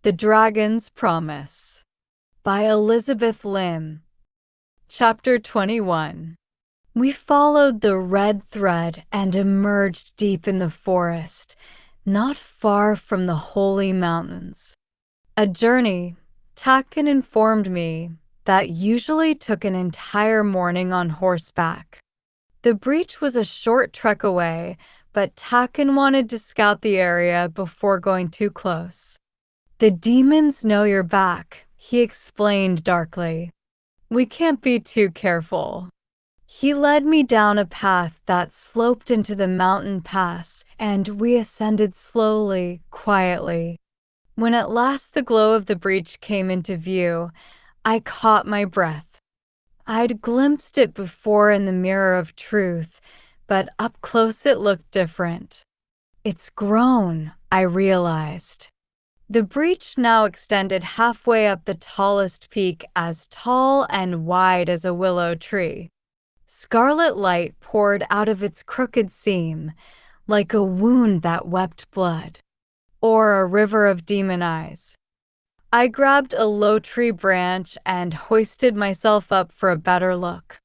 The Dragon's Promise by Elizabeth Lim. Chapter 21. We followed the red thread and emerged deep in the forest, not far from the holy mountains. A journey, Takken informed me, that usually took an entire morning on horseback. The breach was a short trek away, but Takken wanted to scout the area before going too close. "The demons know you're back," he explained darkly. "We can't be too careful." He led me down a path that sloped into the mountain pass, and we ascended slowly, quietly. When at last the glow of the breach came into view, I caught my breath. I'd glimpsed it before in the mirror of truth, but up close it looked different. "It's grown," I realized. The breach now extended halfway up the tallest peak, as tall and wide as a willow tree. Scarlet light poured out of its crooked seam, like a wound that wept blood, or a river of demon eyes. I grabbed a low tree branch and hoisted myself up for a better look.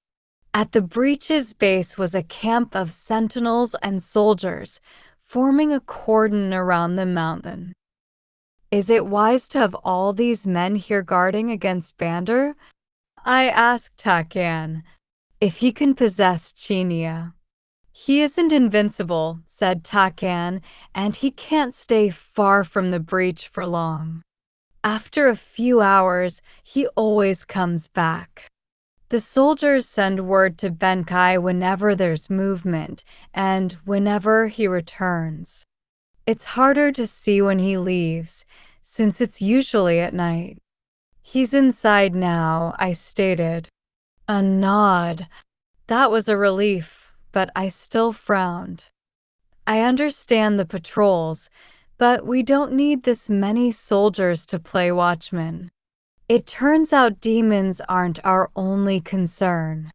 At the breach's base was a camp of sentinels and soldiers, forming a cordon around the mountain. "Is it wise to have all these men here guarding against Bander?" I asked Takken. "If he can possess Chinia." "He isn't invincible," said Takken, "and he can't stay far from the breach for long. After a few hours, he always comes back. The soldiers send word to Benkai whenever there's movement, and whenever he returns. It's harder to see when he leaves, since it's usually at night." "He's inside now," I stated. A nod. That was a relief, but I still frowned. "I understand the patrols, but we don't need this many soldiers to play watchman. It turns out demons aren't our only concern."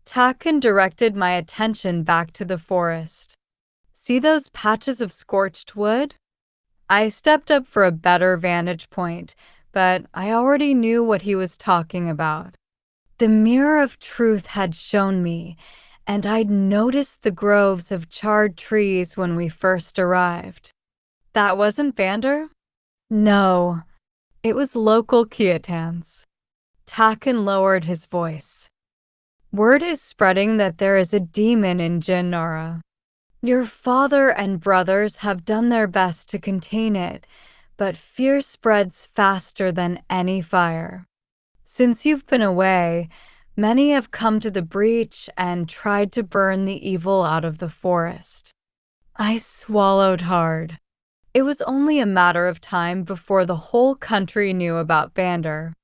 Takken directed my attention back to the forest. "See those patches of scorched wood?" I stepped up for a better vantage point, but I already knew what he was talking about. The mirror of truth had shown me, and I'd noticed the groves of charred trees when we first arrived. "That wasn't Bander?" "No, it was local Kiatans." Takken lowered his voice. "Word is spreading that there is a demon in Jinnara. Your father and brothers have done their best to contain it, but fear spreads faster than any fire. Since you've been away, many have come to the breach and tried to burn the evil out of the forest." I swallowed hard. It was only a matter of time before the whole country knew about Bander.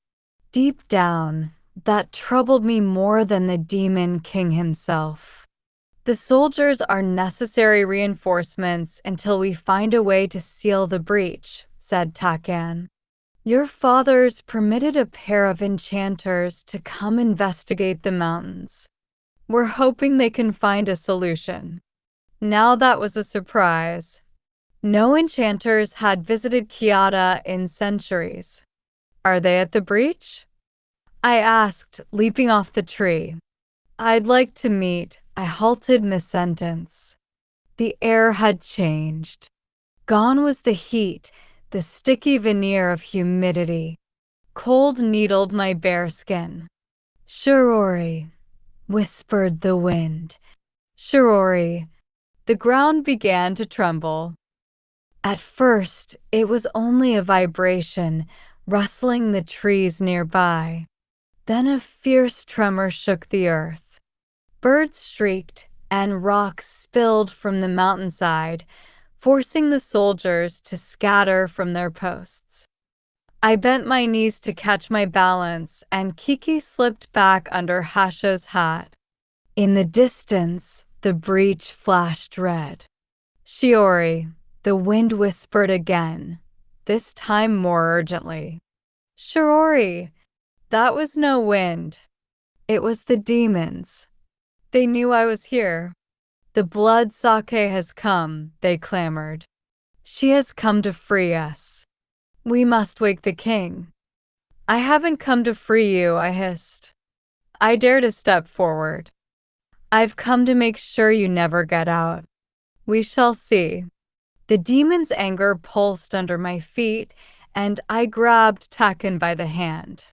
Deep down, that troubled me more than the demon king himself. "The soldiers are necessary reinforcements until we find a way to seal the breach," said Takken. "Your fathers permitted a pair of enchanters to come investigate the mountains. We're hoping they can find a solution." Now that was a surprise. No enchanters had visited Kiata in centuries. "Are they at the breach?" I asked, leaping off the tree. "I'd like to meet." I halted mid-sentence. The air had changed. Gone was the heat, the sticky veneer of humidity. Cold needled my bare skin. "Shirori," whispered the wind. "Shirori." The ground began to tremble. At first, it was only a vibration, rustling the trees nearby. Then a fierce tremor shook the earth. Birds shrieked, and rocks spilled from the mountainside, forcing the soldiers to scatter from their posts. I bent my knees to catch my balance, and Kiki slipped back under Hasha's hat. In the distance, the breach flashed red. "Shiori," the wind whispered again, this time more urgently. "Shirori." That was no wind. It was the demons. They knew I was here. "The blood sake has come," they clamored. "She has come to free us." We must wake the king. I haven't come to free you, I hissed. I dare to step forward. I've come to make sure you never get out. We shall see. The demon's anger pulsed under my feet, and I grabbed Taken by the hand.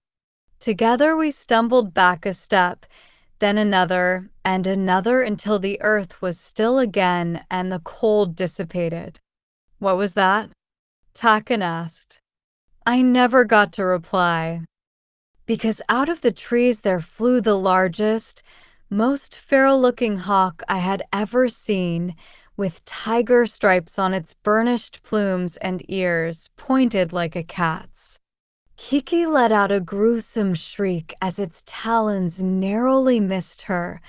Together we stumbled back a step, then another, and another until the earth was still again and the cold dissipated. What was that? Taken asked. I never got to reply, because out of the trees there flew the largest, most feral-looking hawk I had ever seen, with tiger stripes on its burnished plumes and ears pointed like a cat's. Kiki let out a gruesome shriek as its talons narrowly missed her,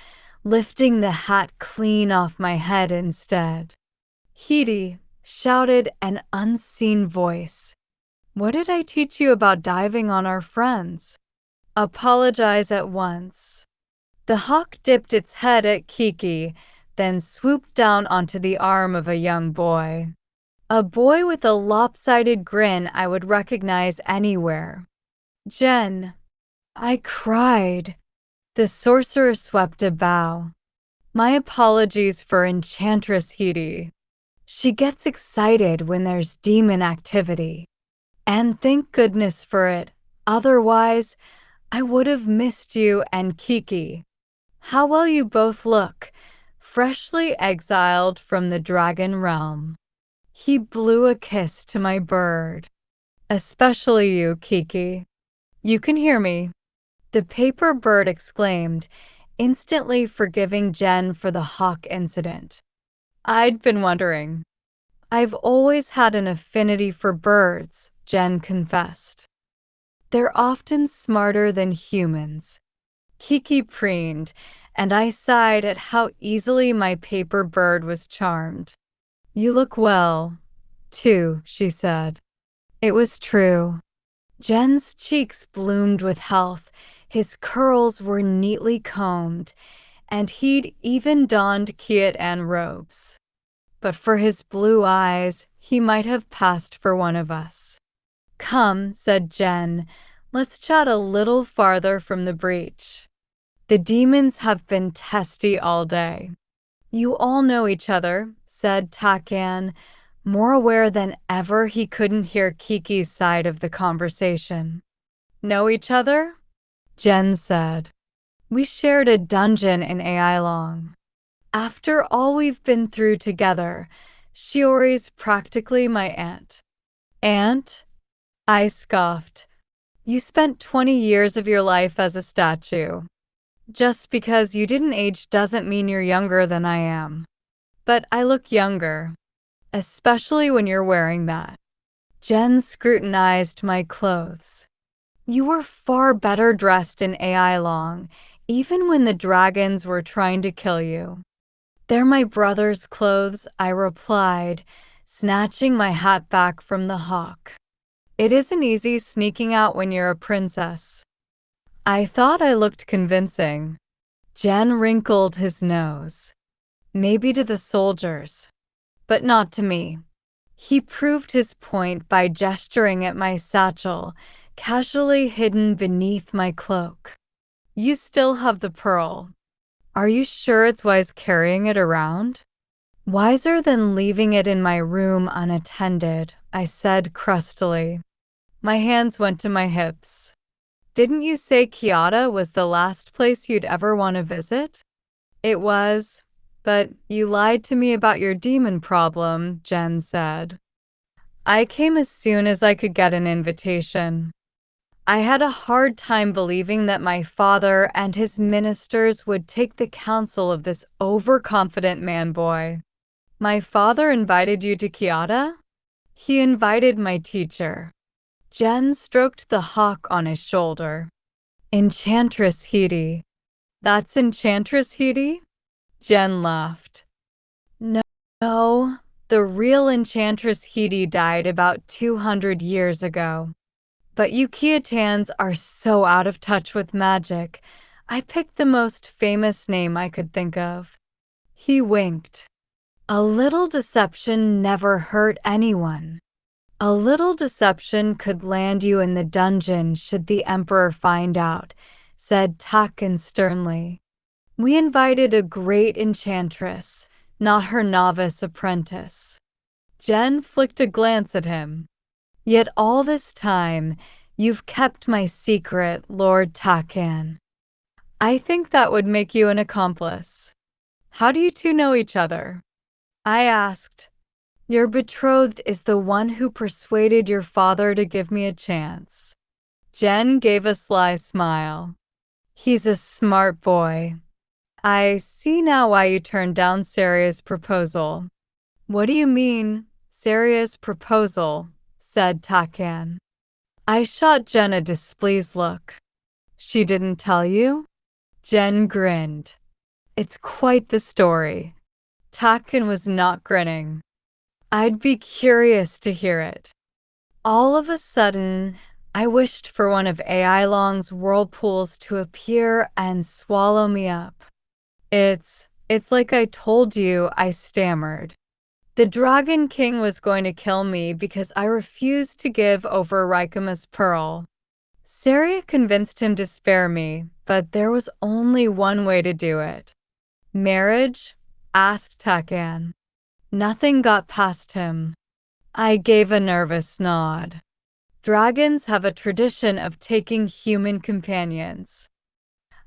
lifting the hat clean off my head instead. Hidi, shouted an unseen voice. What did I teach you about diving on our friends? Apologize at once. The hawk dipped its head at Kiki, then swooped down onto the arm of a young boy. A boy with a lopsided grin I would recognize anywhere. Jen. I cried. The sorcerer swept a bow. My apologies for Enchantress Hidi. She gets excited when there's demon activity. And thank goodness for it. Otherwise, I would have missed you and Kiki. How well you both look, freshly exiled from the dragon realm. He blew a kiss to my bird. Especially you, Kiki. You can hear me. The paper bird exclaimed, instantly forgiving Jen for the hawk incident. I'd been wondering. I've always had an affinity for birds, Jen confessed. They're often smarter than humans. Kiki preened, and I sighed at how easily my paper bird was charmed. You look well, too, she said. It was true. Jen's cheeks bloomed with health, his curls were neatly combed, and he'd even donned Kiat-an robes. But for his blue eyes, he might have passed for one of us. Come, said Jen, let's chat a little farther from the breach. The demons have been testy all day. You all know each other, said Takan, more aware than ever he couldn't hear Kiki's side of the conversation. Know each other? Jen said. We shared a dungeon in AI Long. After all we've been through together, Shiori's practically my aunt. Aunt? I scoffed. You spent 20 years of your life as a statue. Just because you didn't age doesn't mean you're younger than I am. But I look younger, especially when you're wearing that. Jen scrutinized my clothes. You were far better dressed in AI Long, even when the dragons were trying to kill you. They're my brother's clothes, I replied, snatching my hat back from the hawk. It isn't easy sneaking out when you're a princess. I thought I looked convincing. Jen wrinkled his nose. Maybe to the soldiers, but not to me. He proved his point by gesturing at my satchel, casually hidden beneath my cloak. You still have the pearl. Are you sure it's wise carrying it around? Wiser than leaving it in my room unattended, I said crustily. My hands went to my hips. Didn't you say Kyoto was the last place you'd ever want to visit? It was, but you lied to me about your demon problem, Jen said. I came as soon as I could get an invitation. I had a hard time believing that my father and his ministers would take the counsel of this overconfident man-boy. My father invited you to Kyoto? He invited my teacher. Jen stroked the hawk on his shoulder. Enchantress Hidi. That's Enchantress Hidi? Jen laughed. No, the real Enchantress Hidi died about 200 years ago. But you Kiatans are so out of touch with magic, I picked the most famous name I could think of. He winked. A little deception never hurt anyone. A little deception could land you in the dungeon should the Emperor find out, said Takken sternly. We invited a great enchantress, not her novice apprentice. Jen flicked a glance at him. Yet all this time, you've kept my secret, Lord Takan. I think that would make you an accomplice. How do you two know each other? I asked. Your betrothed is the one who persuaded your father to give me a chance. Jen gave a sly smile. He's a smart boy. I see now why you turned down Saria's proposal. What do you mean, Saria's proposal? Said Takan. I shot Jen a displeased look. She didn't tell you? Jen grinned. It's quite the story. Takan was not grinning. I'd be curious to hear it. All of a sudden, I wished for one of AI Long's whirlpools to appear and swallow me up. It's like I told you, I stammered. The Dragon King was going to kill me because I refused to give over Raikama's pearl. Saria convinced him to spare me, but there was only one way to do it. Marriage? Asked Takan. Nothing got past him. I gave a nervous nod. Dragons have a tradition of taking human companions.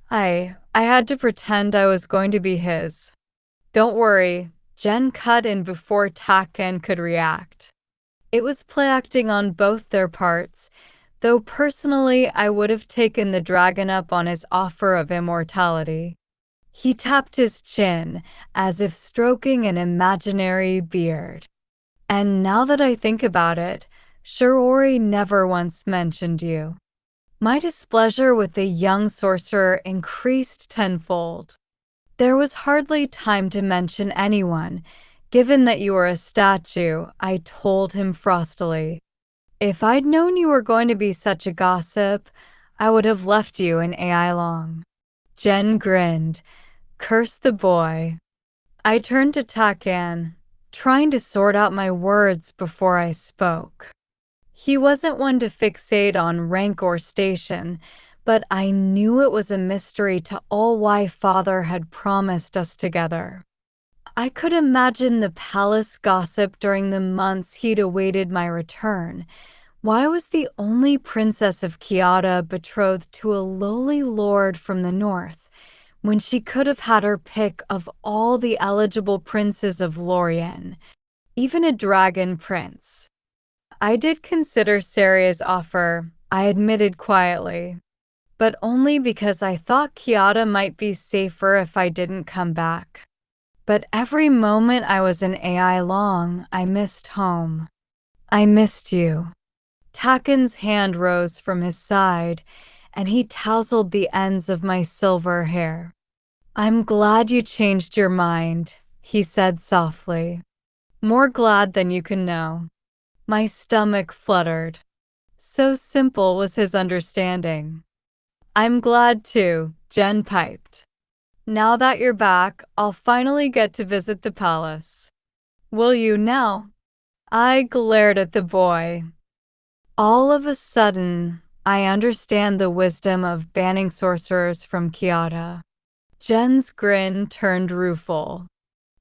I had to pretend I was going to be his. Don't worry, Jen cut in before Takan could react. It was play acting on both their parts, though personally I would have taken the dragon up on his offer of immortality. He tapped his chin, as if stroking an imaginary beard. And now that I think about it, Shirori never once mentioned you. My displeasure with the young sorcerer increased tenfold. There was hardly time to mention anyone. Given that you were a statue, I told him frostily. If I'd known you were going to be such a gossip, I would have left you in AI Long. Jen grinned. Curse the boy. I turned to Takan, trying to sort out my words before I spoke. He wasn't one to fixate on rank or station, but I knew it was a mystery to all why Father had promised us together. I could imagine the palace gossip during the months he'd awaited my return. Why was the only princess of Kyoto betrothed to a lowly lord from the north, when she could have had her pick of all the eligible princes of Lorien, even a dragon prince? I did consider Saria's offer, I admitted quietly, but only because I thought Kyoto might be safer if I didn't come back. But every moment I was in AI Long, I missed home. I missed you. Taken's hand rose from his side, and he tousled the ends of my silver hair. I'm glad you changed your mind, he said softly. More glad than you can know. My stomach fluttered. So simple was his understanding. I'm glad too, Jen piped. Now that you're back, I'll finally get to visit the palace. Will you now? I glared at the boy. All of a sudden, I understand the wisdom of banning sorcerers from Kyoto. Jen's grin turned rueful.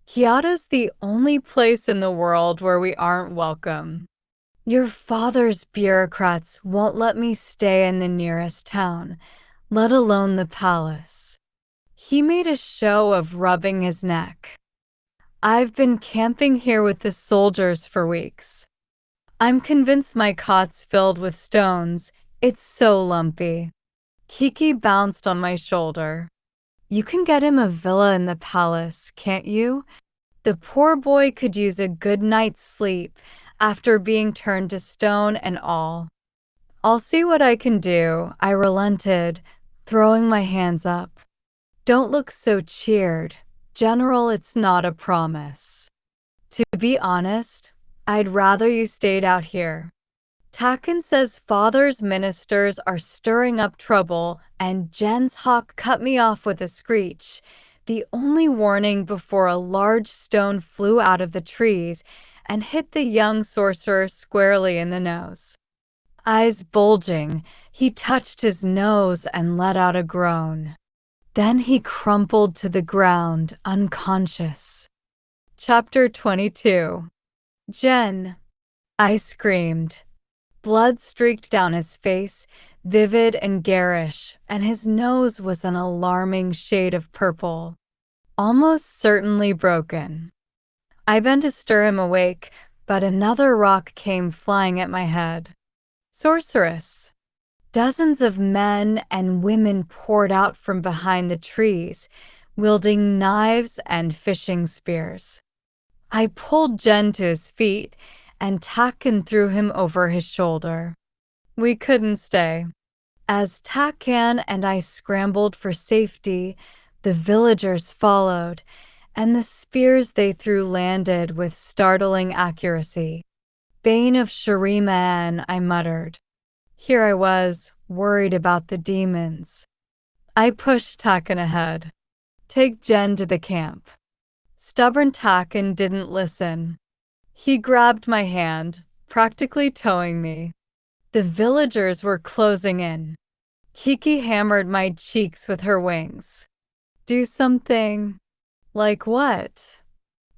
Kyoto's the only place in the world where we aren't welcome. Your father's bureaucrats won't let me stay in the nearest town, let alone the palace. He made a show of rubbing his neck. I've been camping here with the soldiers for weeks. I'm convinced my cot's filled with stones. It's so lumpy. Kiki bounced on my shoulder. You can get him a villa in the palace, can't you? The poor boy could use a good night's sleep after being turned to stone and all. I'll see what I can do, I relented, throwing my hands up. Don't look so cheered. General, it's not a promise. To be honest, I'd rather you stayed out here. Taken says Father's ministers are stirring up trouble, and Jen's hawk cut me off with a screech, the only warning before a large stone flew out of the trees and hit the young sorcerer squarely in the nose. Eyes bulging, he touched his nose and let out a groan. Then he crumpled to the ground, unconscious. Chapter 22. Jen, I screamed. Blood streaked down his face, vivid and garish, and his nose was an alarming shade of purple, almost certainly broken. I bent to stir him awake, but another rock came flying at my head. Sorceress! Dozens of men and women poured out from behind the trees, wielding knives and fishing spears. I pulled Jen to his feet and Takan threw him over his shoulder. We couldn't stay. As Takan and I scrambled for safety, the villagers followed, and the spears they threw landed with startling accuracy. Bane of Shuriman, I muttered. Here I was, worried about the demons. I pushed Takan ahead. Take Jen to the camp. Stubborn Takan didn't listen. He grabbed my hand, practically towing me. The villagers were closing in. Kiki hammered my cheeks with her wings. Do something. Like what?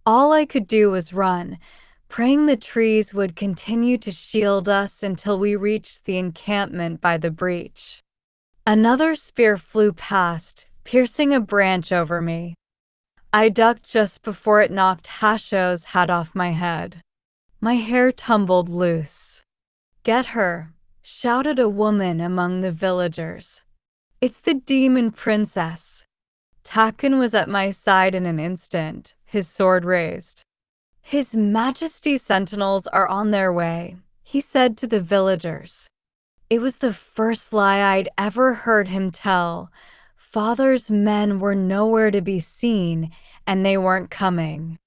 All I could do was run, praying the trees would continue to shield us until we reached the encampment by the breach. Another spear flew past, piercing a branch over me. I ducked just before it knocked Hasho's hat off my head. My hair tumbled loose. Get her, shouted a woman among the villagers. It's the demon princess. Takan was at my side in an instant, his sword raised. His Majesty's sentinels are on their way, he said to the villagers. It was the first lie I'd ever heard him tell. Father's men were nowhere to be seen, and they weren't coming.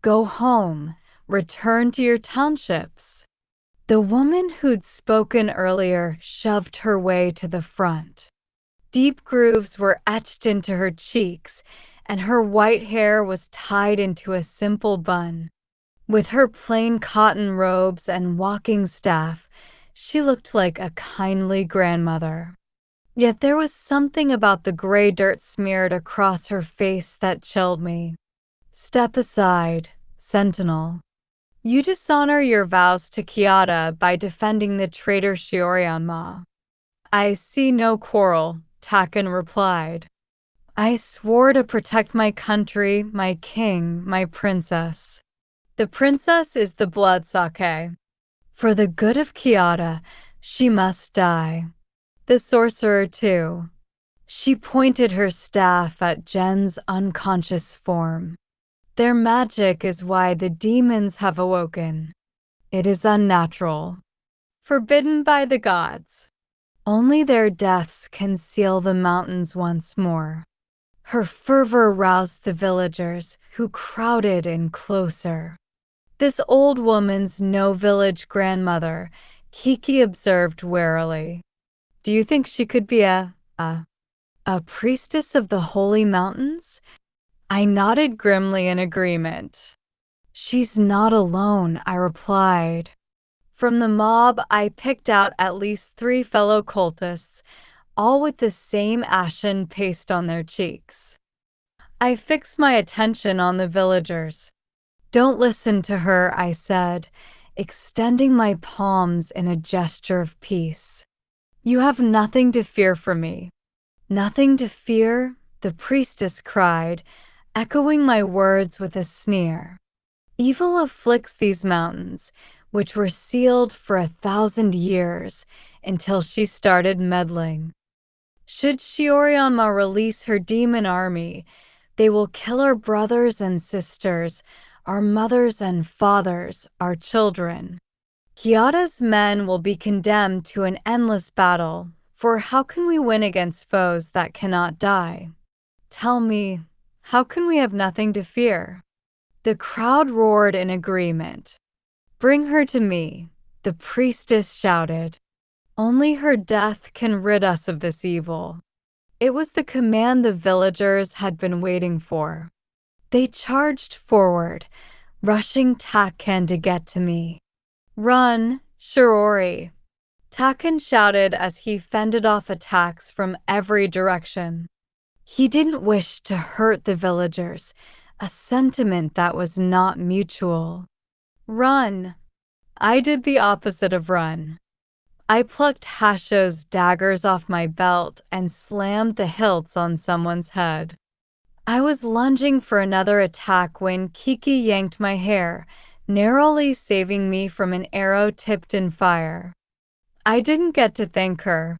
Go home. Return to your townships. The woman who'd spoken earlier shoved her way to the front. Deep grooves were etched into her cheeks, and her white hair was tied into a simple bun. With her plain cotton robes and walking staff, she looked like a kindly grandmother. Yet there was something about the gray dirt smeared across her face that chilled me. Step aside, sentinel. You dishonor your vows to Kiata by defending the traitor Shiorianma. I see no quarrel, Takan replied. I swore to protect my country, my king, my princess. The princess is the blood sake. For the good of Kiata, she must die. The sorcerer too. She pointed her staff at Jen's unconscious form. Their magic is why the demons have awoken. It is unnatural. Forbidden by the gods. Only their deaths can seal the mountains once more. Her fervor roused the villagers, who crowded in closer. This old woman's no-village grandmother, Kiki observed warily. Do you think she could be a priestess of the holy mountains? I nodded grimly in agreement. She's not alone, I replied. From the mob, I picked out at least 3 fellow cultists, all with the same ashen paste on their cheeks. I fixed my attention on the villagers. Don't listen to her, I said, extending my palms in a gesture of peace. You have nothing to fear from me. Nothing to fear, the priestess cried, echoing my words with a sneer. Evil afflicts these mountains, which were sealed for 1,000 years, until she started meddling. Should Shiorianma release her demon army, they will kill our brothers and sisters, our mothers and fathers, our children. Kiata's men will be condemned to an endless battle, for how can we win against foes that cannot die? Tell me, how can we have nothing to fear? The crowd roared in agreement. Bring her to me, the priestess shouted. Only her death can rid us of this evil. It was the command the villagers had been waiting for. They charged forward, rushing Takan to get to me. "Run, Shirori!" Takan shouted as he fended off attacks from every direction. He didn't wish to hurt the villagers, a sentiment that was not mutual. "Run!" I did the opposite of run. I plucked Hasho's daggers off my belt and slammed the hilts on someone's head. I was lunging for another attack when Kiki yanked my hair, narrowly saving me from an arrow tipped in fire. I didn't get to thank her.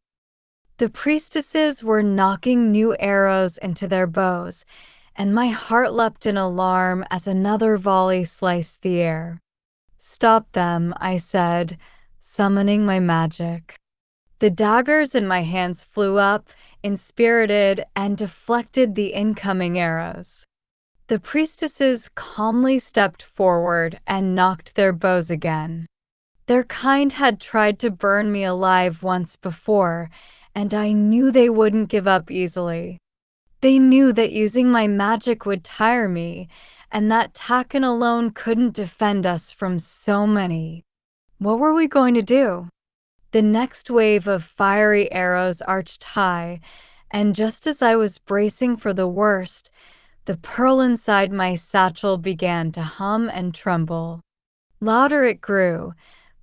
The priestesses were knocking new arrows into their bows, and my heart leapt in alarm as another volley sliced the air. "Stop them," I said, summoning my magic. The daggers in my hands flew up, inspirited, and deflected the incoming arrows. The priestesses calmly stepped forward and knocked their bows again. Their kind had tried to burn me alive once before, and I knew they wouldn't give up easily. They knew that using my magic would tire me, and that Taken alone couldn't defend us from so many. What were we going to do? The next wave of fiery arrows arched high, and just as I was bracing for the worst, the pearl inside my satchel began to hum and tremble. Louder it grew,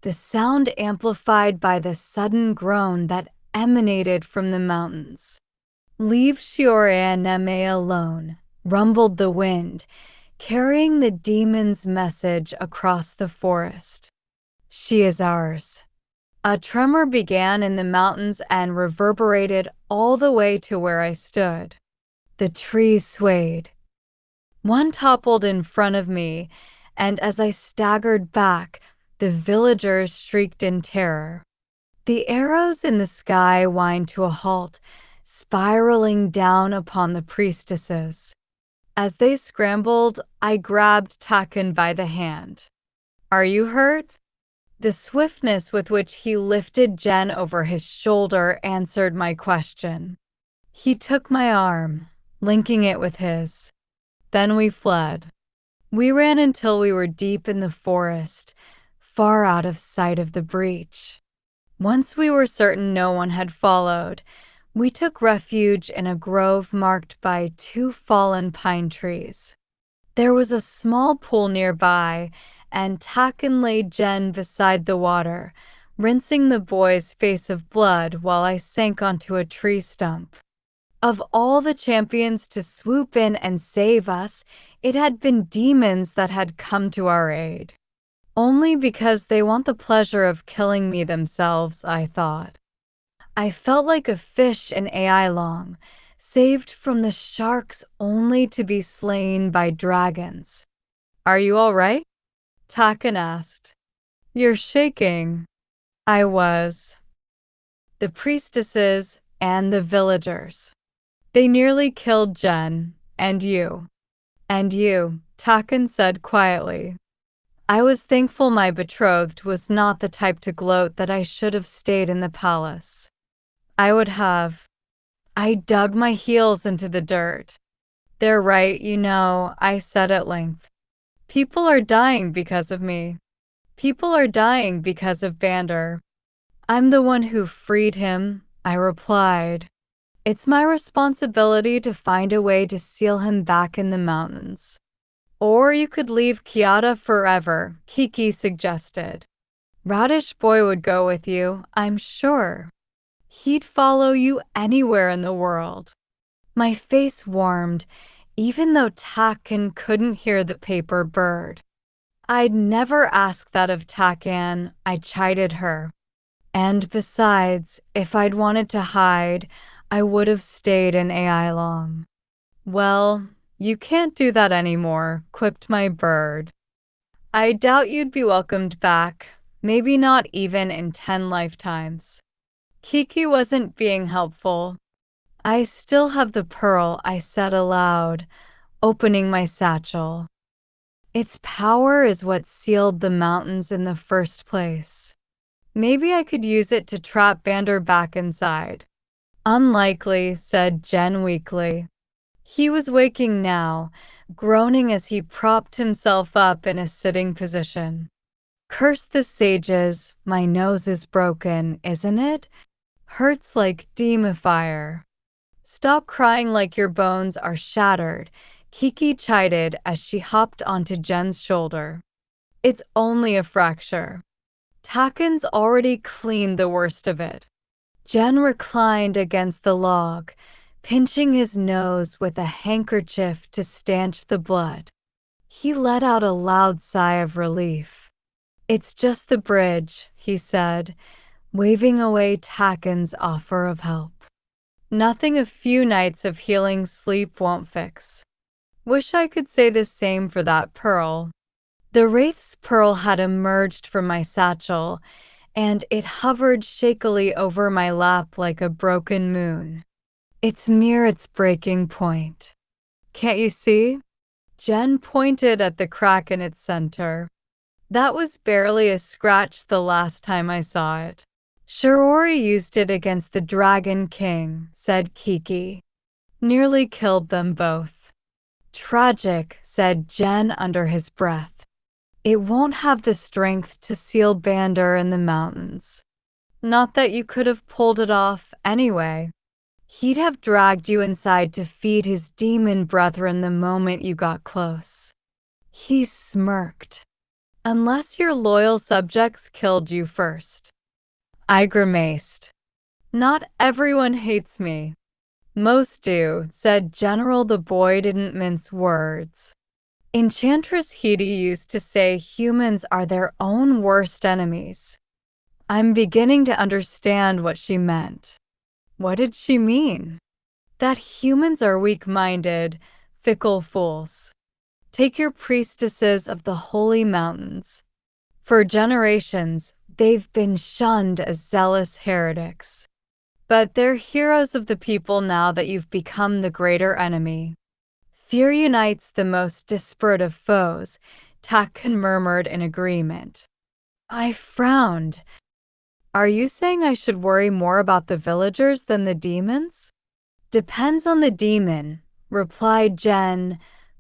the sound amplified by the sudden groan that emanated from the mountains. "Leave Shiore-Neme alone," rumbled the wind, carrying the demon's message across the forest. "She is ours." A tremor began in the mountains and reverberated all the way to where I stood. The trees swayed. One toppled in front of me, and as I staggered back, the villagers shrieked in terror. The arrows in the sky whined to a halt, spiraling down upon the priestesses. As they scrambled, I grabbed Taken by the hand. "Are you hurt?" The swiftness with which he lifted Jen over his shoulder answered my question. He took my arm, linking it with his. Then we fled. We ran until we were deep in the forest, far out of sight of the breach. Once we were certain no one had followed, we took refuge in a grove marked by 2 fallen pine trees. There was a small pool nearby, and Taken laid Jen beside the water, rinsing the boy's face of blood while I sank onto a tree stump. Of all the champions to swoop in and save us, it had been demons that had come to our aid. Only because they want the pleasure of killing me themselves, I thought. I felt like a fish in AI Long, saved from the sharks only to be slain by dragons. "Are you all right?" Taken asked. "You're shaking." I was. The priestesses and the villagers. They nearly killed Jen, and you. "And you," Taken said quietly. I was thankful my betrothed was not the type to gloat that I should have stayed in the palace. I would have. I dug my heels into the dirt. "They're right, I said at length. People are dying because of me. People are dying because of Bander. I'm the one who freed him," I replied. "It's my responsibility to find a way to seal him back in the mountains." "Or you could leave Kiata forever," Kiki suggested. "Radish Boy would go with you, I'm sure. He'd follow you anywhere in the world." My face warmed, even though Taken couldn't hear the paper bird. "I'd never ask that of Takan," I chided her. "And besides, if I'd wanted to hide, I would have stayed in AI Long." "Well, you can't do that anymore," quipped my bird. "I doubt you'd be welcomed back, maybe not even in 10 lifetimes. Kiki wasn't being helpful. "I still have the pearl," I said aloud, opening my satchel. Its power is what sealed the mountains in the first place. Maybe I could use it to trap Bander back inside. "Unlikely," said Jen weakly. He was waking now, groaning as he propped himself up in a sitting position. "Curse the sages, my nose is broken, isn't it? Hurts like demonifier. Stop crying like your bones are shattered," Kiki chided as she hopped onto Jen's shoulder. "It's only a fracture. Taken's already cleaned the worst of it." Jen reclined against the log, pinching his nose with a handkerchief to stanch the blood. He let out a loud sigh of relief. "It's just the bridge," he said, waving away Taken's offer of help. "Nothing a few nights of healing sleep won't fix." Wish I could say the same for that pearl. The wraith's pearl had emerged from my satchel, and it hovered shakily over my lap like a broken moon. "It's near its breaking point. Can't you see?" Jen pointed at the crack in its center. "That was barely a scratch the last time I saw it." "Shirori used it against the Dragon King," said Kiki. "Nearly killed them both." "Tragic," said Jen under his breath. "It won't have the strength to seal Bander in the mountains." "Not that you could have pulled it off anyway. He'd have dragged you inside to feed his demon brethren the moment you got close." He smirked. "Unless your loyal subjects killed you first." I grimaced. "Not everyone hates me." "Most do," said General. The boy didn't mince words. "Enchantress Hedi used to say humans are their own worst enemies." I'm beginning to understand what she meant. What did she mean? That humans are weak-minded, fickle fools. Take your priestesses of the holy mountains. For generations, they've been shunned as zealous heretics. But they're heroes of the people now that you've become the greater enemy. Fear unites the most disparate of foes, Takken murmured in agreement. I frowned. "Are you saying I should worry more about the villagers than the demons?" "Depends on the demon," replied Jen.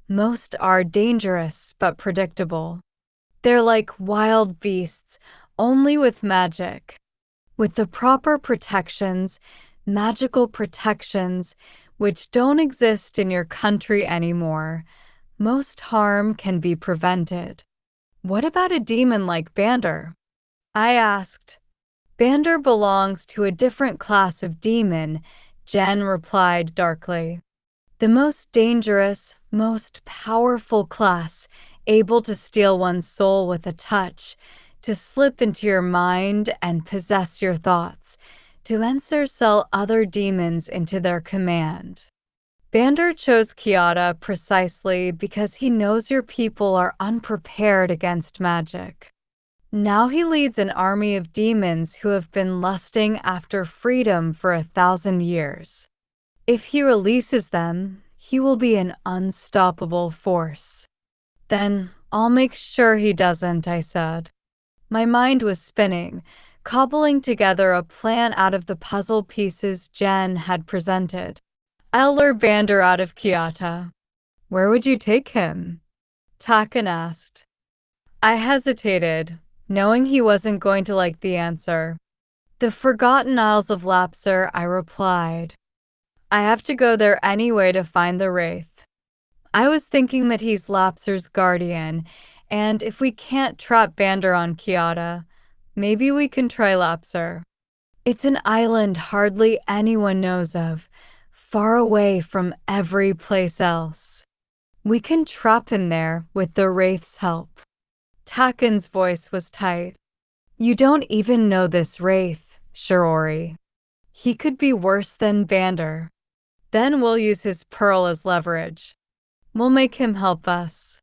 "Most are dangerous but predictable. They're like wild beasts, only with magic. With the proper protections, magical protections, which don't exist in your country anymore, most harm can be prevented." "What about a demon like Bander?" I asked. "Bander belongs to a different class of demon," Jen replied darkly. "The most dangerous, most powerful class, able to steal one's soul with a touch, to slip into your mind and possess your thoughts, to ensorcel other demons into their command." Bander chose Kiata precisely because he knows your people are unprepared against magic. Now he leads an army of demons who have been lusting after freedom for 1,000 years. If he releases them, he will be an unstoppable force. "Then I'll make sure he doesn't," I said. My mind was spinning, cobbling together a plan out of the puzzle pieces Jen had presented. "I'll lure Bander out of Kiata." "Where would you take him?" Takken asked. I hesitated, knowing he wasn't going to like the answer. "The Forgotten Isles of Lapser," I replied. "I have to go there anyway to find the Wraith. I was thinking that he's Lapser's guardian, and if we can't trap Bander on Kiata, maybe we can try Lapser. It's an island hardly anyone knows of, far away from every place else. We can trap him there with the Wraith's help." Takken's voice was tight. "You don't even know this Wraith, Shirori. He could be worse than Bander. Then we'll use his pearl as leverage. We'll make him help us."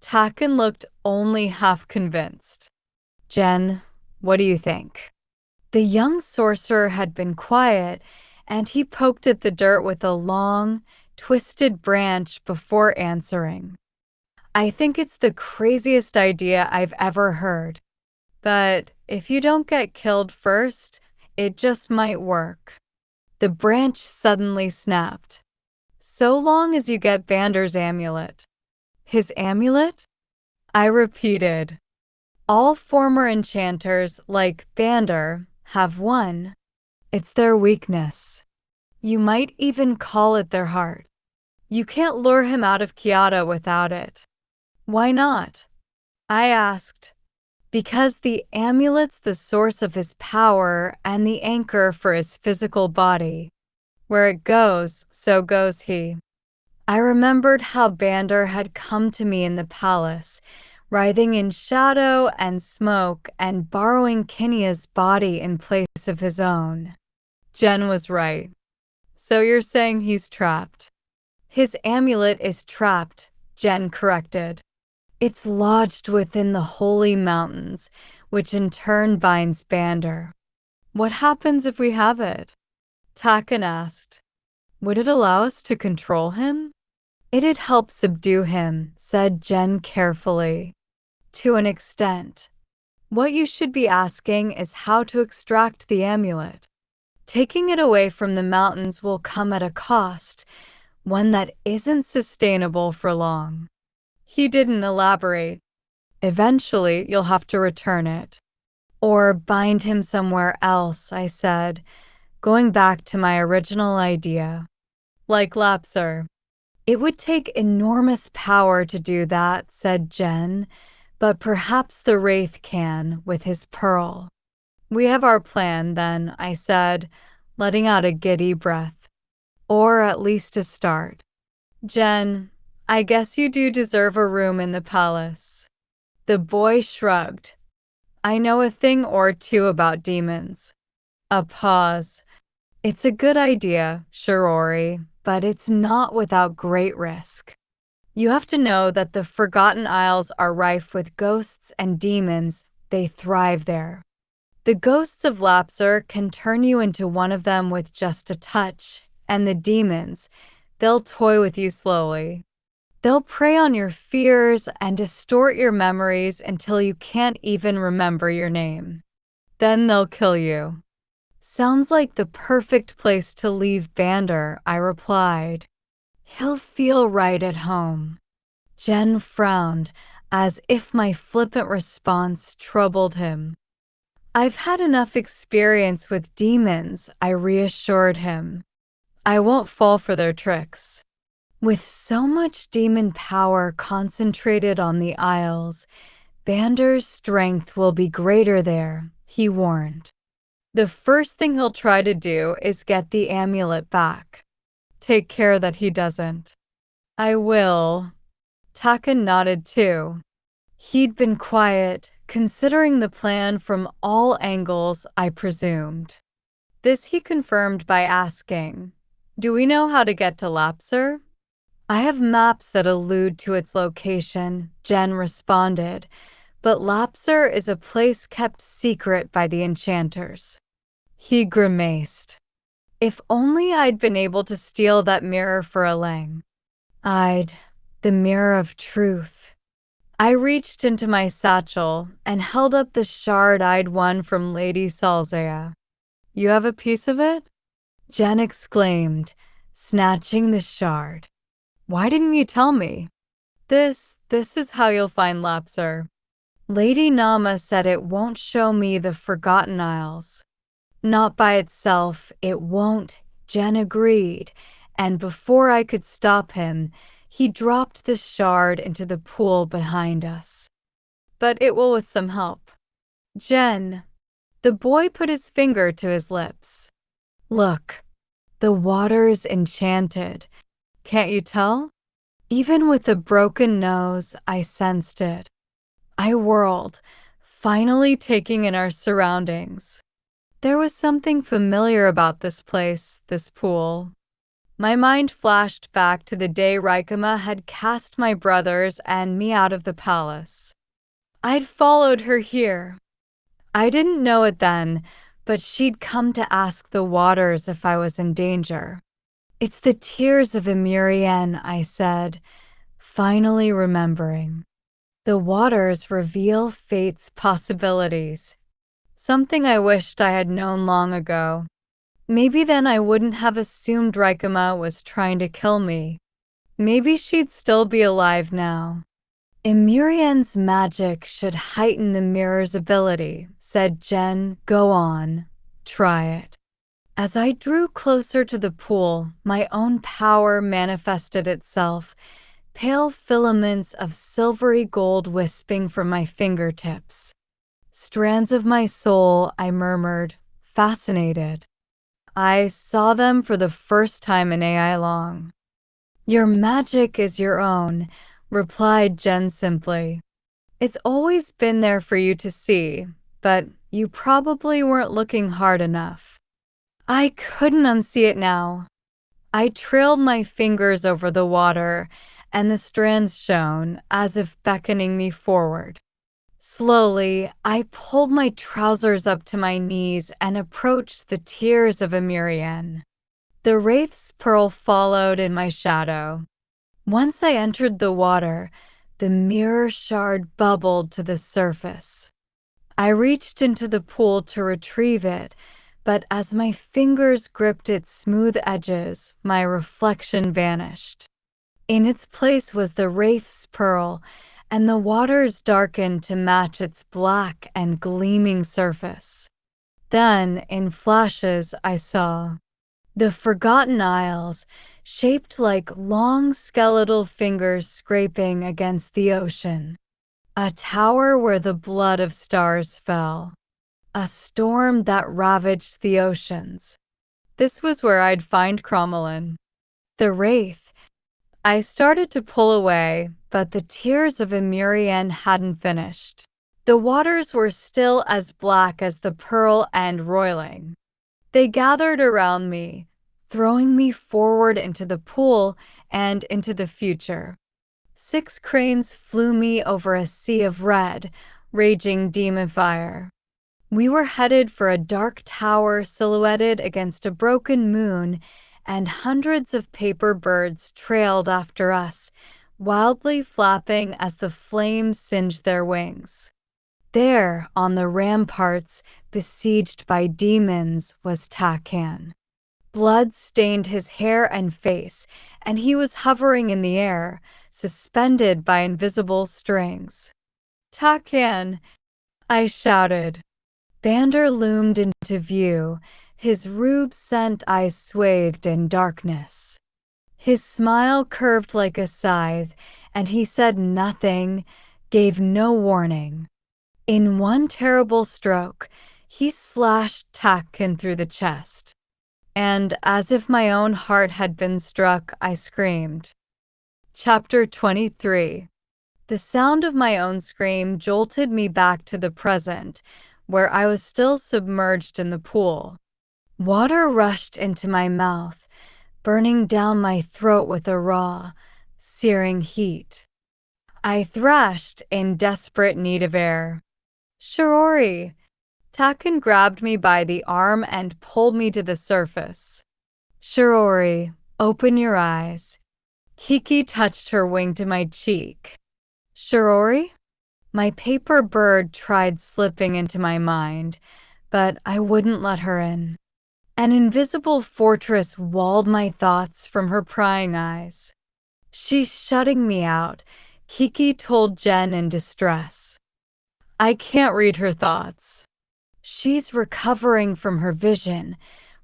Takken looked only half convinced. "Jen, what do you think?" The young sorcerer had been quiet, and he poked at the dirt with a long, twisted branch before answering. "I think it's the craziest idea I've ever heard. But if you don't get killed first, it just might work." The branch suddenly snapped. "So long as you get Bander's amulet." His amulet? I repeated. All former enchanters, like Bander, have one. It's their weakness. You might even call it their heart. You can't lure him out of Kyoto without it. Why not? I asked. Because the amulet's the source of his power and the anchor for his physical body. Where it goes, so goes he. I remembered how Bander had come to me in the palace, writhing in shadow and smoke and borrowing Kinya's body in place of his own. Jen was right. So you're saying he's trapped? His amulet is trapped, Jen corrected. It's lodged within the holy mountains, which in turn binds Bander. What happens if we have it? Takan asked. Would it allow us to control him? It'd help subdue him, said Jen carefully. To an extent. What you should be asking is how to extract the amulet. Taking it away from the mountains will come at a cost, one that isn't sustainable for long. He didn't elaborate. Eventually, you'll have to return it. Or bind him somewhere else, I said, going back to my original idea. Like Lapser. It would take enormous power to do that, said Jen, but perhaps the Wraith can with his pearl. We have our plan, then, I said, letting out a giddy breath. Or at least a start. Jen, I guess you do deserve a room in the palace. The boy shrugged. I know a thing or two about demons. A pause. It's a good idea, Shirori, but it's not without great risk. You have to know that the Forgotten Isles are rife with ghosts and demons. They thrive there. The ghosts of Lapser can turn you into one of them with just a touch, and the demons, they'll toy with you slowly. They'll prey on your fears and distort your memories until you can't even remember your name. Then they'll kill you. Sounds like the perfect place to leave Bander, I replied. He'll feel right at home. Jen frowned, as if my flippant response troubled him. I've had enough experience with demons, I reassured him. I won't fall for their tricks. With so much demon power concentrated on the Isles, Bander's strength will be greater there, he warned. The first thing he'll try to do is get the amulet back. Take care that he doesn't. I will. Takan nodded too. He'd been quiet, considering the plan from all angles, I presumed. This he confirmed by asking, Do we know how to get to Lapser? I have maps that allude to its location, Jen responded, but Lapser is a place kept secret by the enchanters. He grimaced. If only I'd been able to steal that mirror for Eleng. The mirror of truth. I reached into my satchel and held up the shard I'd won from Lady Salzea. You have a piece of it? Jen exclaimed, snatching the shard. Why didn't you tell me? This is how you'll find Lapser. Lady Nama said it won't show me the Forgotten Isles. Not by itself, it won't, Jen agreed, and before I could stop him, he dropped the shard into the pool behind us. But it will with some help. Jen, the boy put his finger to his lips. Look, the water's enchanted. Can't you tell? Even with a broken nose, I sensed it. I whirled, finally taking in our surroundings. There was something familiar about this place, this pool. My mind flashed back to the day Raikama had cast my brothers and me out of the palace. I'd followed her here. I didn't know it then, but she'd come to ask the waters if I was in danger. It's the tears of Emurien, I said, finally remembering. The waters reveal fate's possibilities. Something I wished I had known long ago. Maybe then I wouldn't have assumed Raikama was trying to kill me. Maybe she'd still be alive now. Emirian's magic should heighten the mirror's ability, said Jen. Go on, try it. As I drew closer to the pool, my own power manifested itself, pale filaments of silvery gold wisping from my fingertips. Strands of my soul, I murmured, fascinated. I saw them for the first time in AI long. Your magic is your own, replied Jen simply. It's always been there for you to see, but you probably weren't looking hard enough. I couldn't unsee it now. I trailed my fingers over the water, and the strands shone, as if beckoning me forward. Slowly, I pulled my trousers up to my knees and approached the tears of Emirian. The wraith's pearl followed in my shadow. Once I entered the water, the mirror shard bubbled to the surface. I reached into the pool to retrieve it, but as my fingers gripped its smooth edges, my reflection vanished. In its place was the wraith's pearl, and the waters darkened to match its black and gleaming surface. Then, in flashes, I saw the Forgotten Isles, shaped like long skeletal fingers scraping against the ocean. A tower where the blood of stars fell. A storm that ravaged the oceans. This was where I'd find Crommelin. The wraith. I started to pull away, but the tears of Emirian hadn't finished. The waters were still as black as the pearl and roiling. They gathered around me, throwing me forward into the pool and into the future. 6 cranes flew me over a sea of red, raging demon fire. We were headed for a dark tower silhouetted against a broken moon, and hundreds of paper birds trailed after us, wildly flapping as the flames singed their wings. There, on the ramparts, besieged by demons, was Takan. Blood stained his hair and face, and he was hovering in the air, suspended by invisible strings. Takan! I shouted. Vander loomed into view, his rube-scent eyes swathed in darkness. His smile curved like a scythe, and he said nothing, gave no warning. In one terrible stroke, he slashed Takan through the chest. And as if my own heart had been struck, I screamed. Chapter 23. The sound of my own scream jolted me back to the present, where I was still submerged in the pool. Water rushed into my mouth, burning down my throat with a raw, searing heat. I thrashed in desperate need of air. Shirori! Takan grabbed me by the arm and pulled me to the surface. Shirori, open your eyes. Kiki touched her wing to my cheek. Shirori? My paper bird tried slipping into my mind, but I wouldn't let her in. An invisible fortress walled my thoughts from her prying eyes. She's shutting me out, Kiki told Jen in distress. I can't read her thoughts. She's recovering from her vision,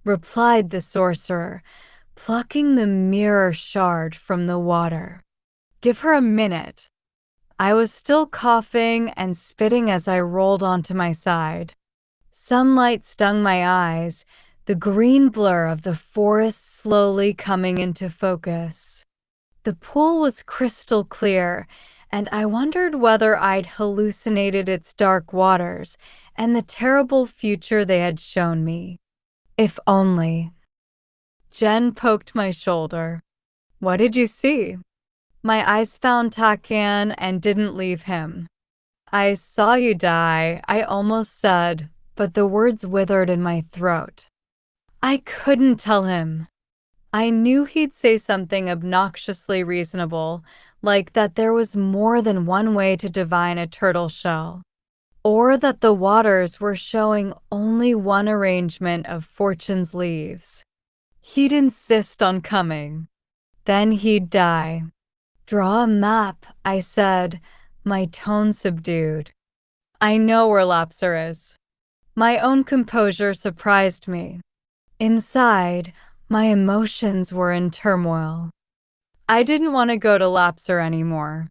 replied the sorcerer, plucking the mirror shard from the water. Give her a minute. I was still coughing and spitting as I rolled onto my side. Sunlight stung my eyes, the green blur of the forest slowly coming into focus. The pool was crystal clear, and I wondered whether I'd hallucinated its dark waters and the terrible future they had shown me. If only. Jen poked my shoulder. What did you see? My eyes found Takan and didn't leave him. I saw you die, I almost said, but the words withered in my throat. I couldn't tell him. I knew he'd say something obnoxiously reasonable, like that there was more than one way to divine a turtle shell, or that the waters were showing only one arrangement of fortune's leaves. He'd insist on coming. Then he'd die. Draw a map, I said, my tone subdued. I know where Lapser is. My own composure surprised me. Inside, my emotions were in turmoil. I didn't want to go to Lapser anymore.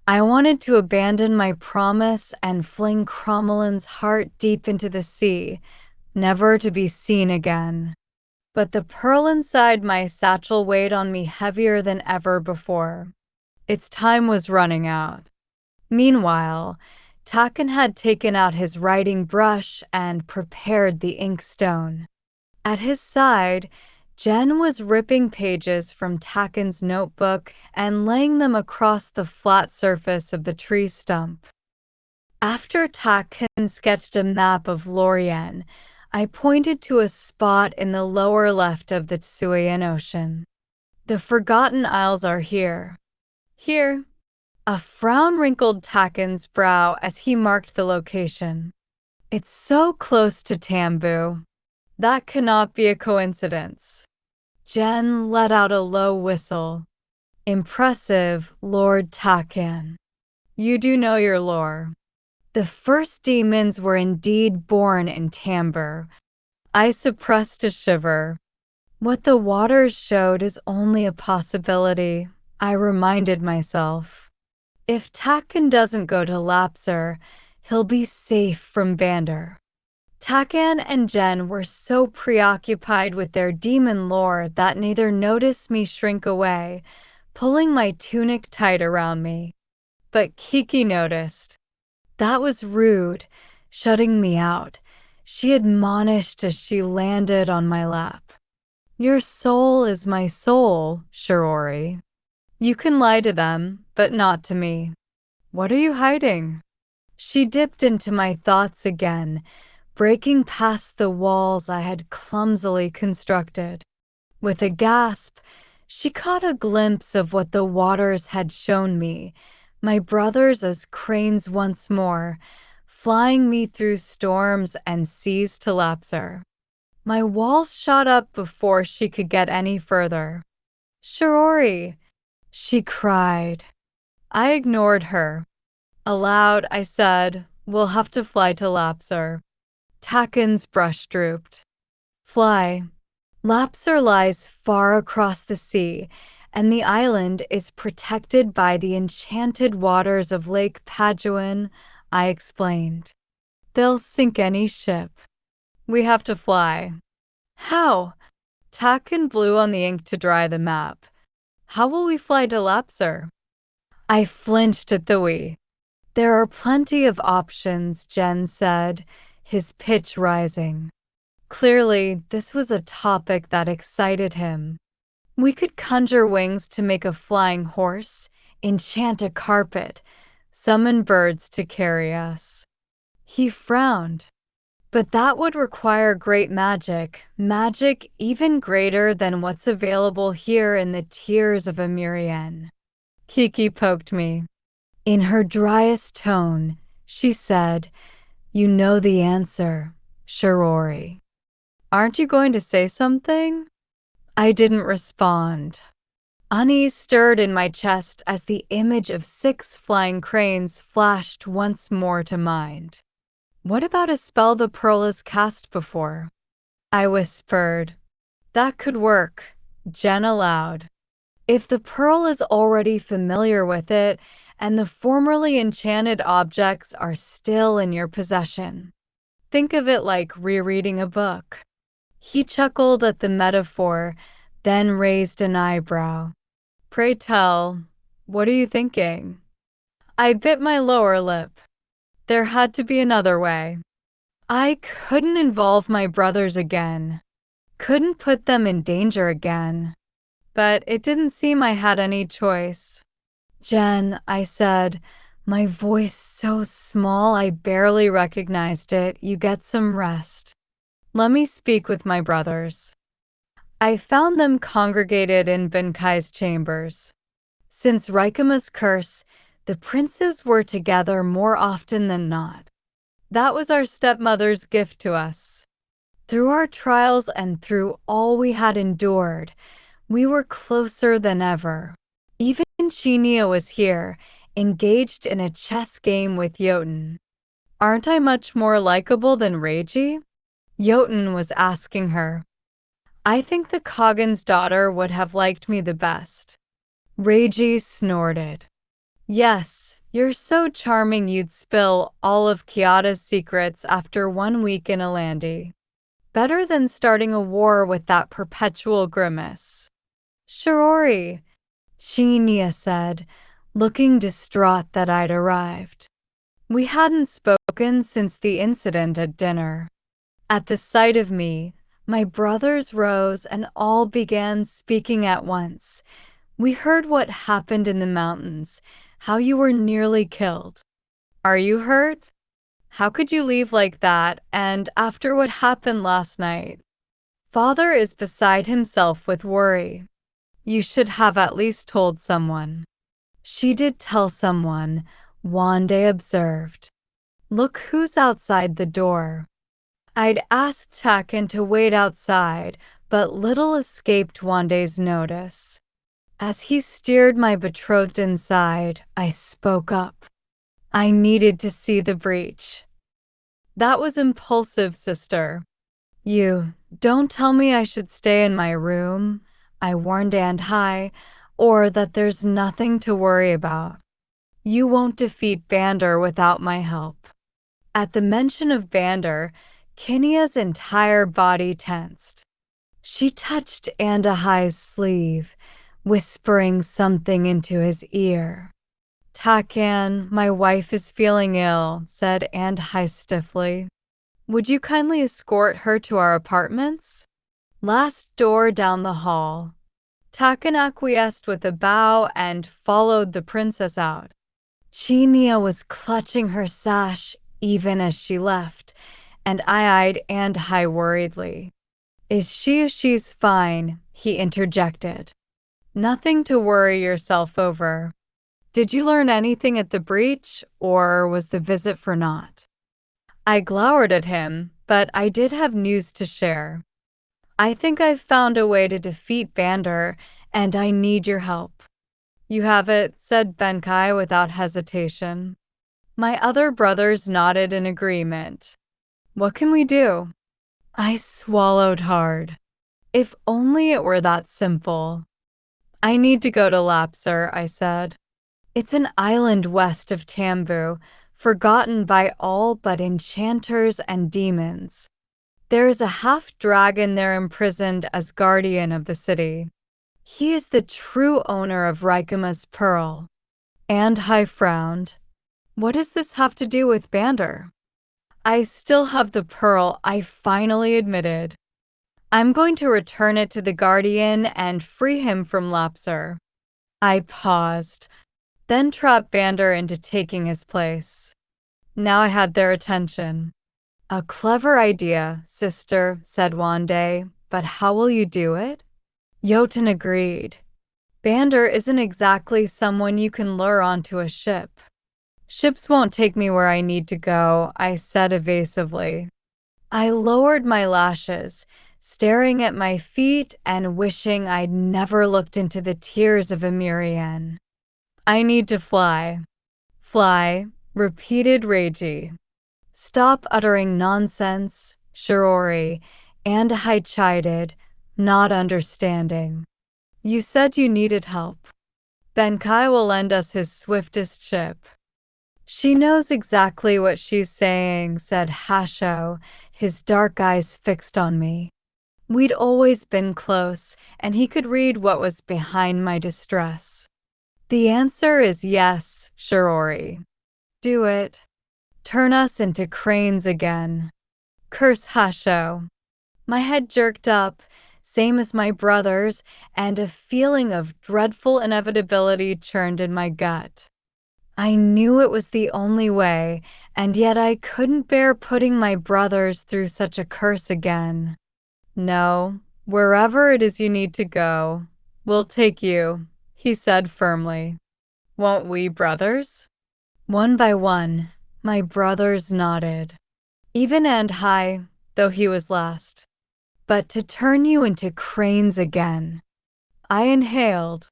I wanted to abandon my promise and fling Cromelin's heart deep into the sea, never to be seen again. But the pearl inside my satchel weighed on me heavier than ever before. Its time was running out. Meanwhile, Takken had taken out his writing brush and prepared the inkstone. At his side, Jen was ripping pages from Takken's notebook and laying them across the flat surface of the tree stump. After Takken sketched a map of Lorien, I pointed to a spot in the lower left of the Tsuian Ocean. The Forgotten Isles are here. Here. A frown wrinkled Takken's brow as he marked the location. It's so close to Tambu. That cannot be a coincidence. Jen let out a low whistle. Impressive, Lord Takken. You do know your lore. The first demons were indeed born in Tambur. I suppressed a shiver. What the waters showed is only a possibility, I reminded myself. If Takken doesn't go to Lapser, he'll be safe from Bander. Takken and Jen were so preoccupied with their demon lore that neither noticed me shrink away, pulling my tunic tight around me. But Kiki noticed. That was rude, shutting me out. She admonished as she landed on my lap. Your soul is my soul, Shirori. You can lie to them, but not to me. What are you hiding? She dipped into my thoughts again, breaking past the walls I had clumsily constructed. With a gasp, she caught a glimpse of what the waters had shown me, my brothers as cranes once more, flying me through storms and seas to Lapser. My walls shot up before she could get any further. Shirori, she cried. I ignored her. Aloud, I said, we'll have to fly to Lapser. Takken's brush drooped. Fly. Lapser lies far across the sea, and the island is protected by the enchanted waters of Lake Paduan, I explained. They'll sink any ship. We have to fly. How? Takken blew on the ink to dry the map. How will we fly to Lapser? I flinched at the we. There are plenty of options, Jen said, his pitch rising. Clearly, this was a topic that excited him. We could conjure wings to make a flying horse, enchant a carpet, summon birds to carry us. He frowned. But that would require great magic even greater than what's available here in the tears of Amirian. Kiki poked me. In her driest tone, she said, You know the answer, Shirori. Aren't you going to say something? I didn't respond. Unease stirred in my chest as the image of 6 flying cranes flashed once more to mind. What about a spell the pearl has cast before? I whispered. That could work, Jen allowed. If the pearl is already familiar with it, and the formerly enchanted objects are still in your possession. Think of it like rereading a book. He chuckled at the metaphor, then raised an eyebrow. Pray tell, what are you thinking? I bit my lower lip. There had to be another way. I couldn't involve my brothers again. Couldn't put them in danger again. But it didn't seem I had any choice. Jen, I said, my voice so small I barely recognized it, you get some rest. Let me speak with my brothers. I found them congregated in Benkai's chambers. Since Raikama's curse, the princes were together more often than not. That was our stepmother's gift to us. Through our trials and through all we had endured, We were closer than ever. Even Chinia was here, engaged in a chess game with Jotun. Aren't I much more likable than Reiji? Jotun was asking her. I think the Koggen's daughter would have liked me the best. Reiji snorted. Yes, you're so charming you'd spill all of Kiata's secrets after 1 week in Alandi. Better than starting a war with that perpetual grimace. Shirori, Chinia said, looking distraught that I'd arrived. We hadn't spoken since the incident at dinner. At the sight of me, my brothers rose and all began speaking at once. We heard what happened in the mountains, how you were nearly killed. Are you hurt? How could you leave like that, and after what happened last night? Father is beside himself with worry. You should have at least told someone. She did tell someone, Wande observed. Look who's outside the door. I'd asked Taken to wait outside, but little escaped Wande's notice. As he steered my betrothed inside, I spoke up. I needed to see the breach. That was impulsive, sister. You, don't tell me I should stay in my room, I warned and high, or that there's nothing to worry about. You won't defeat Bander without my help. At the mention of Bander, Kinia's entire body tensed. She touched Andahai's sleeve, whispering something into his ear. Takan, my wife is feeling ill, said Andahai stiffly. Would you kindly escort her to our apartments? Last door down the hall. Takan acquiesced with a bow and followed the princess out. Chinia was clutching her sash even as she left, and I eyed Andahai worriedly. She's fine, he interjected. Nothing to worry yourself over. Did you learn anything at the breach, or was the visit for naught? I glowered at him, but I did have news to share. I think I've found a way to defeat Bander, and I need your help. You have it, said Benkai without hesitation. My other brothers nodded in agreement. What can we do? I swallowed hard. If only it were that simple. I need to go to Lapsir, I said. It's an island west of Tambu, forgotten by all but enchanters and demons. There is a half-dragon there imprisoned as guardian of the city. He is the true owner of Raikuma's pearl. Andahai frowned. What does this have to do with Bander? I still have the pearl, I finally admitted. I'm going to return it to the guardian and free him from Lapsir. I paused, then trapped Bander into taking his place. Now I had their attention. A clever idea, sister, said Wande, but how will you do it? Jotun agreed. Bander isn't exactly someone you can lure onto a ship. Ships won't take me where I need to go, I said evasively. I lowered my lashes, staring at my feet and wishing I'd never looked into the tears of a Miriam. I need to fly. Fly, repeated Reiji. Stop uttering nonsense, Shirori, Andahai chided, not understanding. You said you needed help. Benkai will lend us his swiftest ship. She knows exactly what she's saying, said Hasho, his dark eyes fixed on me. We'd always been close, and he could read what was behind my distress. The answer is yes, Shirori. Do it. Turn us into cranes again. Curse Hasho. My head jerked up, same as my brother's, and a feeling of dreadful inevitability churned in my gut. I knew it was the only way, and yet I couldn't bear putting my brothers through such a curse again. No, wherever it is you need to go, we'll take you, he said firmly. Won't we, brothers? One by one, my brothers nodded. Even Andahai, though he was last. But to turn you into cranes again. I inhaled.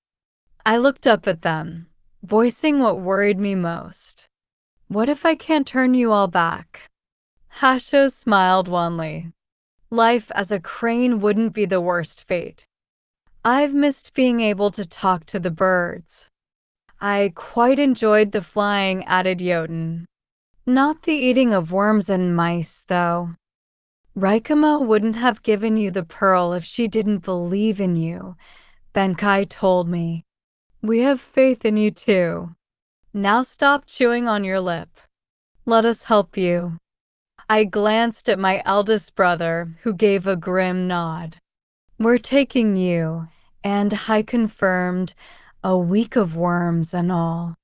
I looked up at them, voicing what worried me most. What if I can't turn you all back? Hasho smiled wanly. Life as a crane wouldn't be the worst fate. I've missed being able to talk to the birds. I quite enjoyed the flying, added Jotun. Not the eating of worms and mice, though. Raikama wouldn't have given you the pearl if she didn't believe in you, Benkai told me. We have faith in you too. Now stop chewing on your lip. Let us help you. I glanced at my eldest brother, who gave a grim nod. We're taking you, and I confirmed, a week of worms and all.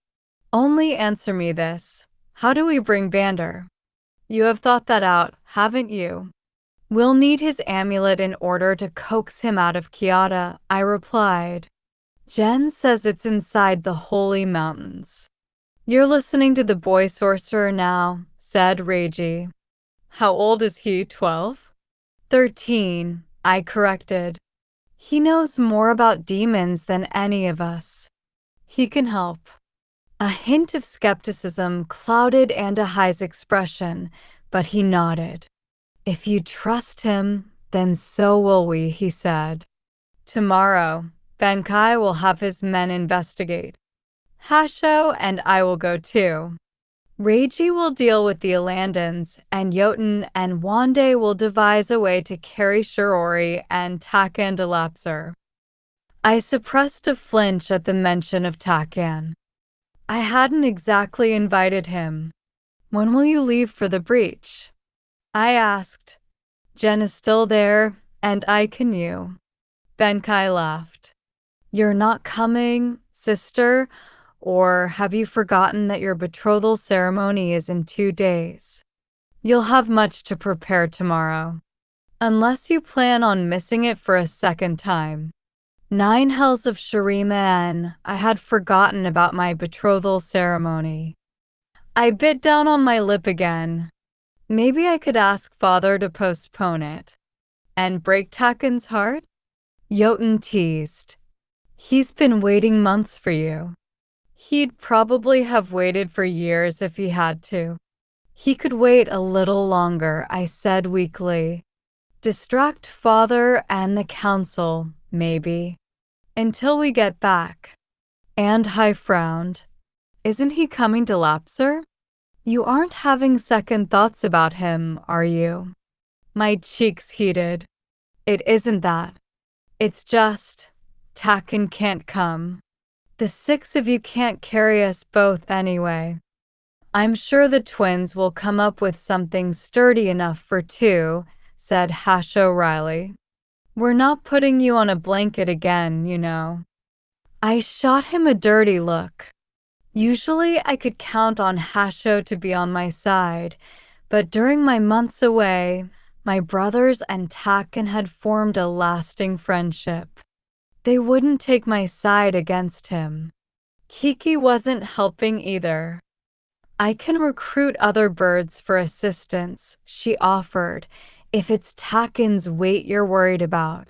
Only answer me this. How do we bring Vander? You have thought that out, haven't you? We'll need his amulet in order to coax him out of Kyoto, I replied. Jen says it's inside the holy mountains. You're listening to the boy sorcerer now, said Reiji. How old is he, 12? 13, I corrected. He knows more about demons than any of us. He can help. A hint of skepticism clouded Andahai's expression, but he nodded. If you trust him, then so will we, he said. Tomorrow, Benkai will have his men investigate. Hasho and I will go too. Reiji will deal with the Alandans, and Jotun and Wande will devise a way to carry Shirori and Takan to Lapsir. I suppressed a flinch at the mention of Takan. I hadn't exactly invited him. When will you leave for the breach? I asked. Jen is still there, and I can you. Benkai laughed. You're not coming, sister? Or have you forgotten that your betrothal ceremony is in 2 days? You'll have much to prepare tomorrow. Unless you plan on missing it for a second time. 9 hells of Shirima and I had forgotten about my betrothal ceremony. I bit down on my lip again. Maybe I could ask father to postpone it. And break Takan's heart? Jotun teased. He's been waiting months for you. He'd probably have waited for years if he had to. He could wait a little longer, I said weakly. Distract father and the council, maybe. Until we get back. Andhai frowned. Isn't he coming to Lapsir? You aren't having second thoughts about him, are you? My cheeks heated. It isn't that. It's just, Takan can't come. The 6 of you can't carry us both anyway. I'm sure the twins will come up with something sturdy enough for 2, said Hasho Riley. We're not putting you on a blanket again, you know. I shot him a dirty look. Usually I could count on Hasho to be on my side, but during my months away, my brothers and Takan had formed a lasting friendship. They wouldn't take my side against him. Kiki wasn't helping either. I can recruit other birds for assistance, she offered, if it's Takan's weight you're worried about.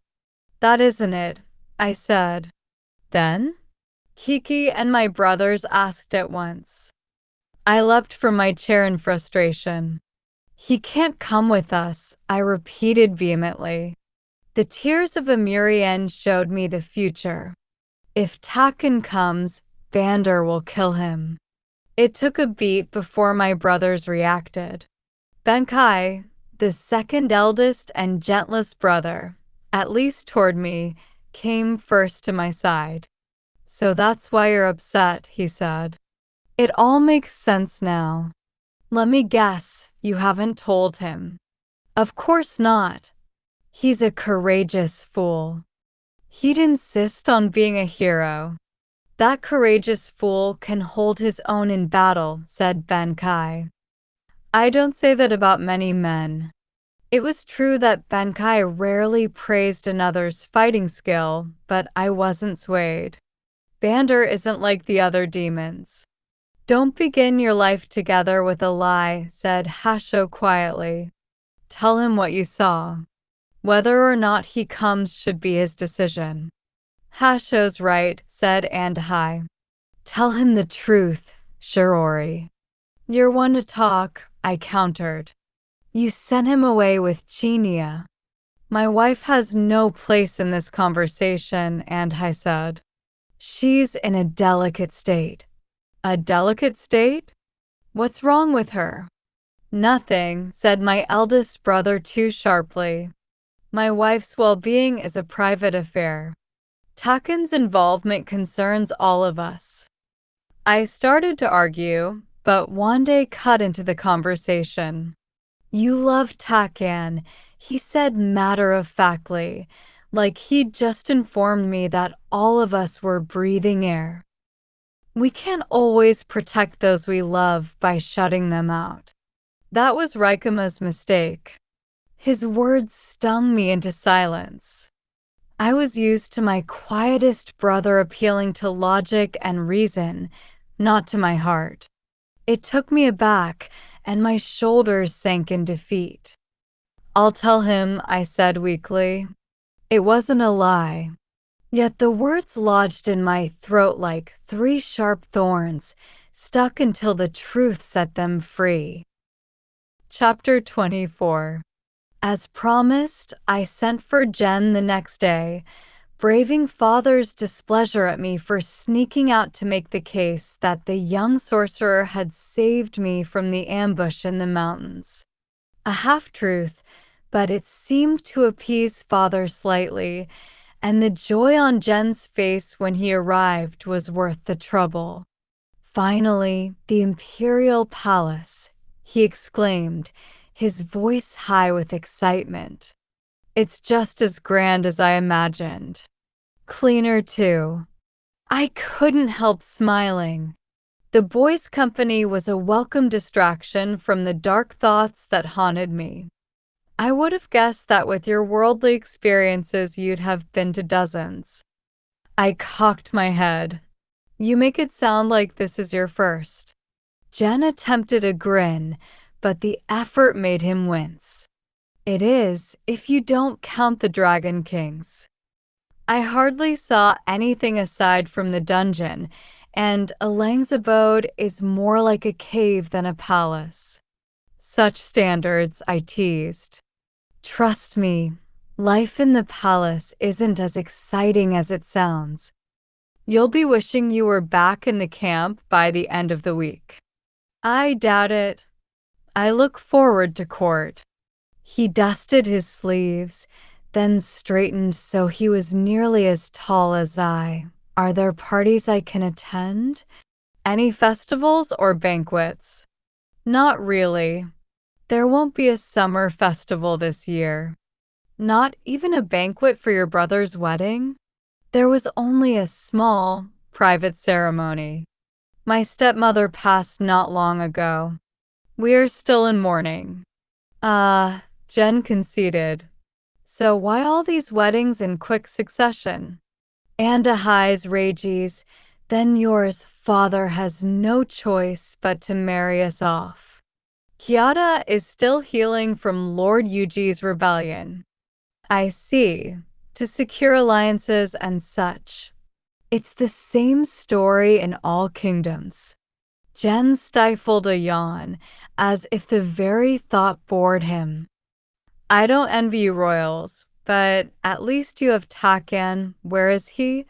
That isn't it, I said. Then? Kiki and my brothers asked at once. I leapt from my chair in frustration. He can't come with us, I repeated vehemently. The tears of Amurien showed me the future. If Takan comes, Vander will kill him. It took a beat before my brothers reacted. Benkai, the second eldest and gentlest brother, at least toward me, came first to my side. So that's why you're upset, he said. It all makes sense now. Let me guess, you haven't told him. Of course not. He's a courageous fool. He'd insist on being a hero. That courageous fool can hold his own in battle, said Benkai. I don't say that about many men. It was true that Benkai rarely praised another's fighting skill, but I wasn't swayed. Vander isn't like the other demons. Don't begin your life together with a lie, said Hasho quietly. Tell him what you saw. Whether or not he comes should be his decision. Hasho's right, said Andahai. Tell him the truth, Shirori. You're one to talk, I countered. You sent him away with Chinia. My wife has no place in this conversation, Andahai said. She's in a delicate state. A delicate state? What's wrong with her? Nothing, said my eldest brother too sharply. My wife's well-being is a private affair. Taken's involvement concerns all of us. I started to argue, but Wande cut into the conversation. You love Takan, he said matter-of-factly, like he'd just informed me that all of us were breathing air. We can't always protect those we love by shutting them out. That was Raikama's mistake. His words stung me into silence. I was used to my quietest brother appealing to logic and reason, not to my heart. It took me aback, and my shoulders sank in defeat. I'll tell him, I said weakly. It wasn't a lie. Yet the words lodged in my throat like 3 sharp thorns, stuck until the truth set them free. Chapter 24. As promised, I sent for Jen the next day, braving father's displeasure at me for sneaking out to make the case that the young sorcerer had saved me from the ambush in the mountains. A half-truth, but it seemed to appease father slightly, and the joy on Jen's face when he arrived was worth the trouble. Finally, the imperial palace, he exclaimed, his voice high with excitement. It's just as grand as I imagined. Cleaner, too. I couldn't help smiling. The boys' company was a welcome distraction from the dark thoughts that haunted me. I would have guessed that with your worldly experiences you'd have been to dozens. I cocked my head. You make it sound like this is your first. Jen attempted a grin, but the effort made him wince. It is, if you don't count the Dragon Kings. I hardly saw anything aside from the dungeon, and Elang's abode is more like a cave than a palace. Such standards, I teased. Trust me, life in the palace isn't as exciting as it sounds. You'll be wishing you were back in the camp by the end of the week. I doubt it. I look forward to court. He dusted his sleeves, then straightened so he was nearly as tall as I. Are there parties I can attend? Any festivals or banquets? Not really. There won't be a summer festival this year. Not even a banquet for your brother's wedding? There was only a small, private ceremony. My stepmother passed not long ago. We are still in mourning. Jen conceded. So why all these weddings in quick succession? Andahai's rages, then yours, father has no choice but to marry us off. Kiata is still healing from Lord Yuji's rebellion. I see. To secure alliances and such. It's the same story in all kingdoms. Jen stifled a yawn, as if the very thought bored him. I don't envy you royals, but at least you have Takan, where is he?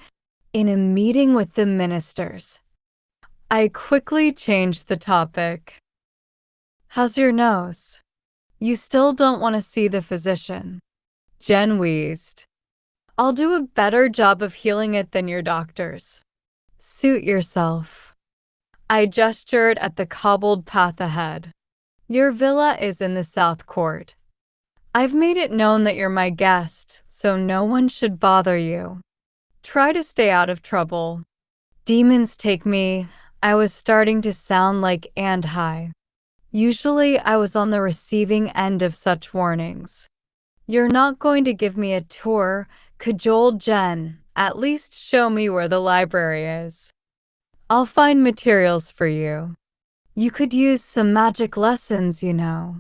In a meeting with the ministers. I quickly changed the topic. How's your nose? You still don't want to see the physician. Jen wheezed. I'll do a better job of healing it than your doctors. Suit yourself. I gestured at the cobbled path ahead. Your villa is in the South Court. I've made it known that you're my guest, so no one should bother you. Try to stay out of trouble. Demons take me. I was starting to sound like Andahai. Usually I was on the receiving end of such warnings. You're not going to give me a tour, cajoled Jen. At least show me where the library is. I'll find materials for you. You could use some magic lessons, you know.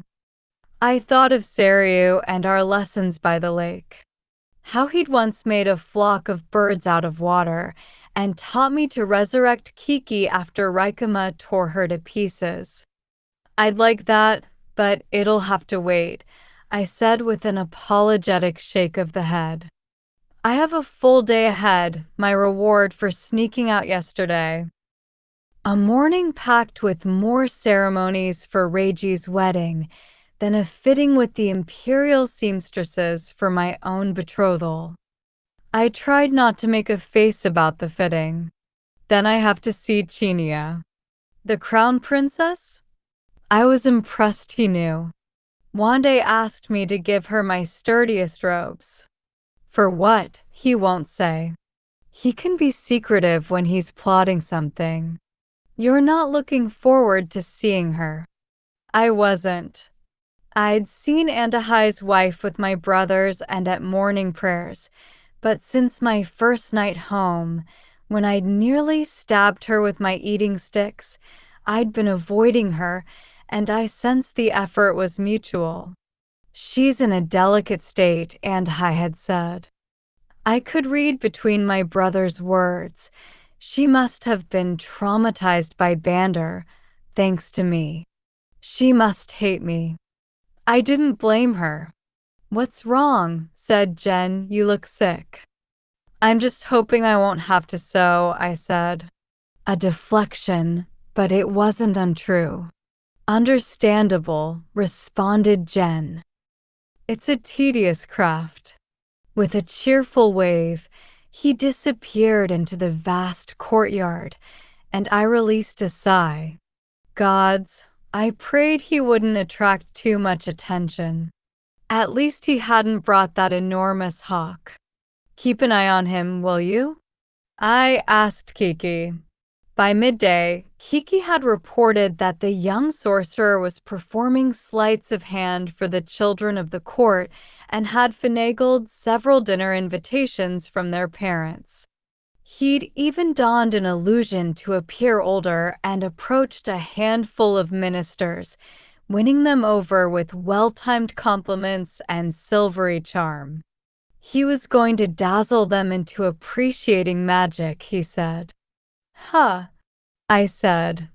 I thought of Saryu and our lessons by the lake. how he'd once made a flock of birds out of water and taught me to resurrect Kiki after Rikama tore her to pieces. I'd like that, but it'll have to wait, I said with an apologetic shake of the head. I have a full day ahead, my reward for sneaking out yesterday. A morning packed with more ceremonies for Reiji's wedding than a fitting with the imperial seamstresses for my own betrothal. I tried not to make a face about the fitting. Then I have to see Chinia. The crown princess? I was impressed he knew. Wande asked me to give her my sturdiest robes. For what, he won't say. He can be secretive when he's plotting something. You're not looking forward to seeing her. I wasn't. I'd seen Andahai's wife with my brothers and at morning prayers, but since my first night home, when I'd nearly stabbed her with my eating sticks, I'd been avoiding her, and I sensed the effort was mutual. She's in a delicate state, Andahai had said. I could read between my brother's words. She must have been traumatized by Bander, thanks to me. She must hate me. I didn't blame her. What's wrong? Said Jen. You look sick. I'm just hoping I won't have to sew, I said. A deflection, but it wasn't untrue. Understandable, responded Jen. It's a tedious craft. With a cheerful wave, he disappeared into the vast courtyard, and I released a sigh. Gods, I prayed he wouldn't attract too much attention. At least he hadn't brought that enormous hawk. Keep an eye on him, will you? I asked Kiki. By midday, Kiki had reported that the young sorcerer was performing sleights of hand for the children of the court and had finagled several dinner invitations from their parents. He'd even donned an illusion to appear older and approached a handful of ministers, winning them over with well-timed compliments and silvery charm. He was going to dazzle them into appreciating magic, he said. Huh, I said.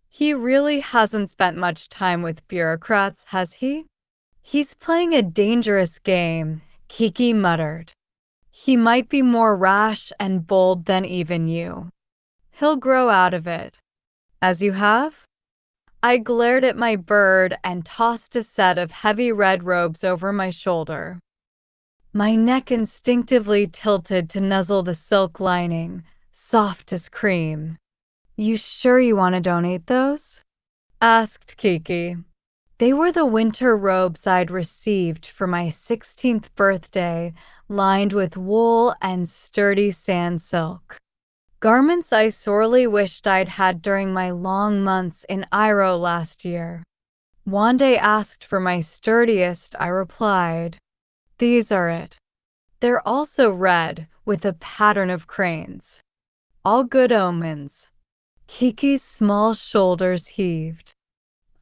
He really hasn't spent much time with bureaucrats, has he? He's playing a dangerous game, Kiki muttered. He might be more rash and bold than even you. He'll grow out of it. As you have? I glared at my bird and tossed a set of heavy red robes over my shoulder. My neck instinctively tilted to nuzzle the silk lining, soft as cream. You sure you want to donate those? Asked Kiki. They were the winter robes I'd received for my 16th birthday, lined with wool and sturdy sand silk. Garments I sorely wished I'd had during my long months in Iroh last year. Wande asked for my sturdiest, I replied. These are it. They're also red, with a pattern of cranes. All good omens. Kiki's small shoulders heaved.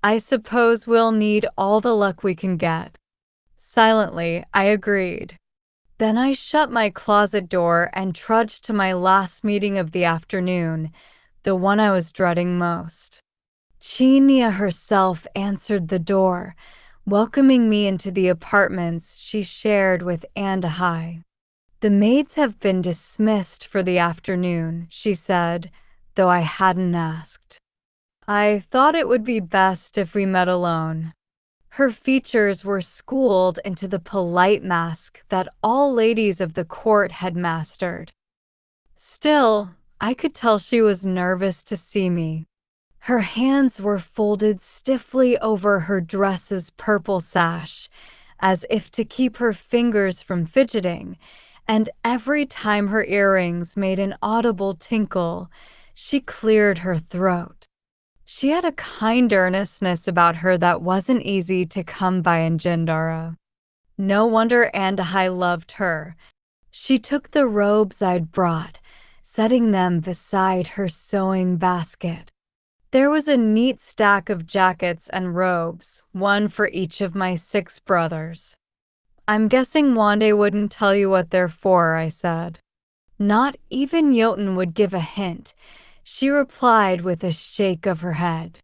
I suppose we'll need all the luck we can get. Silently, I agreed. Then I shut my closet door and trudged to my last meeting of the afternoon, the one I was dreading most. Chinia herself answered the door, welcoming me into the apartments she shared with Andahai. The maids have been dismissed for the afternoon, she said, though I hadn't asked. I thought it would be best if we met alone. Her features were schooled into the polite mask that all ladies of the court had mastered. Still, I could tell she was nervous to see me. Her hands were folded stiffly over her dress's purple sash, as if to keep her fingers from fidgeting, and every time her earrings made an audible tinkle, she cleared her throat. She had a kind earnestness about her that wasn't easy to come by in Jindara. No wonder Andahai loved her. She took the robes I'd brought, setting them beside her sewing basket. There was a neat stack of jackets and robes, one for each of my 6 brothers. I'm guessing Wande wouldn't tell you what they're for, I said. Not even Jotun would give a hint, she replied with a shake of her head.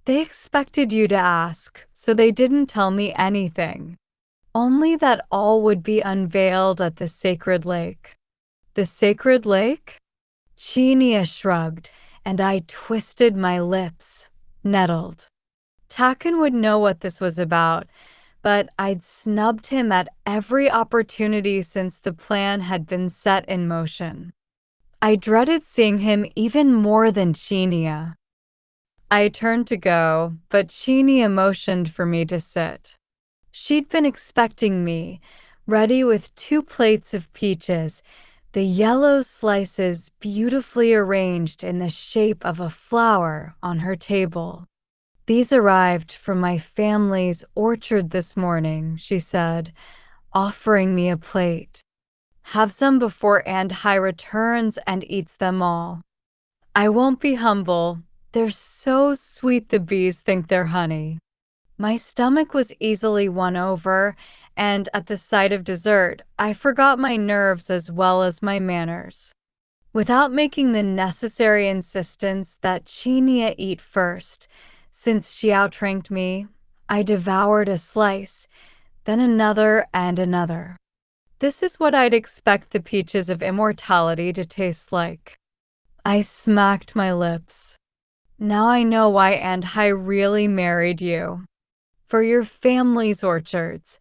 They expected you to ask, so they didn't tell me anything. Only that all would be unveiled at the sacred lake. The sacred lake? Chinia shrugged, and I twisted my lips, nettled. Takken would know what this was about, but I'd snubbed him at every opportunity since the plan had been set in motion. I dreaded seeing him even more than Chinia. I turned to go, but Chinia motioned for me to sit. She'd been expecting me, ready with 2 plates of peaches, the yellow slices beautifully arranged in the shape of a flower on her table. These arrived from my family's orchard this morning, she said, offering me a plate. Have some before Andhai returns and eats them all. I won't be humble. They're so sweet the bees think they're honey. My stomach was easily won over, and at the sight of dessert, I forgot my nerves as well as my manners. Without making the necessary insistence that Chinia eat first, since she outranked me, I devoured a slice, then another and another. This is what I'd expect the peaches of immortality to taste like. I smacked my lips. Now I know why Andhai really married you. For your family's orchards.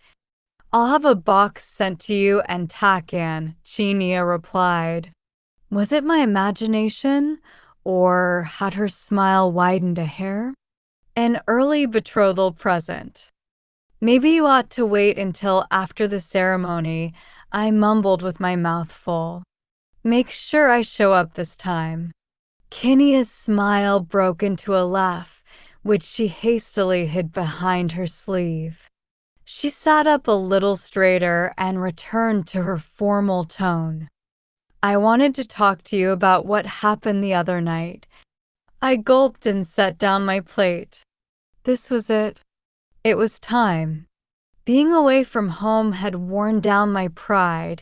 I'll have a box sent to you and Takan, Chinia replied. Was it my imagination, or had her smile widened a hair? An early betrothal present. Maybe you ought to wait until after the ceremony, I mumbled with my mouth full. Make sure I show up this time. Kinia's smile broke into a laugh, which she hastily hid behind her sleeve. She sat up a little straighter and returned to her formal tone. I wanted to talk to you about what happened the other night. I gulped and set down my plate. This was it. It was time. Being away from home had worn down my pride,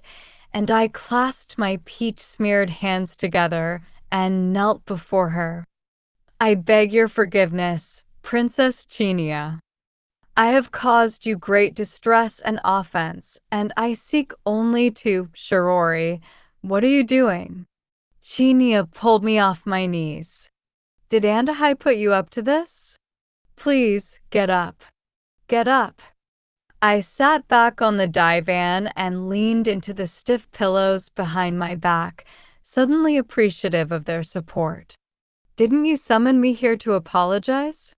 and I clasped my peach-smeared hands together and knelt before her. I beg your forgiveness, Princess Chinia. I have caused you great distress and offense, and I seek only to Shirori. What are you doing? Chinia pulled me off my knees. Did Andahai put you up to this? Please, get up. Get up. I sat back on the divan and leaned into the stiff pillows behind my back, suddenly appreciative of their support. Didn't you summon me here to apologize?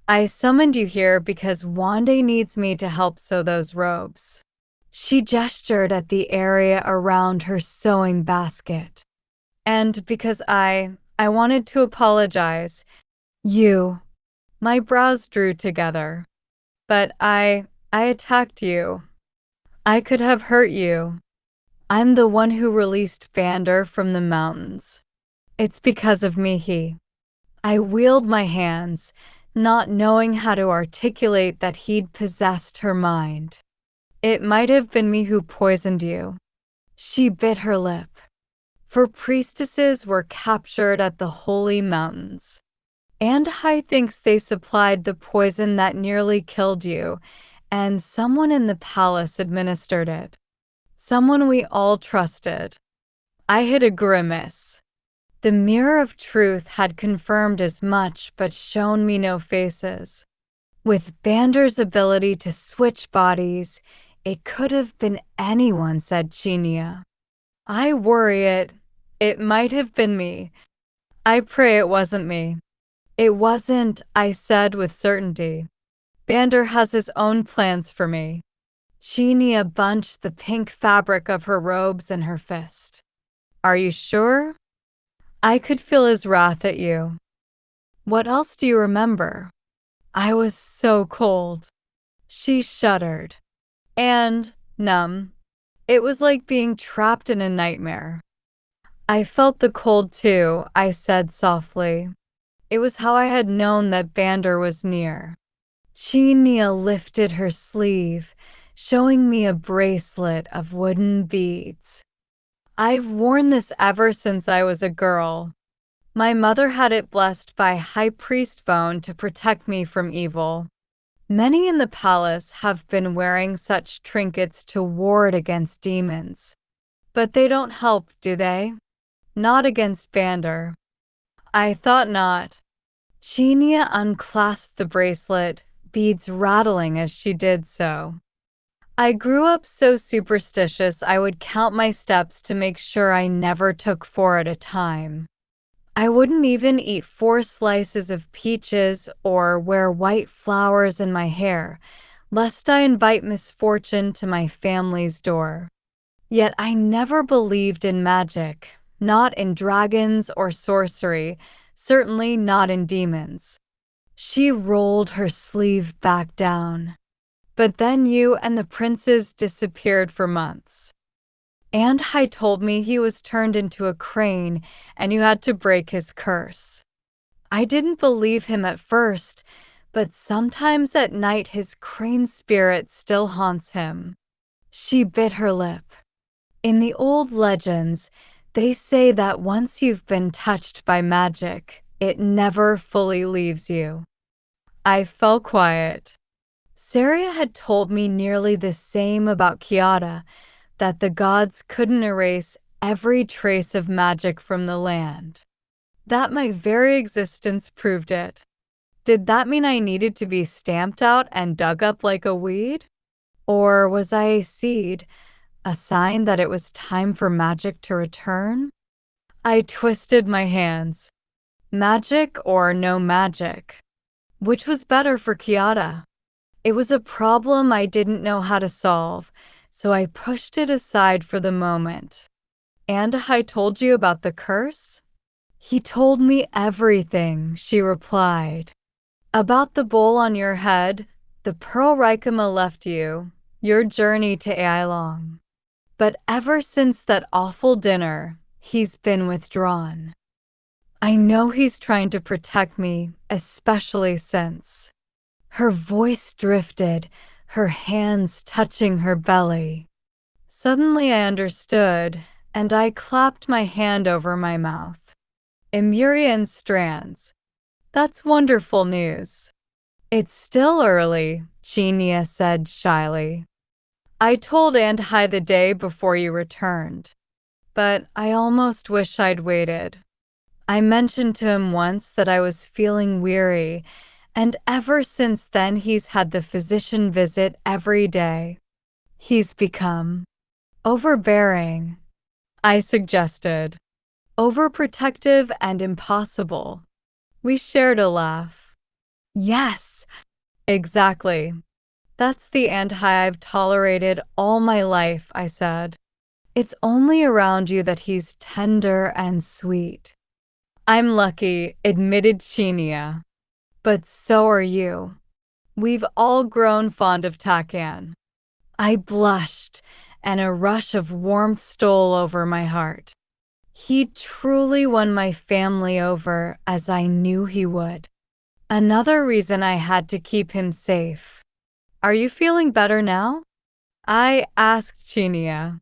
I summoned you here because Wande needs me to help sew those robes. She gestured at the area around her sewing basket. And because I wanted to apologize. You. My brows drew together. But I attacked you. I could have hurt you. I'm the one who released Vander from the mountains. It's because of me I wheeled my hands, not knowing how to articulate that he'd possessed her mind. It might have been me who poisoned you. She bit her lip. For priestesses were captured at the holy mountains. Andhai thinks they supplied the poison that nearly killed you, and someone in the palace administered it. Someone we all trusted. I hid a grimace. The mirror of truth had confirmed as much but shown me no faces. With Bander's ability to switch bodies, it could have been anyone, said Chinia. I worry it might have been me. I pray it wasn't me. It wasn't, I said with certainty. Bander has his own plans for me. Chinia bunched the pink fabric of her robes in her fist. Are you sure? I could feel his wrath at you. What else do you remember? I was so cold. She shuddered. And numb. It was like being trapped in a nightmare. I felt the cold too, I said softly. It was how I had known that Bander was near. Chinia lifted her sleeve, showing me a bracelet of wooden beads. I've worn this ever since I was a girl. My mother had it blessed by High Priest Bone to protect me from evil. Many in the palace have been wearing such trinkets to ward against demons. But they don't help, do they? Not against Bander. I thought not. Chinia unclasped the bracelet, beads rattling as she did so. I grew up so superstitious I would count my steps to make sure I never took 4 at a time. I wouldn't even eat 4 slices of peaches or wear white flowers in my hair, lest I invite misfortune to my family's door. Yet I never believed in magic, not in dragons or sorcery, certainly not in demons. She rolled her sleeve back down. But then you and the princes disappeared for months. Andhai told me he was turned into a crane and you had to break his curse. I didn't believe him at first, but sometimes at night his crane spirit still haunts him. She bit her lip. In the old legends, they say that once you've been touched by magic, it never fully leaves you. I fell quiet. Saria had told me nearly the same about Kiata, that the gods couldn't erase every trace of magic from the land. That my very existence proved it. Did that mean I needed to be stamped out and dug up like a weed? Or was I a seed, a sign that it was time for magic to return? I twisted my hands. Magic or no magic? Which was better for Kiata? It was a problem I didn't know how to solve, so I pushed it aside for the moment. And I told you about the curse? He told me everything, she replied. About the bowl on your head, the pearl Rikama left you, your journey to Ailong. But ever since that awful dinner, he's been withdrawn. I know he's trying to protect me, especially since. Her voice drifted, her hands touching her belly. Suddenly I understood, and I clapped my hand over my mouth. Emurian strands. That's wonderful news. It's still early, Chinia said shyly. I told Andhai the day before you returned, but I almost wish I'd waited. I mentioned to him once that I was feeling weary, and ever since then he's had the physician visit every day. He's become overbearing, I suggested, overprotective and impossible. We shared a laugh. Yes, exactly. That's the Andhai I've tolerated all my life, I said. It's only around you that he's tender and sweet. I'm lucky, admitted Chinia. But so are you. We've all grown fond of Takan. I blushed, and a rush of warmth stole over my heart. He truly won my family over, as I knew he would. Another reason I had to keep him safe. Are you feeling better now? I asked Chinia.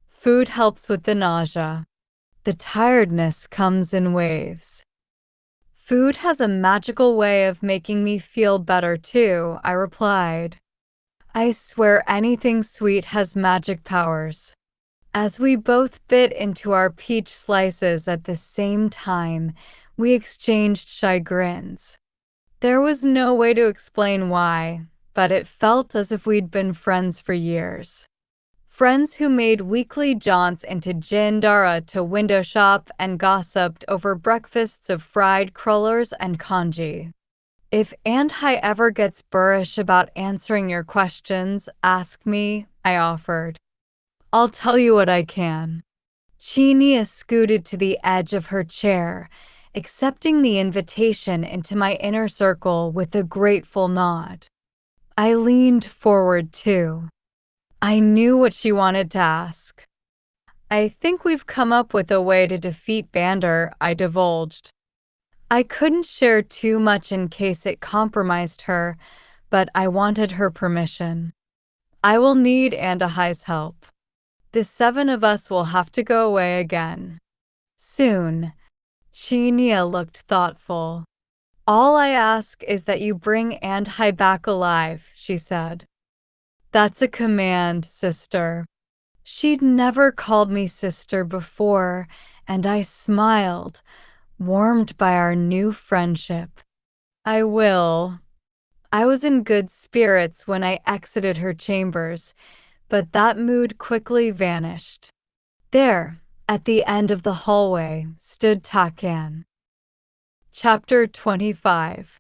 Food helps with the nausea. The tiredness comes in waves. Food has a magical way of making me feel better too, I replied. I swear anything sweet has magic powers. As we both bit into our peach slices at the same time, we exchanged shy grins. There was no way to explain why, but it felt as if we'd been friends for years. Friends who made weekly jaunts into Jindara to window shop and gossiped over breakfasts of fried crullers and congee. If Andhai ever gets boorish about answering your questions, ask me, I offered. I'll tell you what I can. Chinia scooted to the edge of her chair, accepting the invitation into my inner circle with a grateful nod. I leaned forward too. I knew what she wanted to ask. I think we've come up with a way to defeat Bander, I divulged. I couldn't share too much in case it compromised her, but I wanted her permission. I will need Andahai's help. The 7 of us will have to go away again. Soon. Chinia looked thoughtful. All I ask is that you bring Andahai back alive, she said. That's a command, sister. She'd never called me sister before, and I smiled, warmed by our new friendship. I will. I was in good spirits when I exited her chambers, but that mood quickly vanished. There, at the end of the hallway, stood Takan. Chapter 25.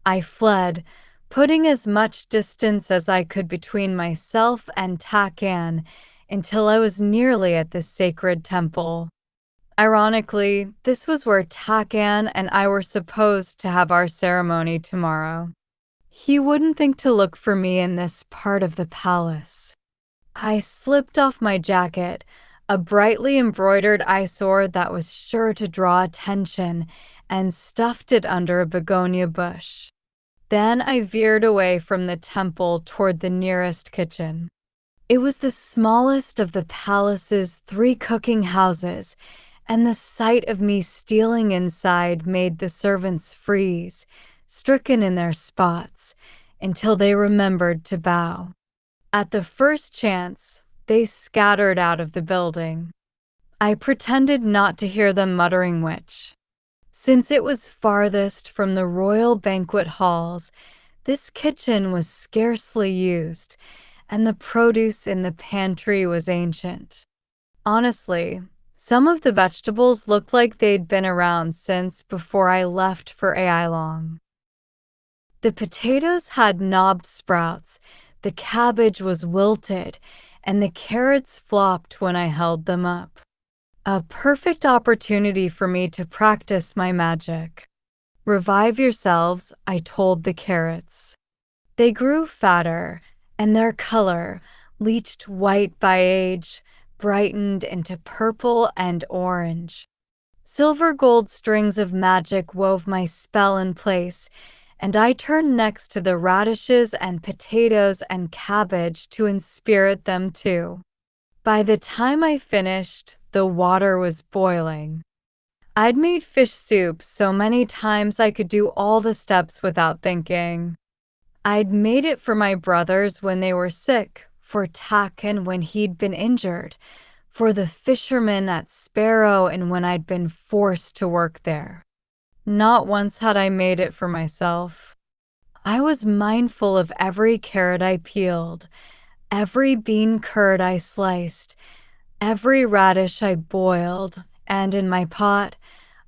I fled, putting as much distance as I could between myself and Takan until I was nearly at the sacred temple. Ironically, this was where Takan and I were supposed to have our ceremony tomorrow. He wouldn't think to look for me in this part of the palace. I slipped off my jacket, a brightly embroidered eyesore that was sure to draw attention, and stuffed it under a begonia bush. Then I veered away from the temple toward the nearest kitchen. It was the smallest of the palace's 3 cooking houses, and the sight of me stealing inside made the servants freeze, stricken in their spots, until they remembered to bow. At the first chance, they scattered out of the building. I pretended not to hear them muttering which. Since it was farthest from the royal banquet halls, this kitchen was scarcely used, and the produce in the pantry was ancient. Honestly, some of the vegetables looked like they'd been around since before I left for Ailong. The potatoes had knobbed sprouts, the cabbage was wilted, and the carrots flopped when I held them up. A perfect opportunity for me to practice my magic. Revive yourselves, I told the carrots. They grew fatter, and their color, bleached white by age, brightened into purple and orange. Silver gold strings of magic wove my spell in place, and I turned next to the radishes and potatoes and cabbage to inspirit them too. By the time I finished, the water was boiling. I'd made fish soup so many times I could do all the steps without thinking. I'd made it for my brothers when they were sick, for Takan when he'd been injured, for the fishermen at Sparrow and when I'd been forced to work there. Not once had I made it for myself. I was mindful of every carrot I peeled, every bean curd I sliced, every radish I boiled, and in my pot,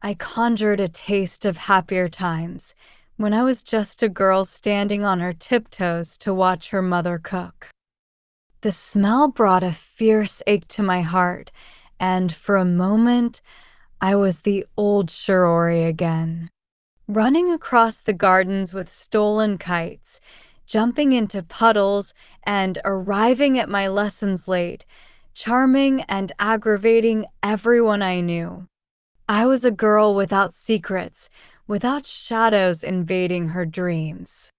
I conjured a taste of happier times, when I was just a girl standing on her tiptoes to watch her mother cook. The smell brought a fierce ache to my heart, and for a moment, I was the old Shirori again. Running across the gardens with stolen kites, jumping into puddles, and arriving at my lessons late, charming and aggravating everyone I knew. I was a girl without secrets, without shadows invading her dreams.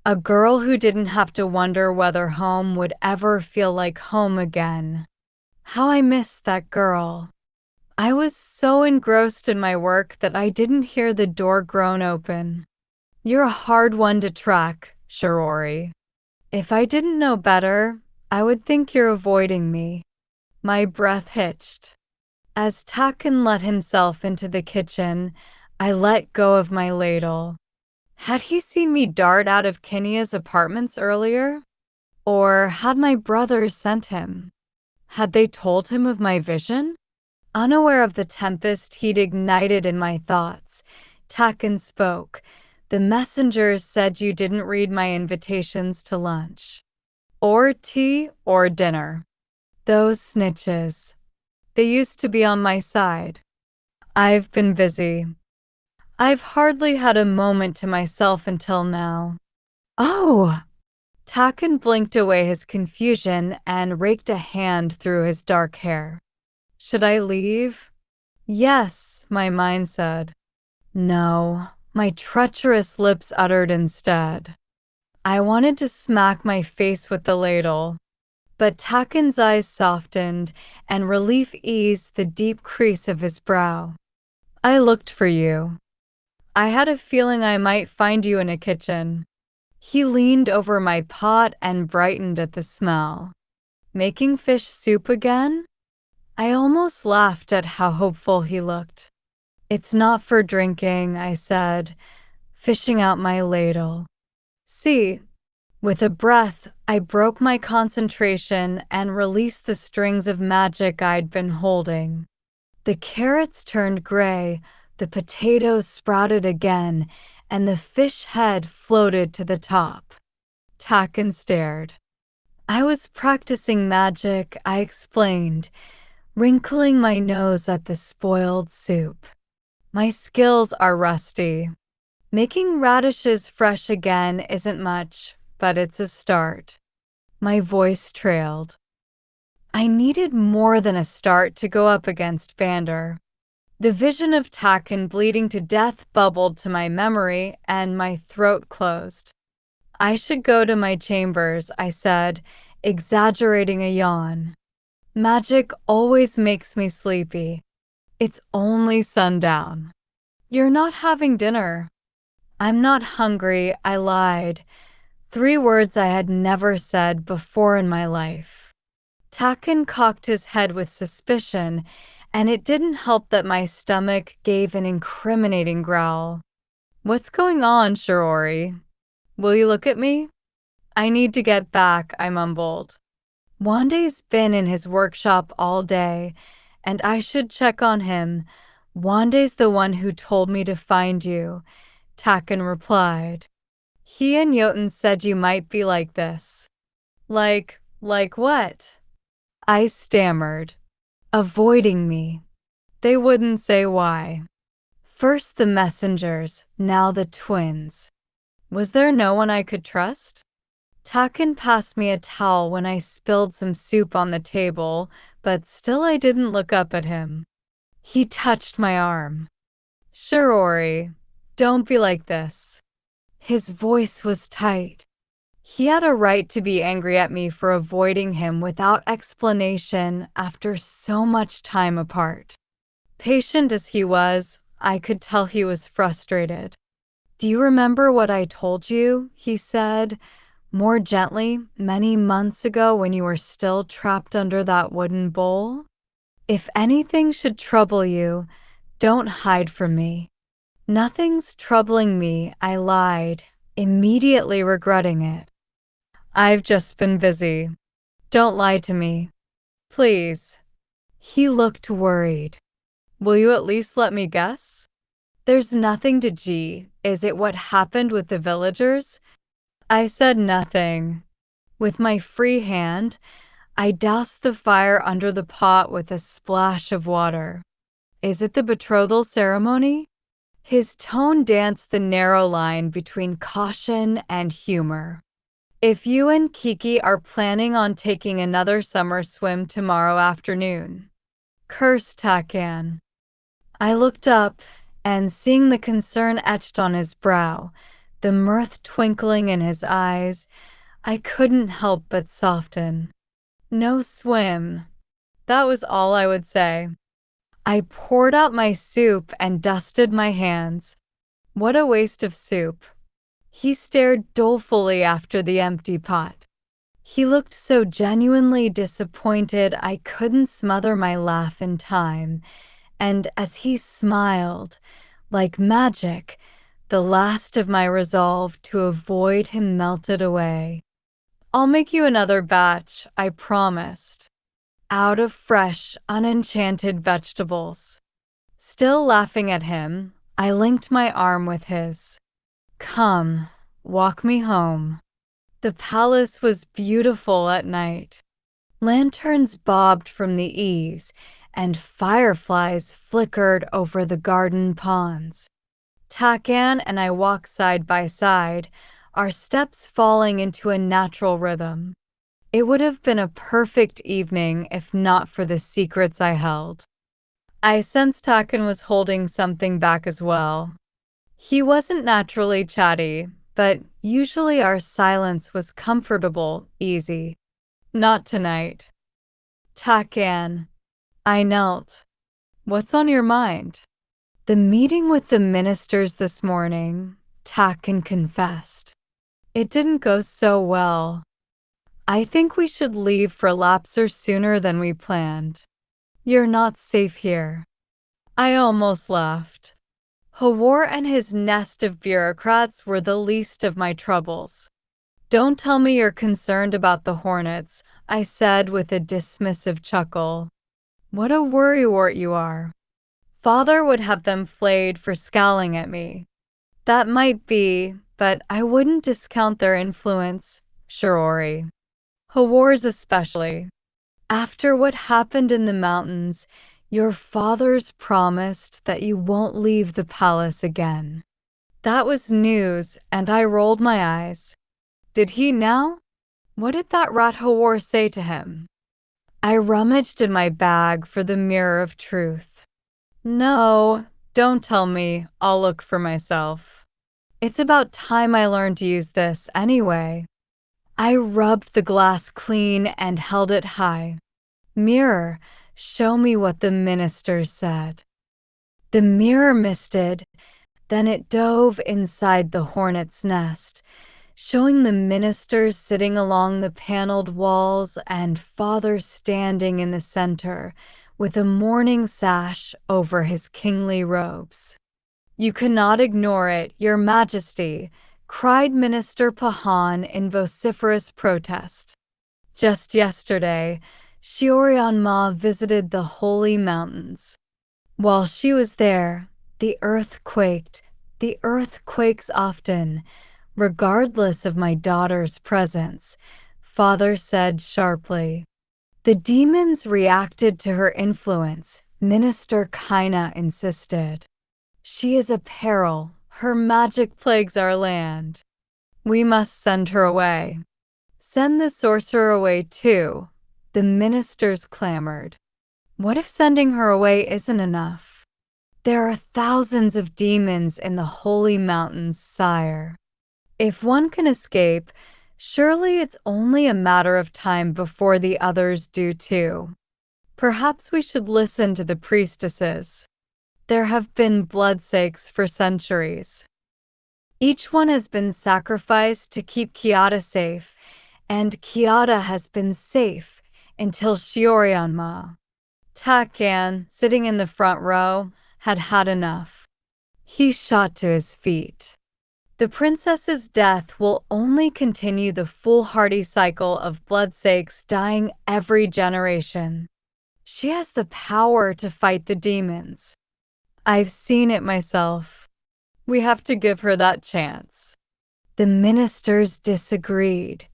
A girl who didn't have to wonder whether home would ever feel like home again. How I missed that girl. I was so engrossed in my work that I didn't hear the door groan open. You're a hard one to track, Shirori. If I didn't know better, I would think you're avoiding me. My breath hitched. As Takan let himself into the kitchen, I let go of my ladle. Had he seen me dart out of Kinnia's apartments earlier? Or had my brothers sent him? Had they told him of my vision? Unaware of the tempest he'd ignited in my thoughts, Takan spoke. The messengers said you didn't read my invitations to lunch. Or tea or dinner. Those snitches. They used to be on my side. I've been busy. I've hardly had a moment to myself until now. Oh! Takan blinked away his confusion and raked a hand through his dark hair. Should I leave? Yes, my mind said. No, my treacherous lips uttered instead. I wanted to smack my face with the ladle, but Taken's eyes softened and relief eased the deep crease of his brow. I looked for you. I had a feeling I might find you in a kitchen. He leaned over my pot and brightened at the smell. Making fish soup again? I almost laughed at how hopeful he looked. It's not for drinking, I said, fishing out my ladle. See, with a breath, I broke my concentration and released the strings of magic I'd been holding. The carrots turned gray, the potatoes sprouted again, and the fish head floated to the top. Taken stared. I was practicing magic, I explained, wrinkling my nose at the spoiled soup. My skills are rusty. Making radishes fresh again isn't much, but it's a start. My voice trailed. I needed more than a start to go up against Vander. The vision of Taken bleeding to death bubbled to my memory, and my throat closed. I should go to my chambers, I said, exaggerating a yawn. Magic always makes me sleepy. It's only sundown. You're not having dinner. I'm not hungry, I lied. 3 words I had never said before in my life. Taken cocked his head with suspicion, and it didn't help that my stomach gave an incriminating growl. What's going on, Shirori? Will you look at me? I need to get back, I mumbled. Wande's been in his workshop all day, and I should check on him. Wande's the one who told me to find you, Taken replied. He and Jotun said you might be like this. Like what? I stammered. Avoiding me. They wouldn't say why. First the messengers, now the twins. Was there no one I could trust? Taken passed me a towel when I spilled some soup on the table, but still I didn't look up at him. He touched my arm. Shirori, don't be like this. His voice was tight. He had a right to be angry at me for avoiding him without explanation after so much time apart. Patient as he was, I could tell he was frustrated. Do you remember what I told you? He said, more gently, many months ago when you were still trapped under that wooden bowl? If anything should trouble you, don't hide from me. Nothing's troubling me, I lied, immediately regretting it. I've just been busy. Don't lie to me. Please. He looked worried. Will you at least let me guess? There's nothing to G. Is it what happened with the villagers? I said nothing. With my free hand, I doused the fire under the pot with a splash of water. Is it the betrothal ceremony? His tone danced the narrow line between caution and humor. If you and Kiki are planning on taking another summer swim tomorrow afternoon. Curse Takan. I looked up, and seeing the concern etched on his brow, the mirth twinkling in his eyes, I couldn't help but soften. No swim. That was all I would say. I poured out my soup and dusted my hands. What a waste of soup. He stared dolefully after the empty pot. He looked so genuinely disappointed I couldn't smother my laugh in time, and as he smiled, like magic, the last of my resolve to avoid him melted away. I'll make you another batch, I promised. Out of fresh, unenchanted vegetables. Still laughing at him, I linked my arm with his. Come, walk me home. The palace was beautiful at night. Lanterns bobbed from the eaves, and fireflies flickered over the garden ponds. Takan and I walked side by side, our steps falling into a natural rhythm. It would have been a perfect evening if not for the secrets I held. I sensed Takan was holding something back as well. He wasn't naturally chatty, but usually our silence was comfortable, easy. Not tonight. Takan. I knelt. What's on your mind? The meeting with the ministers this morning, Takan confessed. It didn't go so well. I think we should leave for Lapser sooner than we planned. You're not safe here. I almost laughed. Hawar and his nest of bureaucrats were the least of my troubles. Don't tell me you're concerned about the hornets, I said with a dismissive chuckle. What a worrywart you are. Father would have them flayed for scowling at me. That might be, but I wouldn't discount their influence, Shirori. Hawar's especially. After what happened in the mountains, your father's promised that you won't leave the palace again. That was news, and I rolled my eyes. Did he now? What did that rat Hawar say to him? I rummaged in my bag for the mirror of truth. No, don't tell me. I'll look for myself. It's about time I learned to use this anyway. I rubbed the glass clean and held it high. Mirror, show me what the minister said. The mirror misted, then it dove inside the hornet's nest, showing the ministers sitting along the paneled walls and Father standing in the center with a mourning sash over his kingly robes. You cannot ignore it, Your Majesty, cried Minister Pahan in vociferous protest. Just yesterday, Shiorian-ma visited the holy mountains. While she was there, the earth quaked. The earth quakes often, regardless of my daughter's presence, Father said sharply. The demons reacted to her influence, Minister Kaina insisted. She is a peril. Her magic plagues our land. We must send her away. Send the sorcerer away too, the ministers clamored. What if sending her away isn't enough? There are thousands of demons in the holy mountains, sire. If one can escape, surely it's only a matter of time before the others do too. Perhaps we should listen to the priestesses. There have been bloodsakes for centuries. Each one has been sacrificed to keep Kiata safe, and Kiata has been safe until Shiorian-ma. Takan, sitting in the front row, had had enough. He shot to his feet. The princess's death will only continue the foolhardy cycle of bloodsakes dying every generation. She has the power to fight the demons. I've seen it myself. We have to give her that chance. The ministers disagreed.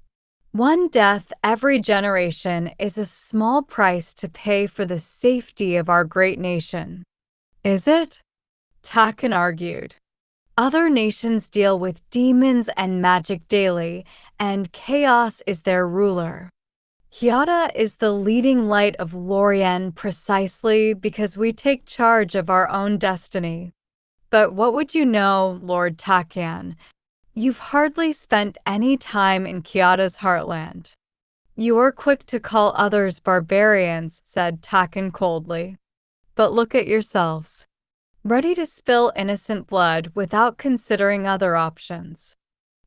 One death every generation is a small price to pay for the safety of our great nation. Is it? Takan argued. Other nations deal with demons and magic daily, and chaos is their ruler. Kiata is the leading light of Lorien precisely because we take charge of our own destiny. But what would you know, Lord Takan? You've hardly spent any time in Kiata's heartland. You are quick to call others barbarians, said Takan coldly. But look at yourselves. Ready to spill innocent blood without considering other options.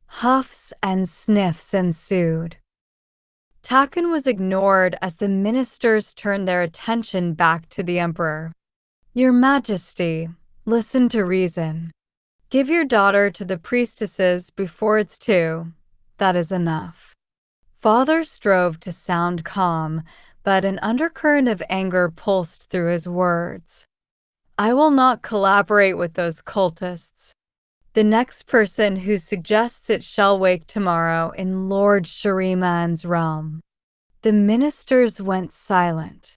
Huffs and sniffs ensued. Takan was ignored as the ministers turned their attention back to the emperor. Your Majesty, listen to reason. Give your daughter to the priestesses before it's too. That is enough. Father strove to sound calm, but an undercurrent of anger pulsed through his words. I will not collaborate with those cultists. The next person who suggests it shall wake tomorrow in Lord Shuriman's realm. The ministers went silent.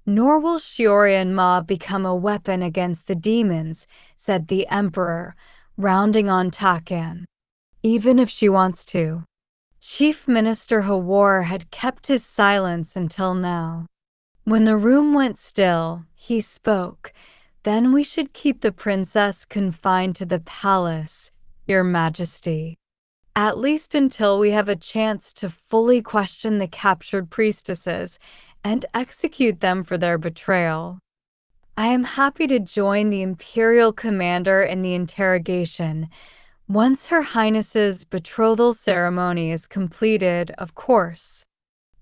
Nor will Shiorian-ma become a weapon against the demons, said the emperor, rounding on Takan. Even if she wants to. Chief Minister Hawar had kept his silence until now. When the room went still, he spoke. Then we should keep the princess confined to the palace, Your Majesty. at least until we have a chance to fully question the captured priestesses and execute them for their betrayal. I am happy to join the Imperial commander in the interrogation once Her Highness's betrothal ceremony is completed, of course.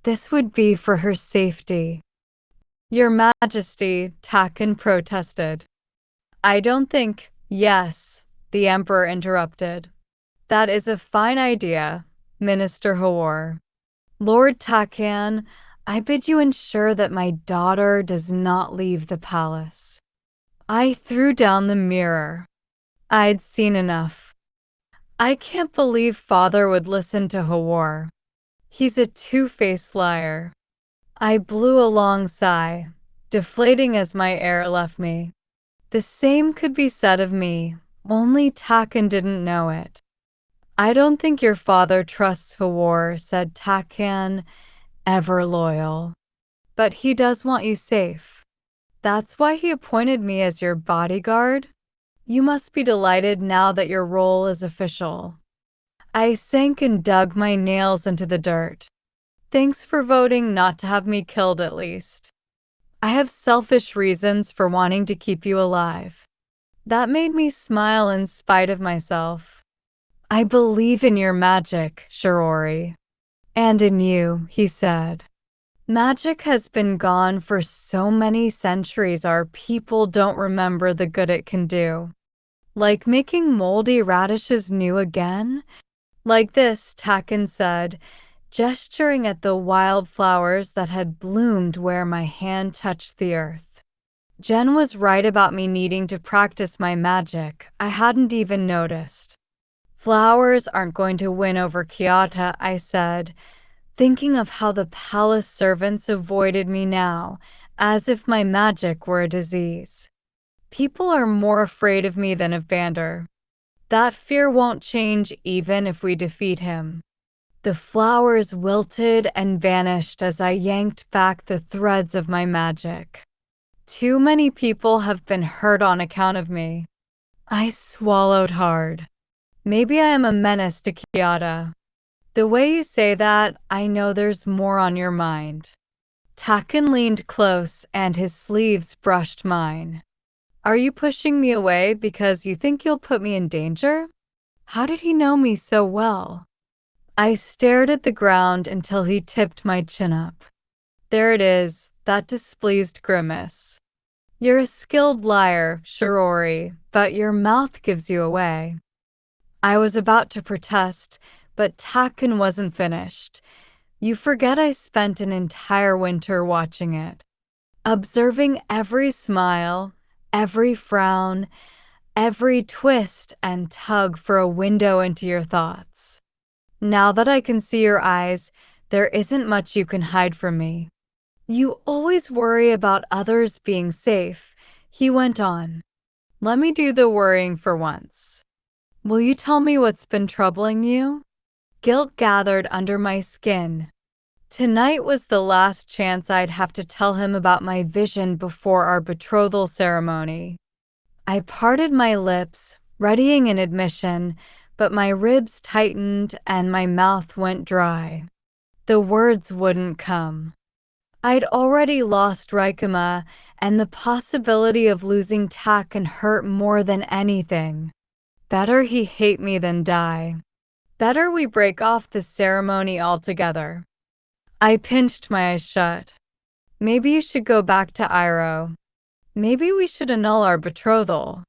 This would be for her safety. Your Majesty, Takan protested. I don't think, yes, the Emperor interrupted. That is a fine idea, Minister Hawar. Lord Takan, I bid you ensure that my daughter does not leave the palace. I threw down the mirror. I'd seen enough. I can't believe Father would listen to Hawar. He's a two-faced liar. I blew a long sigh, deflating as my air left me. The same could be said of me, only Takan didn't know it. I don't think your father trusts Hawar, said Takan, ever loyal. But he does want you safe. That's why he appointed me as your bodyguard? You must be delighted now that your role is official. I sank and dug my nails into the dirt. Thanks for voting not to have me killed at least. I have selfish reasons for wanting to keep you alive. That made me smile in spite of myself. I believe in your magic, Shirori. And in you, he said. Magic has been gone for so many centuries our people don't remember the good it can do. Like making moldy radishes new again? Like this, Takan said, gesturing at the wildflowers that had bloomed where my hand touched the earth. Jen was right about me needing to practice my magic. I hadn't even noticed. Flowers aren't going to win over Kyoto, I said, thinking of how the palace servants avoided me now, as if my magic were a disease. People are more afraid of me than of Vander. That fear won't change even if we defeat him. The flowers wilted and vanished as I yanked back the threads of my magic. Too many people have been hurt on account of me. I swallowed hard. Maybe I am a menace to Kyoto. The way you say that, I know there's more on your mind. Takan leaned close and his sleeves brushed mine. Are you pushing me away because you think you'll put me in danger? How did he know me so well? I stared at the ground until he tipped my chin up. There it is, that displeased grimace. You're a skilled liar, Shirori, but your mouth gives you away. I was about to protest, but Takan wasn't finished. You forget I spent an entire winter watching it, observing every smile, every frown, every twist and tug for a window into your thoughts. Now that I can see your eyes, there isn't much you can hide from me. You always worry about others being safe, he went on. Let me do the worrying for once. Will you tell me what's been troubling you? Guilt gathered under my skin. Tonight was the last chance I'd have to tell him about my vision before our betrothal ceremony. I parted my lips, readying an admission, but my ribs tightened and my mouth went dry. The words wouldn't come. I'd already lost Rikama, and the possibility of losing Takan hurt more than anything. Better he hate me than die. Better we break off the ceremony altogether. I pinched my eyes shut. Maybe you should go back to Iroh. Maybe we should annul our betrothal.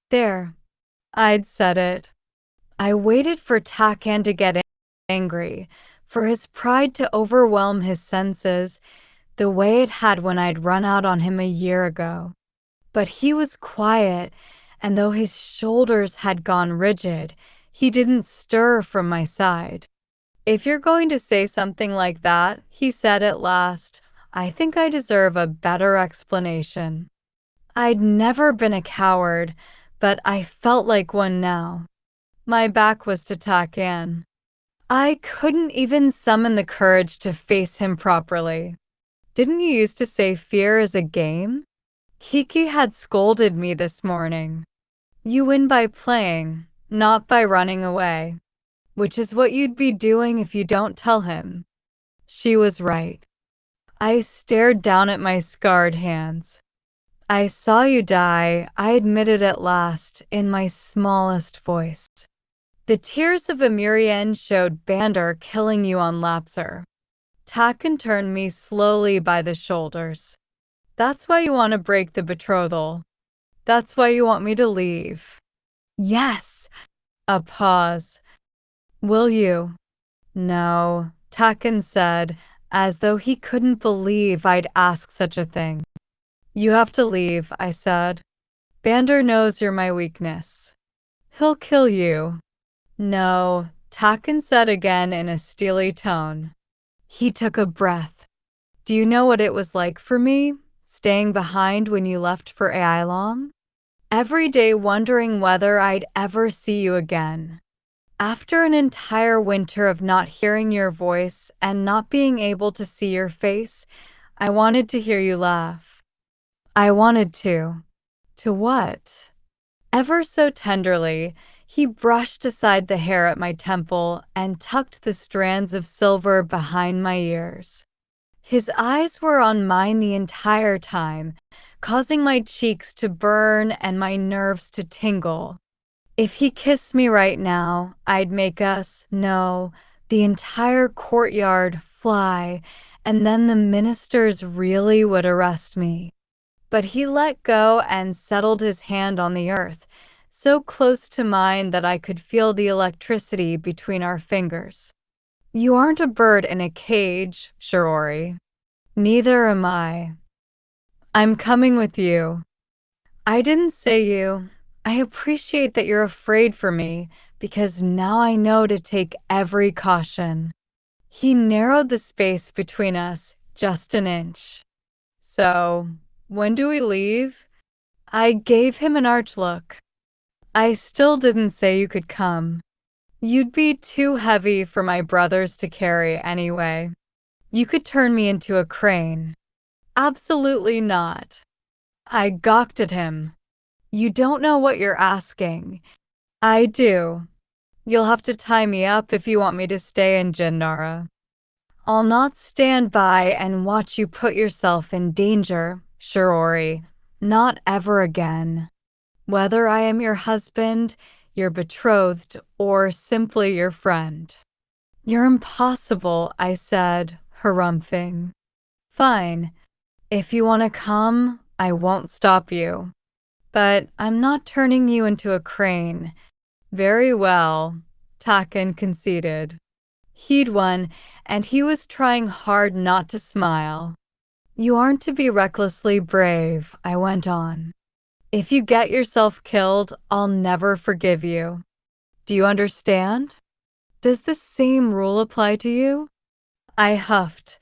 There. I'd said it. I waited for Takan to get angry, for his pride to overwhelm his senses, the way it had when I'd run out on him a year ago. But he was quiet, and though his shoulders had gone rigid, he didn't stir from my side. If you're going to say something like that, he said at last, I think I deserve a better explanation. I'd never been a coward, but I felt like one now. My back was to Takan. I couldn't even summon the courage to face him properly. Didn't you used to say fear is a game? Kiki had scolded me this morning. You win by playing, not by running away. which is what you'd be doing if you don't tell him. She was right. I stared down at my scarred hands. I saw you die, I admitted at last, in my smallest voice. The tears of Amirian showed Bandar killing you on Lapser. Takan turned me slowly by the shoulders. That's why you want to break the betrothal. That's why you want me to leave. Yes. A pause. Will you? No, Takan said, as though he couldn't believe I'd ask such a thing. You have to leave, I said. Bandar knows you're my weakness. He'll kill you. No, Takan said again in a steely tone. He took a breath. Do you know what it was like for me, staying behind when you left for AI Long? Every day wondering whether I'd ever see you again. After an entire winter of not hearing your voice and not being able to see your face, I wanted to hear you laugh. I wanted to. To what? Ever so tenderly, he brushed aside the hair at my temple and tucked the strands of silver behind my ears. His eyes were on mine the entire time, causing my cheeks to burn and my nerves to tingle. If he kissed me right now, I'd make us, no, the entire courtyard fly, and then the ministers really would arrest me. But he let go and settled his hand on the earth, so close to mine that I could feel the electricity between our fingers. You aren't a bird in a cage, Shirori. Neither am I. I'm coming with you. I didn't say you. I appreciate that you're afraid for me, because now I know to take every caution. He narrowed the space between us just an inch. So, when do we leave? I gave him an arch look. I still didn't say you could come. You'd be too heavy for my brothers to carry anyway. You could turn me into a crane. Absolutely not. I gawked at him. You don't know what you're asking. I do. You'll have to tie me up if you want me to stay in Jindara. I'll not stand by and watch you put yourself in danger, Shirori. Not ever again. Whether I am your husband, your betrothed, or simply your friend. You're impossible, I said, harumphing. Fine. If you want to come, I won't stop you. But I'm not turning you into a crane. Very well, Takan conceded. He'd won, and he was trying hard not to smile. You aren't to be recklessly brave, I went on. If you get yourself killed, I'll never forgive you. Do you understand? Does the same rule apply to you? I huffed.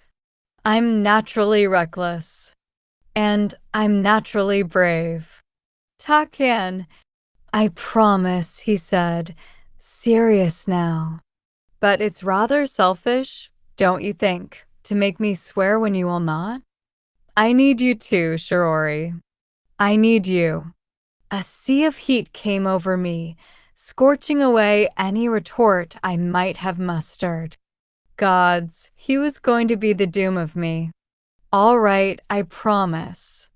I'm naturally reckless. And I'm naturally brave. Takan, I promise, he said, serious now. But it's rather selfish, don't you think, to make me swear when you will not? I need you too, Shirori. I need you. A sea of heat came over me, scorching away any retort I might have mustered. Gods, he was going to be the doom of me. All right, I promise.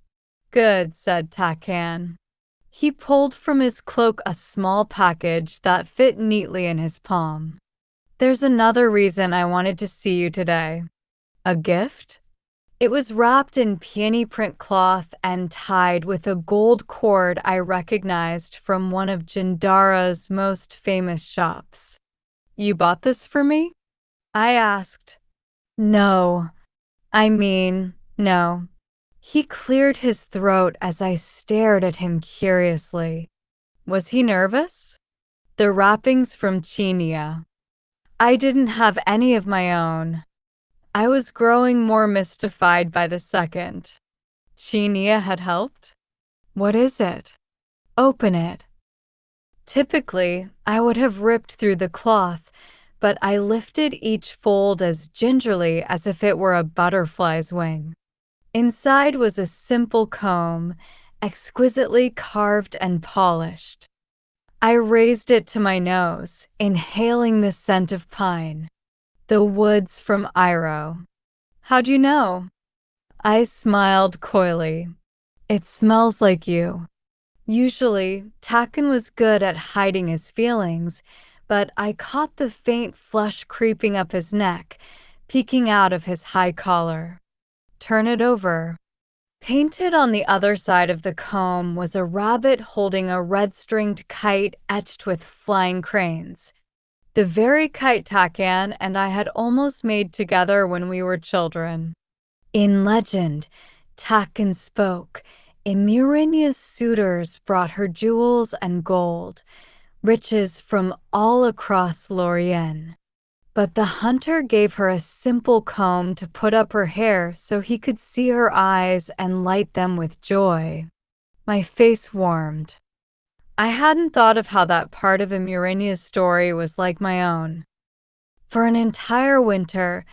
Good, said Takan. He pulled from his cloak a small package that fit neatly in his palm. There's another reason I wanted to see you today. A gift? It was wrapped in peony print cloth and tied with a gold cord I recognized from one of Jindara's most famous shops. You bought this for me? I asked. No. No. He cleared his throat as I stared at him curiously. Was he nervous? The wrappings from Chinia. I didn't have any of my own. I was growing more mystified by the second. Chinia had helped? What is it? Open it. Typically, I would have ripped through the cloth, but I lifted each fold as gingerly as if it were a butterfly's wing. Inside was a simple comb, exquisitely carved and polished. I raised it to my nose, inhaling the scent of pine. The woods from Iro. How'd you know? I smiled coyly. It smells like you. Usually, Takken was good at hiding his feelings, but I caught the faint flush creeping up his neck, peeking out of his high collar. Turn it over. Painted on the other side of the comb was a rabbit holding a red-stringed kite etched with flying cranes. The very kite Takan and I had almost made together when we were children. In legend, Takan spoke. Emurinia's suitors brought her jewels and gold, riches from all across Lorien. But the hunter gave her a simple comb to put up her hair so he could see her eyes and light them with joy. My face warmed. I hadn't thought of how that part of Emurinia's story was like my own. For an entire winter,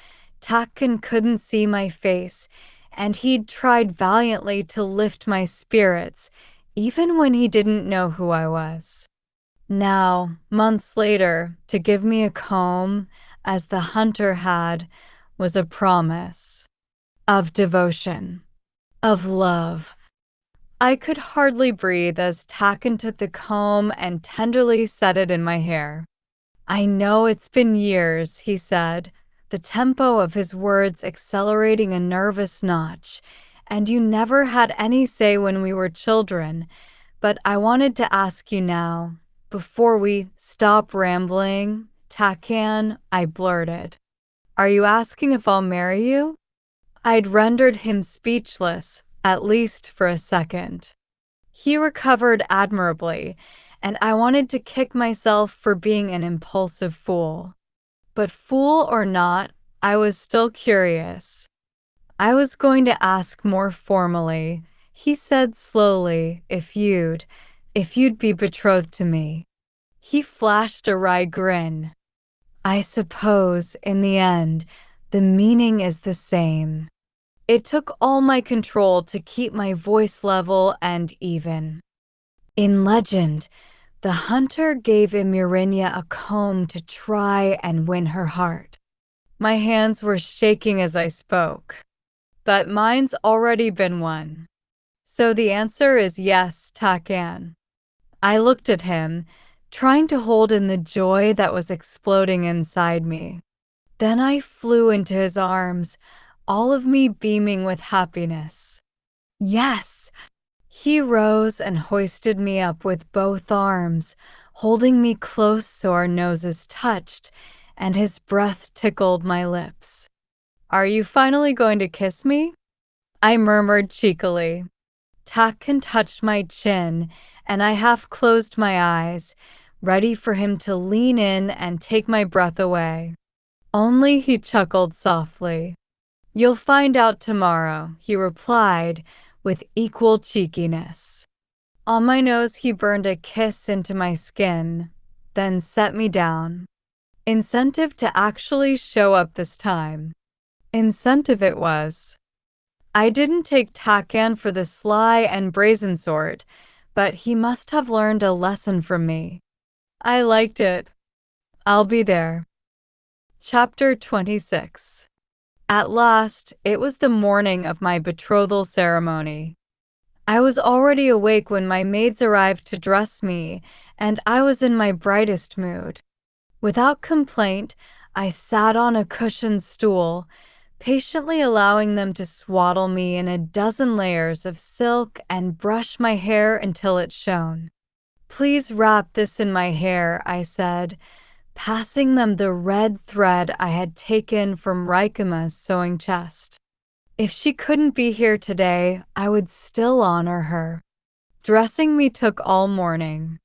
Takken couldn't see my face, and he'd tried valiantly to lift my spirits, even when he didn't know who I was. Now, months later, to give me a comb, as the hunter had, was a promise of devotion, of love. I could hardly breathe as Takken took the comb and tenderly set it in my hair. I know it's been years, he said, the tempo of his words accelerating a nervous notch, and you never had any say when we were children, but I wanted to ask you now, before we stop rambling, Takan, I blurted. Are you asking if I'll marry you? I'd rendered him speechless, at least for a second. He recovered admirably, and I wanted to kick myself for being an impulsive fool. But fool or not, I was still curious. I was going to ask more formally, he said slowly, if you'd be betrothed to me. He flashed a wry grin. I suppose, in the end, the meaning is the same. It took all my control to keep my voice level and even. In legend, the hunter gave Emurinia a comb to try and win her heart. My hands were shaking as I spoke. But mine's already been won. So the answer is yes, Takan. I looked at him, trying to hold in the joy that was exploding inside me. Then I flew into his arms, all of me beaming with happiness. Yes! He rose and hoisted me up with both arms, holding me close so our noses touched, and his breath tickled my lips. Are you finally going to kiss me? I murmured cheekily. Takken touched my chin, and I half closed my eyes, ready for him to lean in and take my breath away. Only he chuckled softly. You'll find out tomorrow, he replied, with equal cheekiness. On my nose he burned a kiss into my skin, then set me down. Incentive to actually show up this time. Incentive it was. I didn't take Takan for the sly and brazen sort, but he must have learned a lesson from me. I liked it. I'll be there. Chapter 26. At last, it was the morning of my betrothal ceremony. I was already awake when my maids arrived to dress me, and I was in my brightest mood. Without complaint, I sat on a cushioned stool, patiently allowing them to swaddle me in a dozen layers of silk and brush my hair until it shone. Please wrap this in my hair, I said, passing them the red thread I had taken from Raikuma's sewing chest. If she couldn't be here today, I would still honor her. Dressing me took all morning.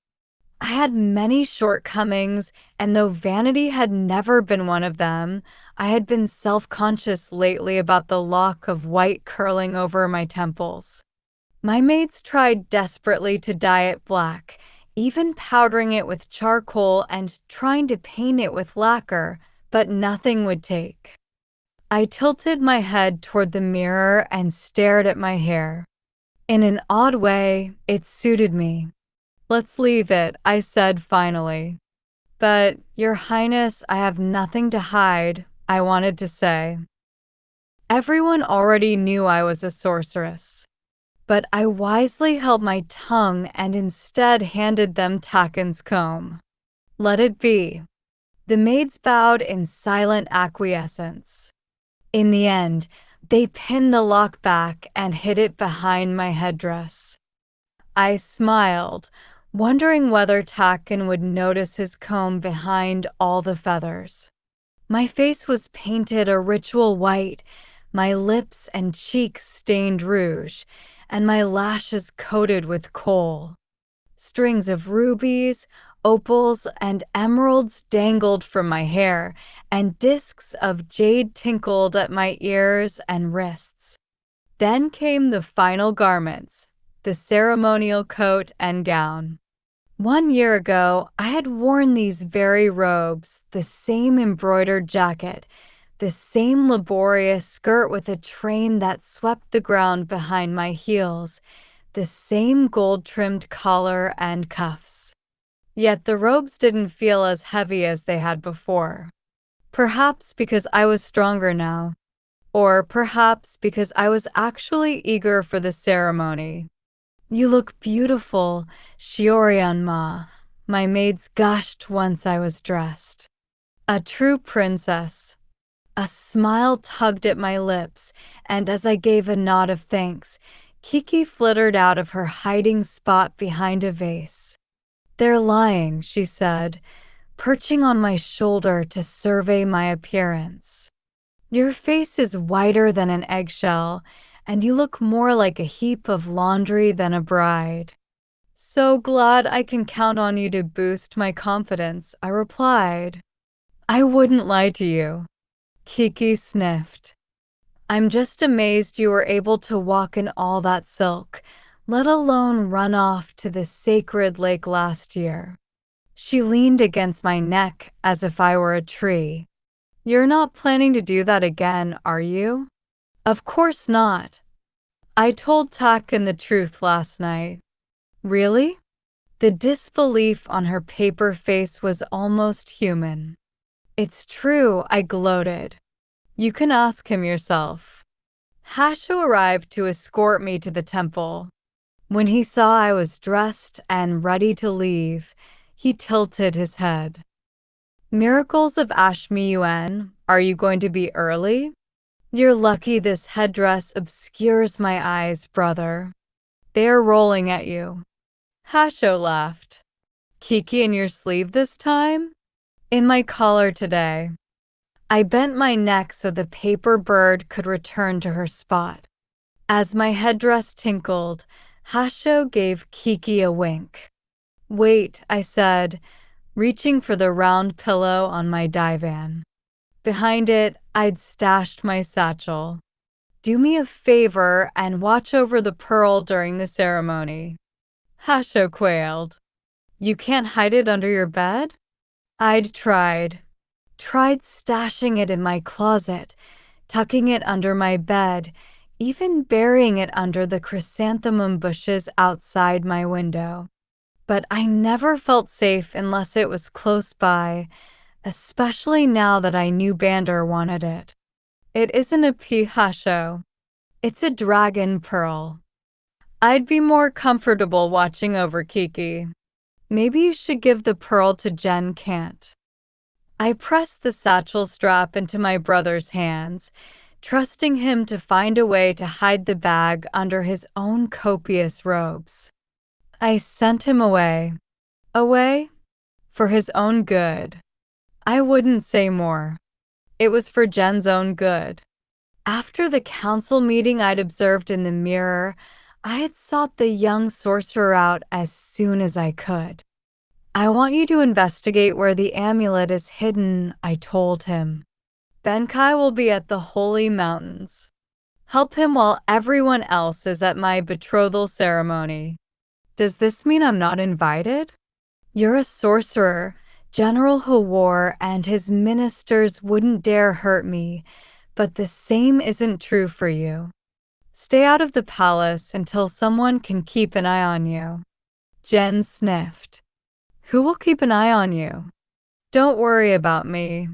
I had many shortcomings, and though vanity had never been one of them, I had been self-conscious lately about the lock of white curling over my temples. My maids tried desperately to dye it black, even powdering it with charcoal and trying to paint it with lacquer, but nothing would take. I tilted my head toward the mirror and stared at my hair. In an odd way, it suited me. Let's leave it, I said finally. But, Your Highness, I have nothing to hide, I wanted to say. Everyone already knew I was a sorceress, but I wisely held my tongue and instead handed them Taken's comb. Let it be. The maids bowed in silent acquiescence. In the end, they pinned the lock back and hid it behind my headdress. I smiled, wondering whether Taken would notice his comb behind all the feathers. My face was painted a ritual white, my lips and cheeks stained rouge, and my lashes coated with kohl. Strings of rubies, opals, and emeralds dangled from my hair, and discs of jade tinkled at my ears and wrists. Then came the final garments, the ceremonial coat and gown. 1 year ago, I had worn these very robes, the same embroidered jacket, the same laborious skirt with a train that swept the ground behind my heels, the same gold-trimmed collar and cuffs. Yet the robes didn't feel as heavy as they had before. Perhaps because I was stronger now, or perhaps because I was actually eager for the ceremony. You look beautiful, Shiorian-ma, my maids gushed once I was dressed. A true princess. A smile tugged at my lips, and as I gave a nod of thanks, Kiki flittered out of her hiding spot behind a vase. They're lying, she said, perching on my shoulder to survey my appearance. Your face is whiter than an eggshell, and you look more like a heap of laundry than a bride. So glad I can count on you to boost my confidence, I replied. I wouldn't lie to you. Kiki sniffed. I'm just amazed you were able to walk in all that silk, let alone run off to the sacred lake last year. She leaned against my neck as if I were a tree. You're not planning to do that again, are you? Of course not. I told Taken the truth last night. Really? The disbelief on her paper face was almost human. It's true, I gloated. You can ask him yourself. Hasho arrived to escort me to the temple. When he saw I was dressed and ready to leave, he tilted his head. Miracles of Ashmi Yuen, are you going to be early? You're lucky this headdress obscures my eyes, brother. They are rolling at you. Hasho laughed. Kiki in your sleeve this time? In my collar today. I bent my neck so the paper bird could return to her spot. As my headdress tinkled, Hasho gave Kiki a wink. Wait, I said, reaching for the round pillow on my divan. Behind it, I'd stashed my satchel. Do me a favor and watch over the pearl during the ceremony. Hasho quailed. You can't hide it under your bed? I'd tried stashing it in my closet, tucking it under my bed, even burying it under the chrysanthemum bushes outside my window. But I never felt safe unless it was close by, especially now that I knew Bander wanted it. It isn't a Hasho. It's a dragon pearl. I'd be more comfortable watching over Kiki. Maybe you should give the pearl to Jen Kant. I pressed the satchel strap into my brother's hands, trusting him to find a way to hide the bag under his own copious robes. I sent him away. Away? For his own good. I wouldn't say more. It was for Jen's own good. After the council meeting I'd observed in the mirror, I had sought the young sorcerer out as soon as I could. I want you to investigate where the amulet is hidden, I told him. Benkai will be at the Holy Mountains. Help him while everyone else is at my betrothal ceremony. Does this mean I'm not invited? You're a sorcerer. General Hawar and his ministers wouldn't dare hurt me, but the same isn't true for you. Stay out of the palace until someone can keep an eye on you. Jen sniffed. Who will keep an eye on you? Don't worry about me.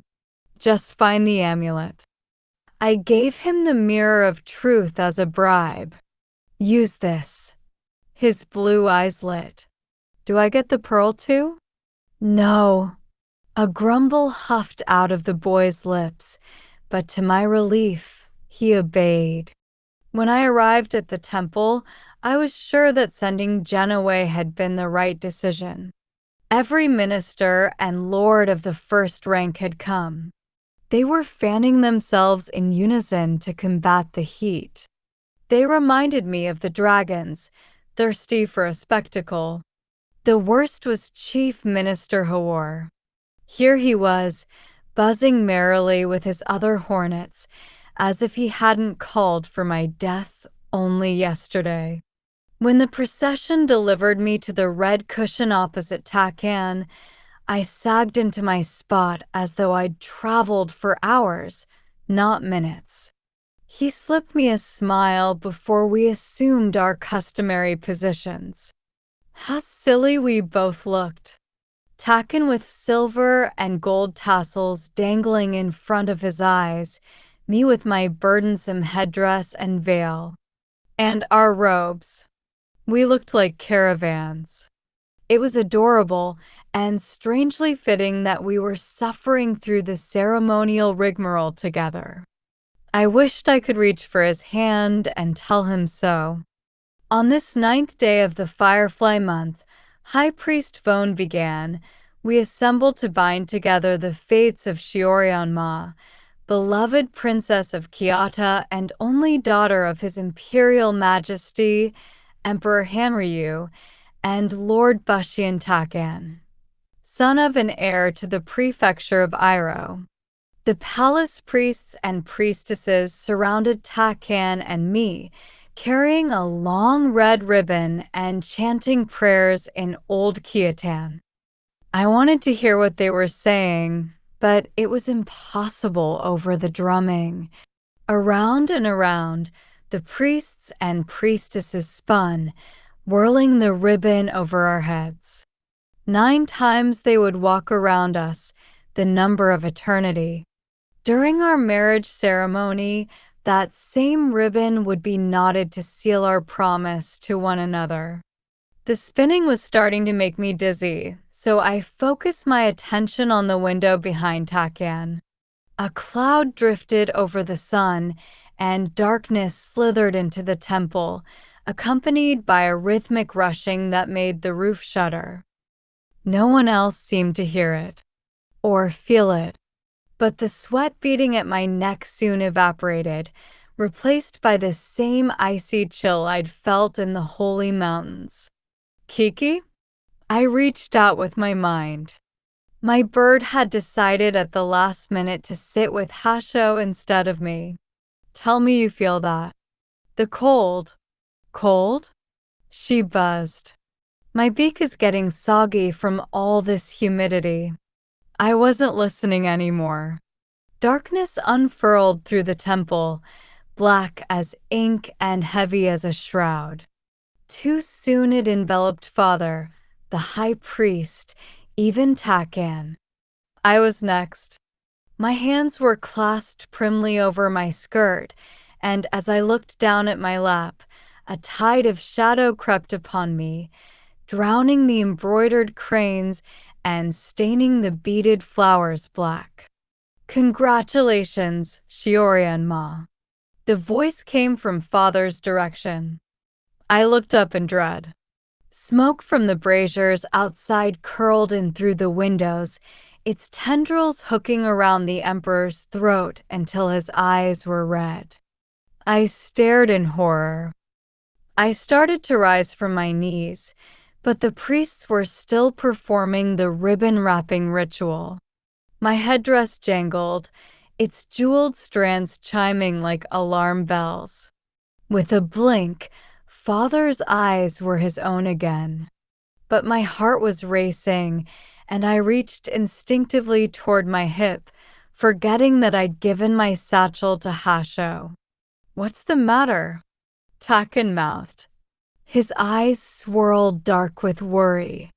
Just find the amulet. I gave him the mirror of truth as a bribe. Use this. His blue eyes lit. Do I get the pearl too? No. A grumble huffed out of the boy's lips, but to my relief, he obeyed. When I arrived at the temple, I was sure that sending Jen away had been the right decision. Every minister and lord of the first rank had come. They were fanning themselves in unison to combat the heat. They reminded me of the dragons, thirsty for a spectacle. The worst was Chief Minister Hawar. Here he was, buzzing merrily with his other hornets, as if he hadn't called for my death only yesterday. When the procession delivered me to the red cushion opposite Takan, I sagged into my spot as though I'd traveled for hours, not minutes. He slipped me a smile before we assumed our customary positions. How silly we both looked. Takan with silver and gold tassels dangling in front of his eyes, me with my burdensome headdress and veil. And our robes. We looked like caravans. It was adorable and strangely fitting that we were suffering through the ceremonial rigmarole together. I wished I could reach for his hand and tell him so. On this 9th day of the Firefly month, High Priest Vone began. We assembled to bind together the fates of Shiorion Ma, beloved princess of Kyoto and only daughter of His Imperial Majesty, Emperor Hanryu, and Lord Bushian Takan, son of and heir to the prefecture of Iroh. The palace priests and priestesses surrounded Takan and me, carrying a long red ribbon and chanting prayers in Old Khitan. I wanted to hear what they were saying, but it was impossible over the drumming. Around and around, the priests and priestesses spun, whirling the ribbon over our heads. 9 times they would walk around us, the number of eternity. During our marriage ceremony, that same ribbon would be knotted to seal our promise to one another. The spinning was starting to make me dizzy, so I focused my attention on the window behind Takan. A cloud drifted over the sun, and darkness slithered into the temple, accompanied by a rhythmic rushing that made the roof shudder. No one else seemed to hear it, or feel it, but the sweat beating at my neck soon evaporated, replaced by the same icy chill I'd felt in the holy mountains. Kiki? I reached out with my mind. My bird had decided at the last minute to sit with Hasho instead of me. Tell me you feel that. The cold. Cold? She buzzed. My beak is getting soggy from all this humidity. I wasn't listening anymore. Darkness unfurled through the temple, black as ink and heavy as a shroud. Too soon it enveloped Father, the high priest, even Takan. I was next. My hands were clasped primly over my skirt, and as I looked down at my lap, a tide of shadow crept upon me, drowning the embroidered cranes and staining the beaded flowers black. Congratulations, Shiorion Ma. The voice came from Father's direction. I looked up in dread. Smoke from the braziers outside curled in through the windows, its tendrils hooking around the Emperor's throat until his eyes were red. I stared in horror. I started to rise from my knees, but the priests were still performing the ribbon-wrapping ritual. My headdress jangled, its jeweled strands chiming like alarm bells. With a blink, Father's eyes were his own again. But my heart was racing, and I reached instinctively toward my hip, forgetting that I'd given my satchel to Hasho. What's the matter? Takan mouthed. His eyes swirled dark with worry.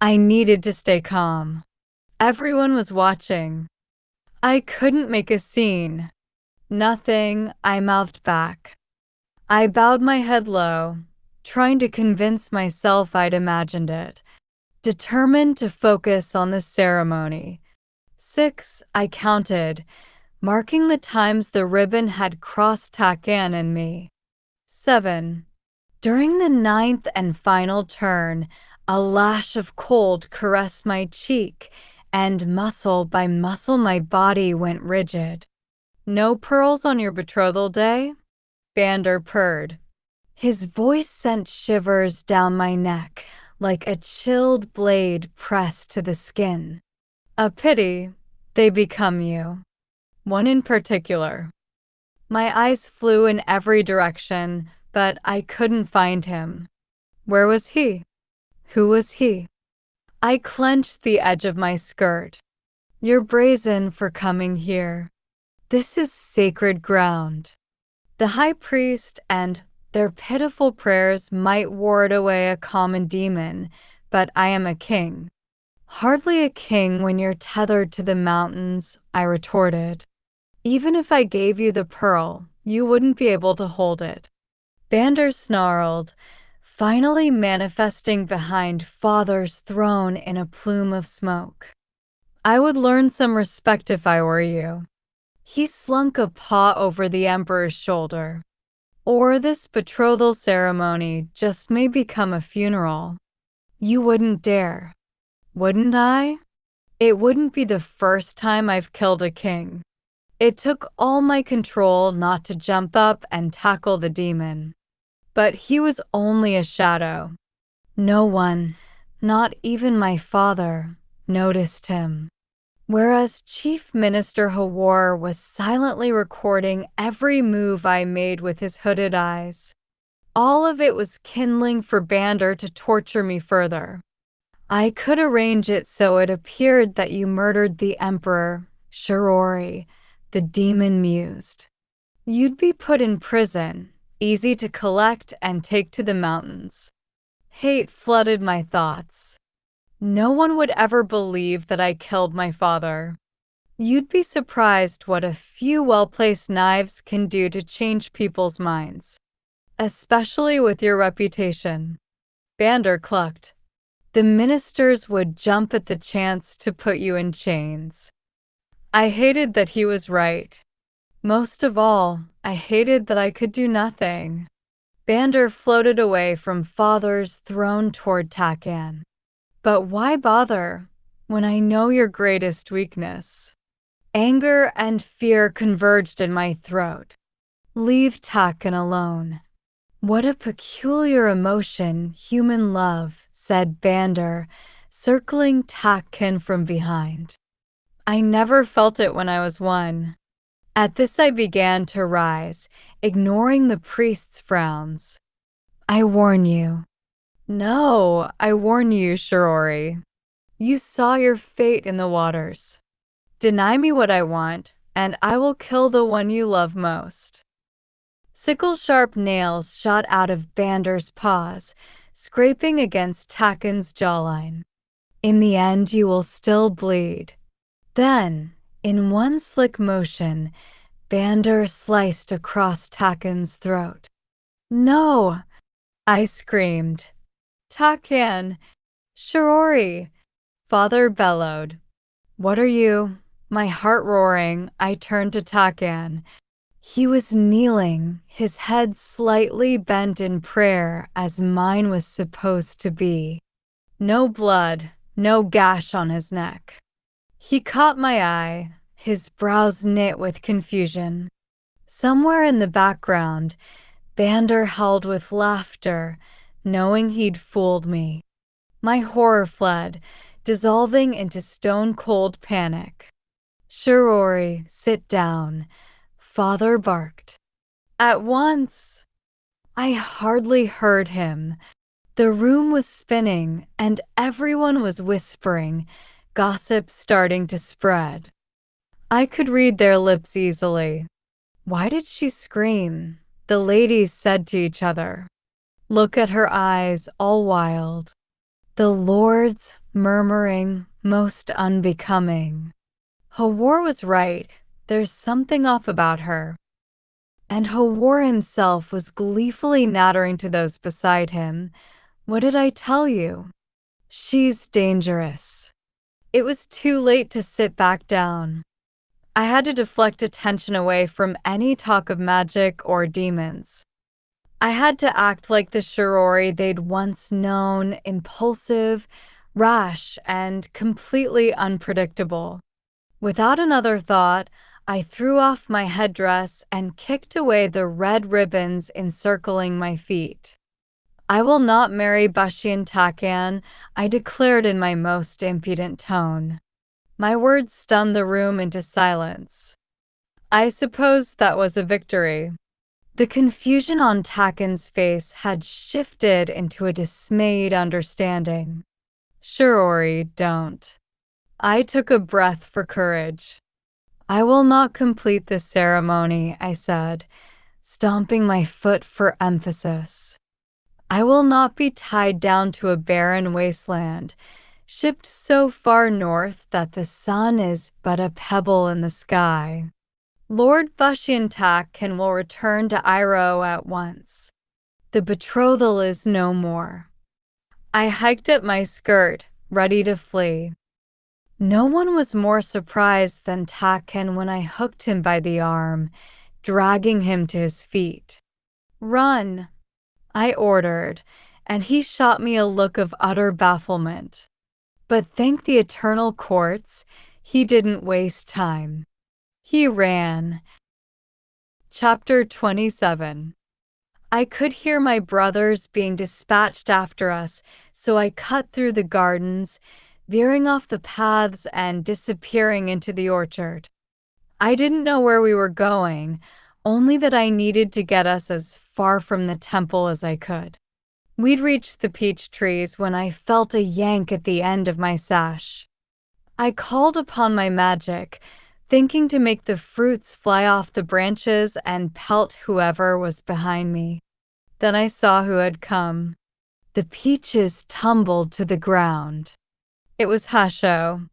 I needed to stay calm. Everyone was watching. I couldn't make a scene. Nothing, I mouthed back. I bowed my head low, trying to convince myself I'd imagined it, determined to focus on the ceremony. 6, I counted, marking the times the ribbon had crossed Takan and me. 7. During the 9th and final turn, a lash of cold caressed my cheek, and muscle by muscle my body went rigid. No pearls on your betrothal day? Bander purred. His voice sent shivers down my neck, like a chilled blade pressed to the skin. A pity, they become you. One in particular. My eyes flew in every direction, but I couldn't find him. Where was he? Who was he? I clenched the edge of my skirt. You're brazen for coming here. This is sacred ground. The high priest and their pitiful prayers might ward away a common demon, but I am a king. Hardly a king when you're tethered to the mountains, I retorted. Even if I gave you the pearl, you wouldn't be able to hold it. Bander snarled, finally manifesting behind Father's throne in a plume of smoke. I would learn some respect if I were you. He slunk a paw over the emperor's shoulder. Or this betrothal ceremony just may become a funeral. You wouldn't dare. Wouldn't I? It wouldn't be the first time I've killed a king. It took all my control not to jump up and tackle the demon. But he was only a shadow. No one, not even my father, noticed him. Whereas Chief Minister Hawar was silently recording every move I made with his hooded eyes. All of it was kindling for Bander to torture me further. I could arrange it so it appeared that you murdered the Emperor, Shirori, the demon mused. You'd be put in prison, easy to collect and take to the mountains. Hate flooded my thoughts. No one would ever believe that I killed my father. You'd be surprised what a few well-placed knives can do to change people's minds, especially with your reputation. Bander clucked. The ministers would jump at the chance to put you in chains. I hated that he was right. Most of all, I hated that I could do nothing. Bander floated away from Father's throne toward Takan. But why bother when I know your greatest weakness? Anger and fear converged in my throat. Leave Takan alone. What a peculiar emotion, human love, said Bander, circling Takan from behind. I never felt it when I was one. At this I began to rise, ignoring the priest's frowns. I warn you. No, I warn you, Shirori. You saw your fate in the waters. Deny me what I want, and I will kill the one you love most. Sickle-sharp nails shot out of Bander's paws, scraping against Takan's jawline. In the end, you will still bleed. Then, in one slick motion, Bander sliced across Takan's throat. No! I screamed. Takan! Shirori! Father bellowed. What are you? My heart roaring, I turned to Takan. He was kneeling, his head slightly bent in prayer as mine was supposed to be. No blood, no gash on his neck. He caught my eye, his brows knit with confusion. Somewhere in the background, Bander howled with laughter, knowing he'd fooled me. My horror fled, dissolving into stone-cold panic. Shirori, sit down, Father barked. At once! I hardly heard him. The room was spinning, and everyone was whispering, gossip starting to spread. I could read their lips easily. Why did she scream? The ladies said to each other. Look at her eyes, all wild. The Lord's murmuring, most unbecoming. Hawar was right, there's something off about her. And Hawar himself was gleefully nattering to those beside him. What did I tell you? She's dangerous. It was too late to sit back down. I had to deflect attention away from any talk of magic or demons. I had to act like the Shirori they'd once known, impulsive, rash, and completely unpredictable. Without another thought, I threw off my headdress and kicked away the red ribbons encircling my feet. I will not marry Bashian Takan, I declared in my most impudent tone. My words stunned the room into silence. I suppose that was a victory. The confusion on Takan's face had shifted into a dismayed understanding. Shirori, don't. I took a breath for courage. I will not complete this ceremony, I said, stomping my foot for emphasis. I will not be tied down to a barren wasteland, shipped so far north that the sun is but a pebble in the sky. Lord Bashiantak will return to Iroh at once. The betrothal is no more. I hiked up my skirt, ready to flee. No one was more surprised than Taken when I hooked him by the arm, dragging him to his feet. Run, I ordered, and he shot me a look of utter bafflement. But thank the eternal courts, he didn't waste time. He ran. Chapter 27. I could hear my brothers being dispatched after us, so I cut through the gardens, veering off the paths and disappearing into the orchard. I didn't know where we were going, only that I needed to get us as far from the temple as I could. We'd reached the peach trees when I felt a yank at the end of my sash. I called upon my magic, thinking to make the fruits fly off the branches and pelt whoever was behind me. Then I saw who had come. The peaches tumbled to the ground. It was Hasho.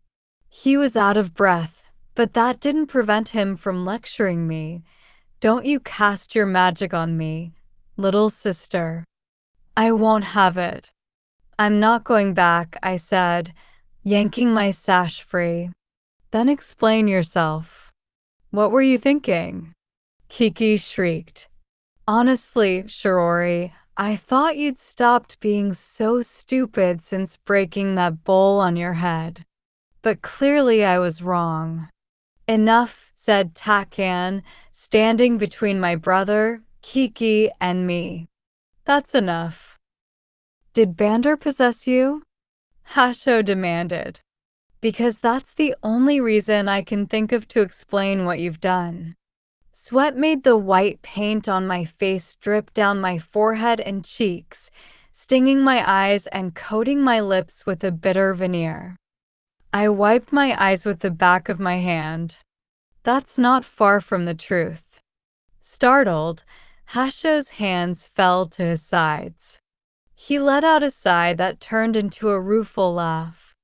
He was out of breath, but that didn't prevent him from lecturing me. Don't you cast your magic on me, little sister. I won't have it. I'm not going back, I said, yanking my sash free. Then explain yourself. What were you thinking? Kiki shrieked. Honestly, Shirori, I thought you'd stopped being so stupid since breaking that bowl on your head. But clearly I was wrong. Enough, said Takan, standing between my brother, Kiki, and me. That's enough. Did Bander possess you? Hasho demanded. Because that's the only reason I can think of to explain what you've done. Sweat made the white paint on my face drip down my forehead and cheeks, stinging my eyes and coating my lips with a bitter veneer. I wiped my eyes with the back of my hand. That's not far from the truth. Startled, Hasho's hands fell to his sides. He let out a sigh that turned into a rueful laugh.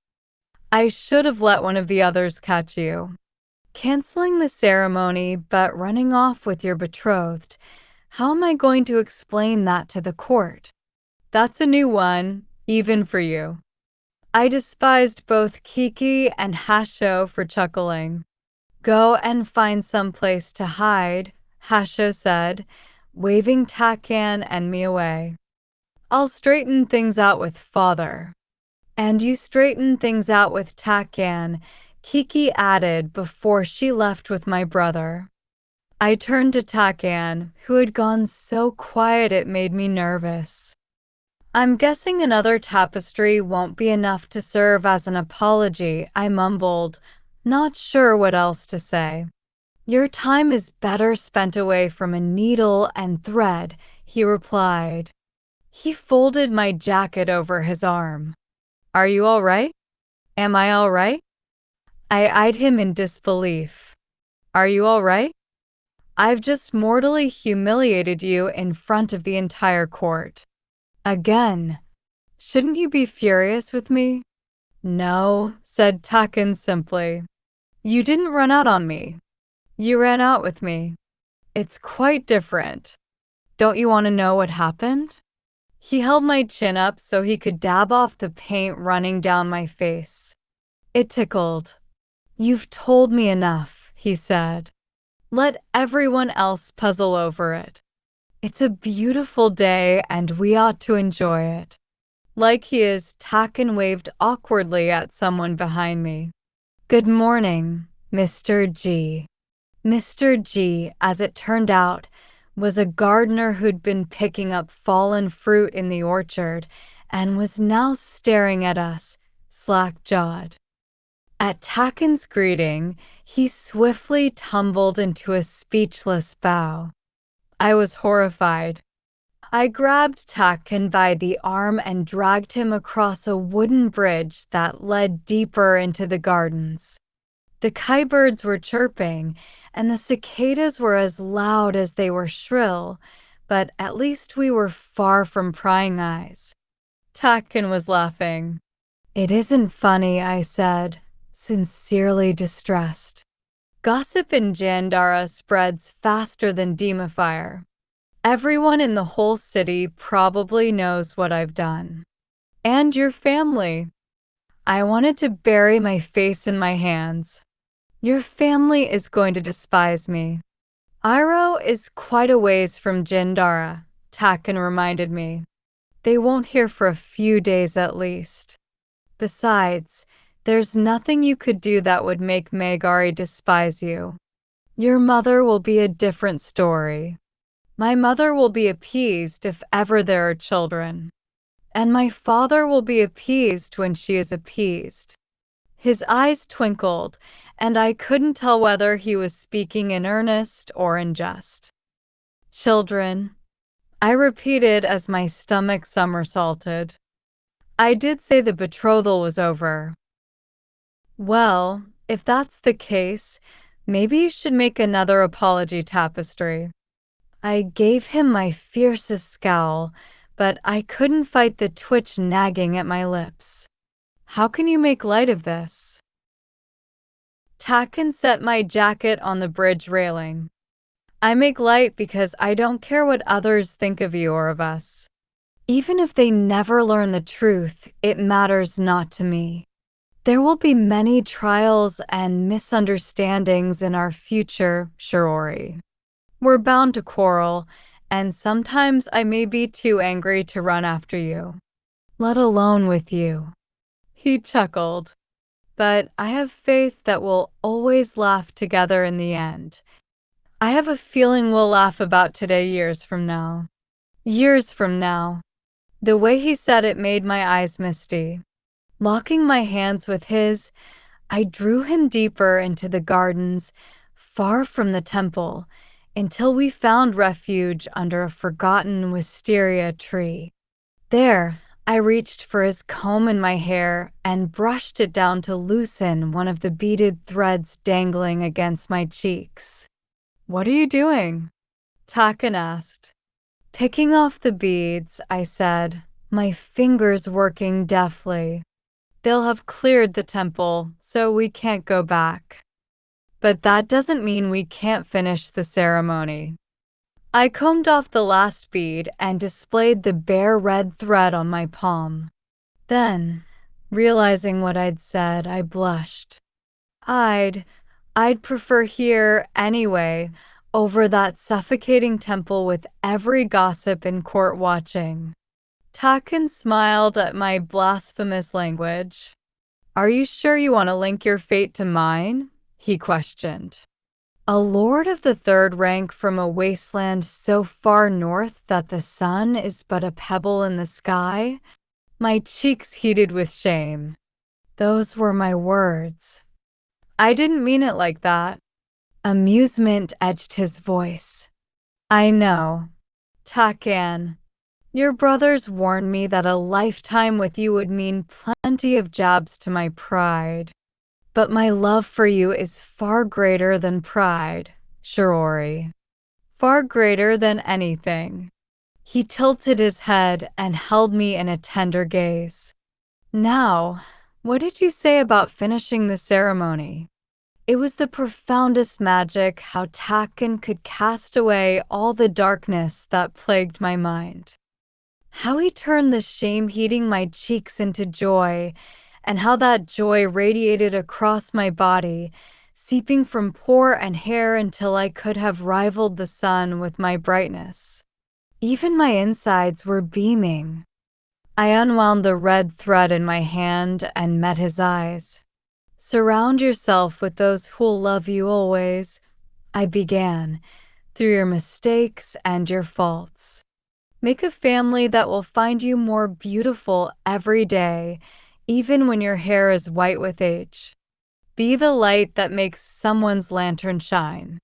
I should have let one of the others catch you. Canceling the ceremony, but running off with your betrothed. How am I going to explain that to the court? That's a new one, even for you. I despised both Kiki and Hasho for chuckling. Go and find some place to hide, Hasho said, waving Takan and me away. I'll straighten things out with father. And you straighten things out with Takan, Kiki added before she left with my brother. I turned to Takan, who had gone so quiet it made me nervous. I'm guessing another tapestry won't be enough to serve as an apology, I mumbled, not sure what else to say. Your time is better spent away from a needle and thread, he replied. He folded my jacket over his arm. Are you all right? Am I all right? I eyed him in disbelief. Are you all right? I've just mortally humiliated you in front of the entire court. Again. Shouldn't you be furious with me? No, said Taken simply. You didn't run out on me. You ran out with me. It's quite different. Don't you want to know what happened? He held my chin up so he could dab off the paint running down my face. It tickled. You've told me enough, he said. Let everyone else puzzle over it. It's a beautiful day and we ought to enjoy it. Like he is, Taken waved awkwardly at someone behind me. Good morning, Mr. G. Mr. G, as it turned out, was a gardener who'd been picking up fallen fruit in the orchard and was now staring at us, slack-jawed. At Taken's greeting, he swiftly tumbled into a speechless bow. I was horrified. I grabbed Taken by the arm and dragged him across a wooden bridge that led deeper into the gardens. The kitebirds were chirping, and the cicadas were as loud as they were shrill, but at least we were far from prying eyes. Taken was laughing. It isn't funny, I said, sincerely distressed. Gossip in Jandara spreads faster than Demafire. Everyone in the whole city probably knows what I've done. And your family. I wanted to bury my face in my hands. Your family is going to despise me. Iroh is quite a ways from Jandara, Taken reminded me. They won't hear for a few days at least. Besides, there's nothing you could do that would make Megari despise you. Your mother will be a different story. My mother will be appeased if ever there are children. And my father will be appeased when she is appeased. His eyes twinkled, and I couldn't tell whether he was speaking in earnest or in jest. Children, I repeated as my stomach somersaulted. I did say the betrothal was over. Well, if that's the case, maybe you should make another apology tapestry. I gave him my fiercest scowl, but I couldn't fight the twitch nagging at my lips. How can you make light of this? Taken set my jacket on the bridge railing. I make light because I don't care what others think of you or of us. Even if they never learn the truth, it matters not to me. There will be many trials and misunderstandings in our future, Shiori. We're bound to quarrel, and sometimes I may be too angry to run after you, let alone with you. He chuckled. But I have faith that we'll always laugh together in the end. I have a feeling we'll laugh about today years from now. Years from now. The way he said it made my eyes misty. Locking my hands with his, I drew him deeper into the gardens, far from the temple, until we found refuge under a forgotten wisteria tree. There, I reached for his comb in my hair and brushed it down to loosen one of the beaded threads dangling against my cheeks. What are you doing? Taken asked. Picking off the beads, I said, my fingers working deftly. They'll have cleared the temple, so we can't go back. But that doesn't mean we can't finish the ceremony. I combed off the last bead and displayed the bare red thread on my palm. Then, realizing what I'd said, I blushed. I'd prefer here, anyway, over that suffocating temple with every gossip in court watching. Taken smiled at my blasphemous language. Are you sure you want to link your fate to mine? He questioned. A lord of the third rank from a wasteland so far north that the sun is but a pebble in the sky? My cheeks heated with shame. Those were my words. I didn't mean it like that. Amusement edged his voice. I know. Takan, your brothers warned me that a lifetime with you would mean plenty of jabs to my pride. But my love for you is far greater than pride, Shiori. Far greater than anything. He tilted his head and held me in a tender gaze. Now, what did you say about finishing the ceremony? It was the profoundest magic how Takken could cast away all the darkness that plagued my mind. How he turned the shame heating my cheeks into joy, and how that joy radiated across my body, seeping from pore and hair until I could have rivaled the sun with my brightness. Even my insides were beaming. I unwound the red thread in my hand and met his eyes. Surround yourself with those who'll love you always, I began, through your mistakes and your faults. Make a family that will find you more beautiful every day, even when your hair is white with age. Be the light that makes someone's lantern shine.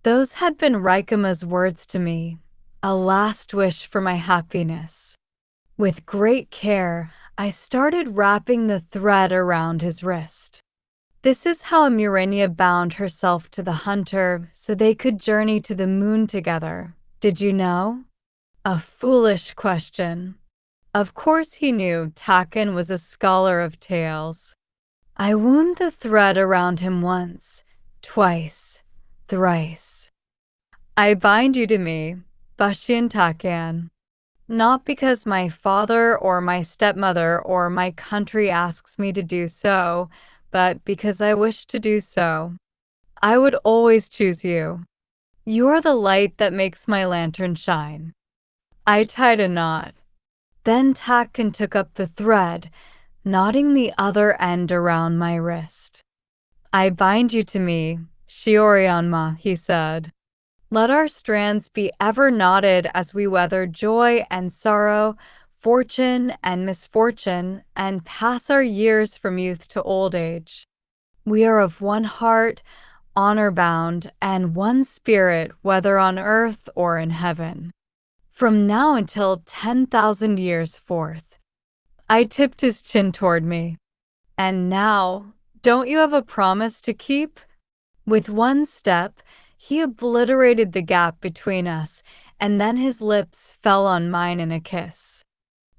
Those had been Raikama's words to me, a last wish for my happiness. With great care, I started wrapping the thread around his wrist. This is how Murenia bound herself to the hunter so they could journey to the moon together. Did you know? A foolish question. Of course he knew Takken was a scholar of tales. I wound the thread around him once, twice, thrice. I bind you to me, Bashin Takken. Not because my father or my stepmother or my country asks me to do so, but because I wish to do so. I would always choose you. You are the light that makes my lantern shine. I tied a knot. Then Takken took up the thread, knotting the other end around my wrist. I bind you to me, Shiorianma, he said. Let our strands be ever knotted as we weather joy and sorrow, fortune and misfortune, and pass our years from youth to old age. We are of one heart, honor-bound, and one spirit, whether on earth or in heaven. From now until 10,000 years forth. I tipped his chin toward me. And now, don't you have a promise to keep? With one step, he obliterated the gap between us, and then his lips fell on mine in a kiss.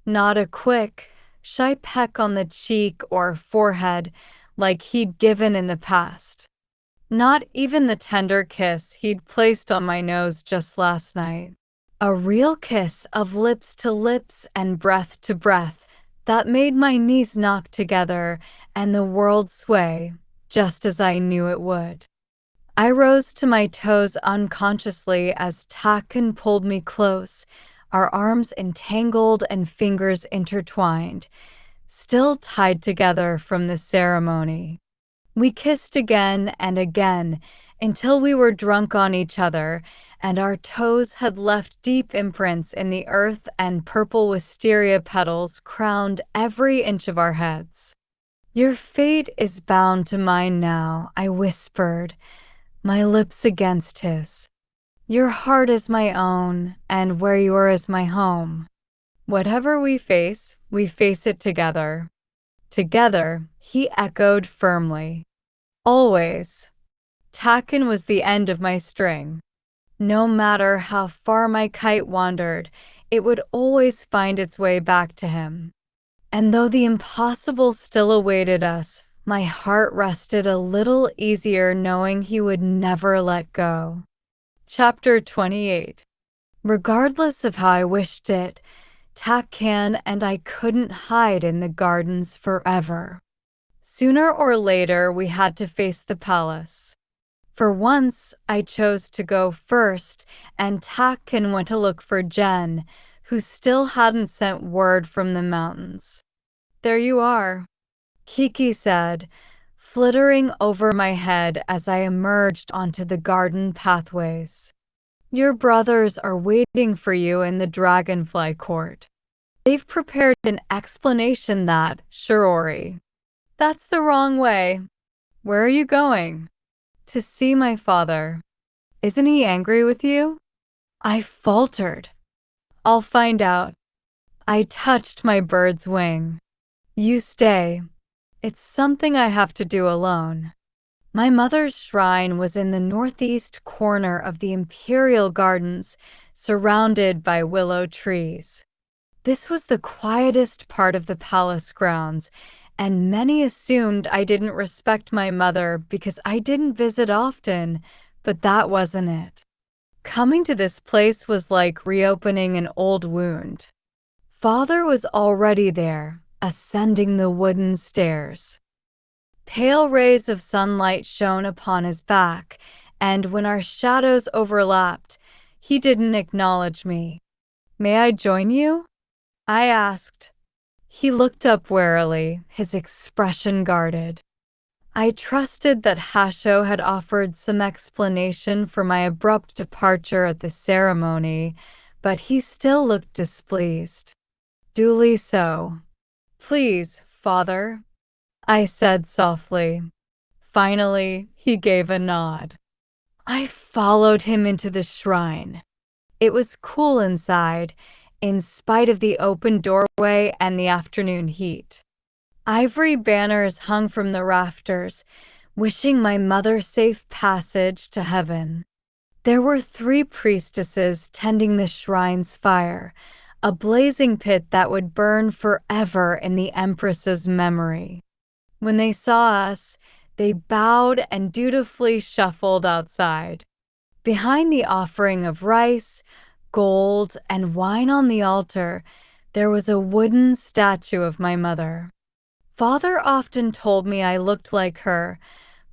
Not a quick, shy peck on the cheek or forehead like he'd given in the past. Not even the tender kiss he'd placed on my nose just last night. A real kiss of lips to lips and breath to breath that made my knees knock together and the world sway, just as I knew it would. I rose to my toes unconsciously as Takken pulled me close, our arms entangled and fingers intertwined, still tied together from the ceremony. We kissed again and again until we were drunk on each other, and our toes had left deep imprints in the earth and purple wisteria petals crowned every inch of our heads. Your fate is bound to mine now, I whispered, my lips against his. Your heart is my own, and where you are is my home. Whatever we face it together. Together, he echoed firmly. Always. Takken was the end of my string. No matter how far my kite wandered, it would always find its way back to him. And though the impossible still awaited us, my heart rested a little easier knowing he would never let go. Chapter 28. Regardless of how I wished it, Takken and I couldn't hide in the gardens forever. Sooner or later, we had to face the palace. For once, I chose to go first, and Takken went to look for Jen, who still hadn't sent word from the mountains. There you are, Kiki said, flittering over my head as I emerged onto the garden pathways. Your brothers are waiting for you in the dragonfly court. They've prepared an explanation that, Shirori. That's the wrong way. Where are you going? To see my father. Isn't he angry with you? I faltered. I'll find out. I touched my bird's wing. You stay. It's something I have to do alone. My mother's shrine was in the northeast corner of the imperial gardens, surrounded by willow trees. This was the quietest part of the palace grounds, and many assumed I didn't respect my mother because I didn't visit often, but that wasn't it. Coming to this place was like reopening an old wound. Father was already there, ascending the wooden stairs. Pale rays of sunlight shone upon his back, and when our shadows overlapped, he didn't acknowledge me. "May I join you?" I asked. He looked up warily, his expression guarded. I trusted that Hasho had offered some explanation for my abrupt departure at the ceremony, but he still looked displeased. Duly so. "Please, Father," I said softly. Finally, he gave a nod. I followed him into the shrine. It was cool inside, in spite of the open doorway and the afternoon heat. Ivory banners hung from the rafters, wishing my mother safe passage to heaven. There were 3 priestesses tending the shrine's fire, a blazing pit that would burn forever in the Empress's memory. When they saw us, they bowed and dutifully shuffled outside. Behind the offering of rice, gold, and wine on the altar, there was a wooden statue of my mother. Father often told me I looked like her,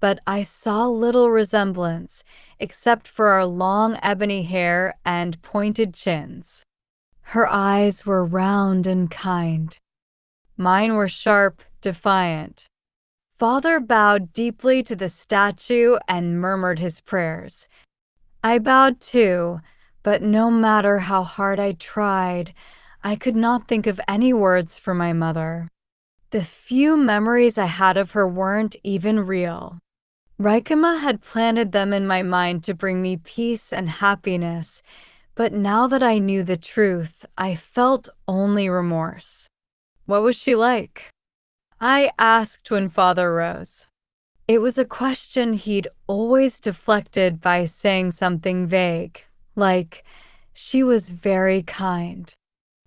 but I saw little resemblance, except for our long ebony hair and pointed chins. Her eyes were round and kind. Mine were sharp, defiant. Father bowed deeply to the statue and murmured his prayers. I bowed too, but no matter how hard I tried, I could not think of any words for my mother. The few memories I had of her weren't even real. Raikama had planted them in my mind to bring me peace and happiness, but now that I knew the truth, I felt only remorse. What was she like? I asked when Father rose. It was a question he'd always deflected by saying something vague, like, "She was very kind,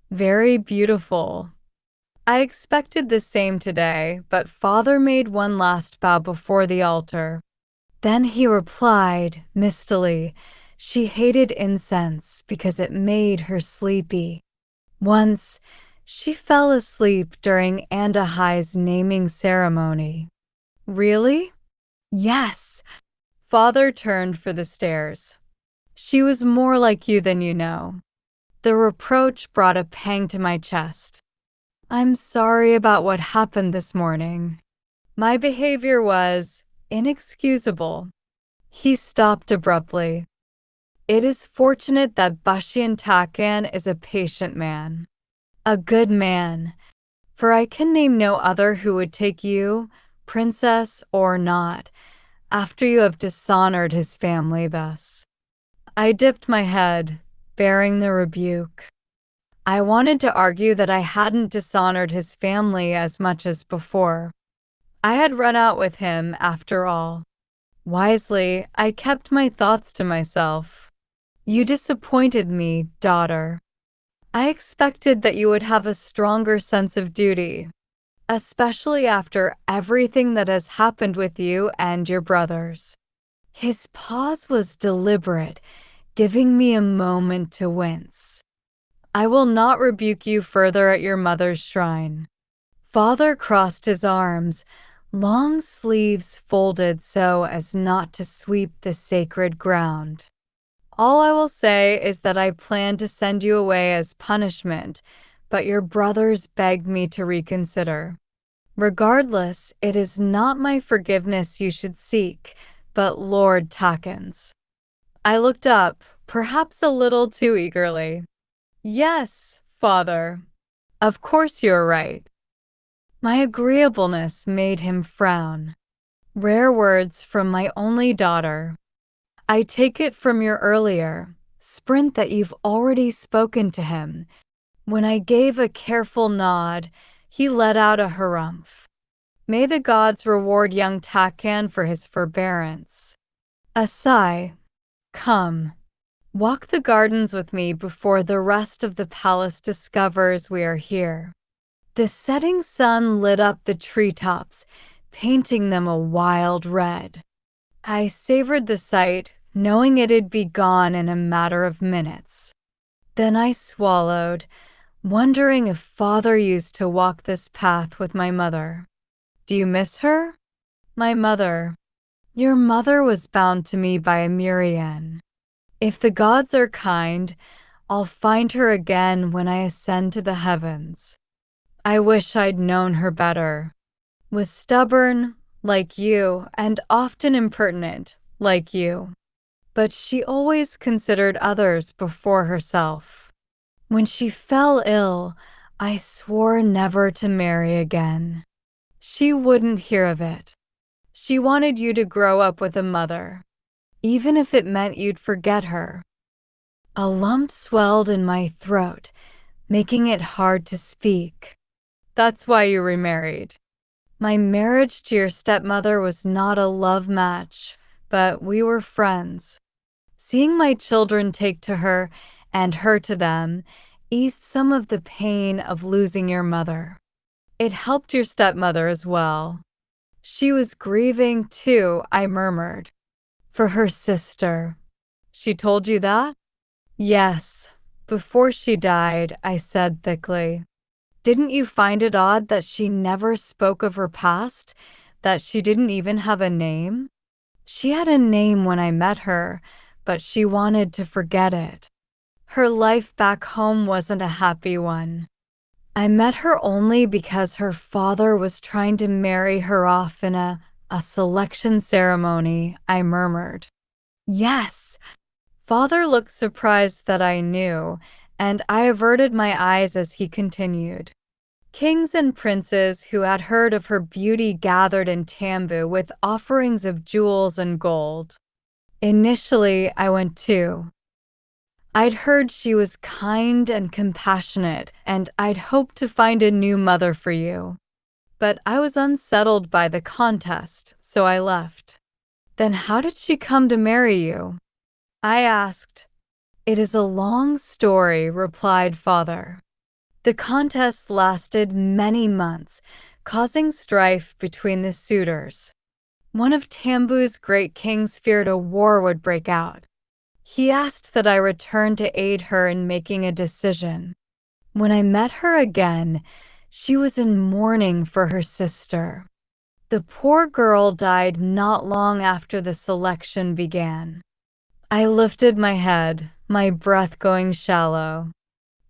very beautiful." I expected the same today, but Father made one last bow before the altar. Then he replied, mistily, "She hated incense because it made her sleepy. Once, she fell asleep during Andahai's naming ceremony." "Really?" "Yes." Father turned for the stairs. "She was more like you than you know." The reproach brought a pang to my chest. "I'm sorry about what happened this morning. My behavior was inexcusable." He stopped abruptly. "It is fortunate that Bashian Takan is a patient man. A good man, for I can name no other who would take you, princess or not, after you have dishonored his family thus." I dipped my head, bearing the rebuke. I wanted to argue that I hadn't dishonored his family as much as before. I had run out with him, after all. Wisely, I kept my thoughts to myself. "You disappointed me, daughter. I expected that you would have a stronger sense of duty, especially after everything that has happened with you and your brothers." His pause was deliberate, giving me a moment to wince. "I will not rebuke you further at your mother's shrine." Father crossed his arms, long sleeves folded so as not to sweep the sacred ground. "All I will say is that I plan to send you away as punishment, but your brothers begged me to reconsider. Regardless, it is not my forgiveness you should seek, but Lord Taken's." I looked up, perhaps a little too eagerly. "Yes, Father. Of course you are right." My agreeableness made him frown. Rare words from my only daughter. "I take it from your earlier sprint that you've already spoken to him." When I gave a careful nod, he let out a harumph. May the gods reward young Takan for his forbearance. A sigh. Come. Walk the gardens with me before the rest of the palace discovers we are here. The setting sun lit up the treetops, painting them a wild red. I savored the sight, knowing it'd be gone in a matter of minutes. Then I swallowed, wondering if Father used to walk this path with my mother. Do you miss her? My mother. Your mother was bound to me by a Miriam. If the gods are kind, I'll find her again when I ascend to the heavens. I wish I'd known her better. Was stubborn, like you, and often impertinent, like you. But she always considered others before herself. When she fell ill, I swore never to marry again. She wouldn't hear of it. She wanted you to grow up with a mother, even if it meant you'd forget her. A lump swelled in my throat, making it hard to speak. That's why you remarried. My marriage to your stepmother was not a love match, but we were friends. Seeing my children take to her and her to them eased some of the pain of losing your mother. It helped your stepmother as well. She was grieving too, I murmured. For her sister. She told you that? Yes. Before she died, I said thickly. Didn't you find it odd that she never spoke of her past? That she didn't even have a name? She had a name when I met her, but she wanted to forget it. Her life back home wasn't a happy one. I met her only because her father was trying to marry her off in a selection ceremony, I murmured. Yes. Father looked surprised that I knew, and I averted my eyes as he continued. Kings and princes who had heard of her beauty gathered in Tambu with offerings of jewels and gold. Initially, I went too. I'd heard she was kind and compassionate, and I'd hoped to find a new mother for you. But I was unsettled by the contest, so I left. Then how did she come to marry you? I asked. It is a long story, replied Father. The contest lasted many months, causing strife between the suitors. One of Tambu's great kings feared a war would break out. He asked that I return to aid her in making a decision. When I met her again, she was in mourning for her sister. The poor girl died not long after the selection began. I lifted my head, my breath going shallow.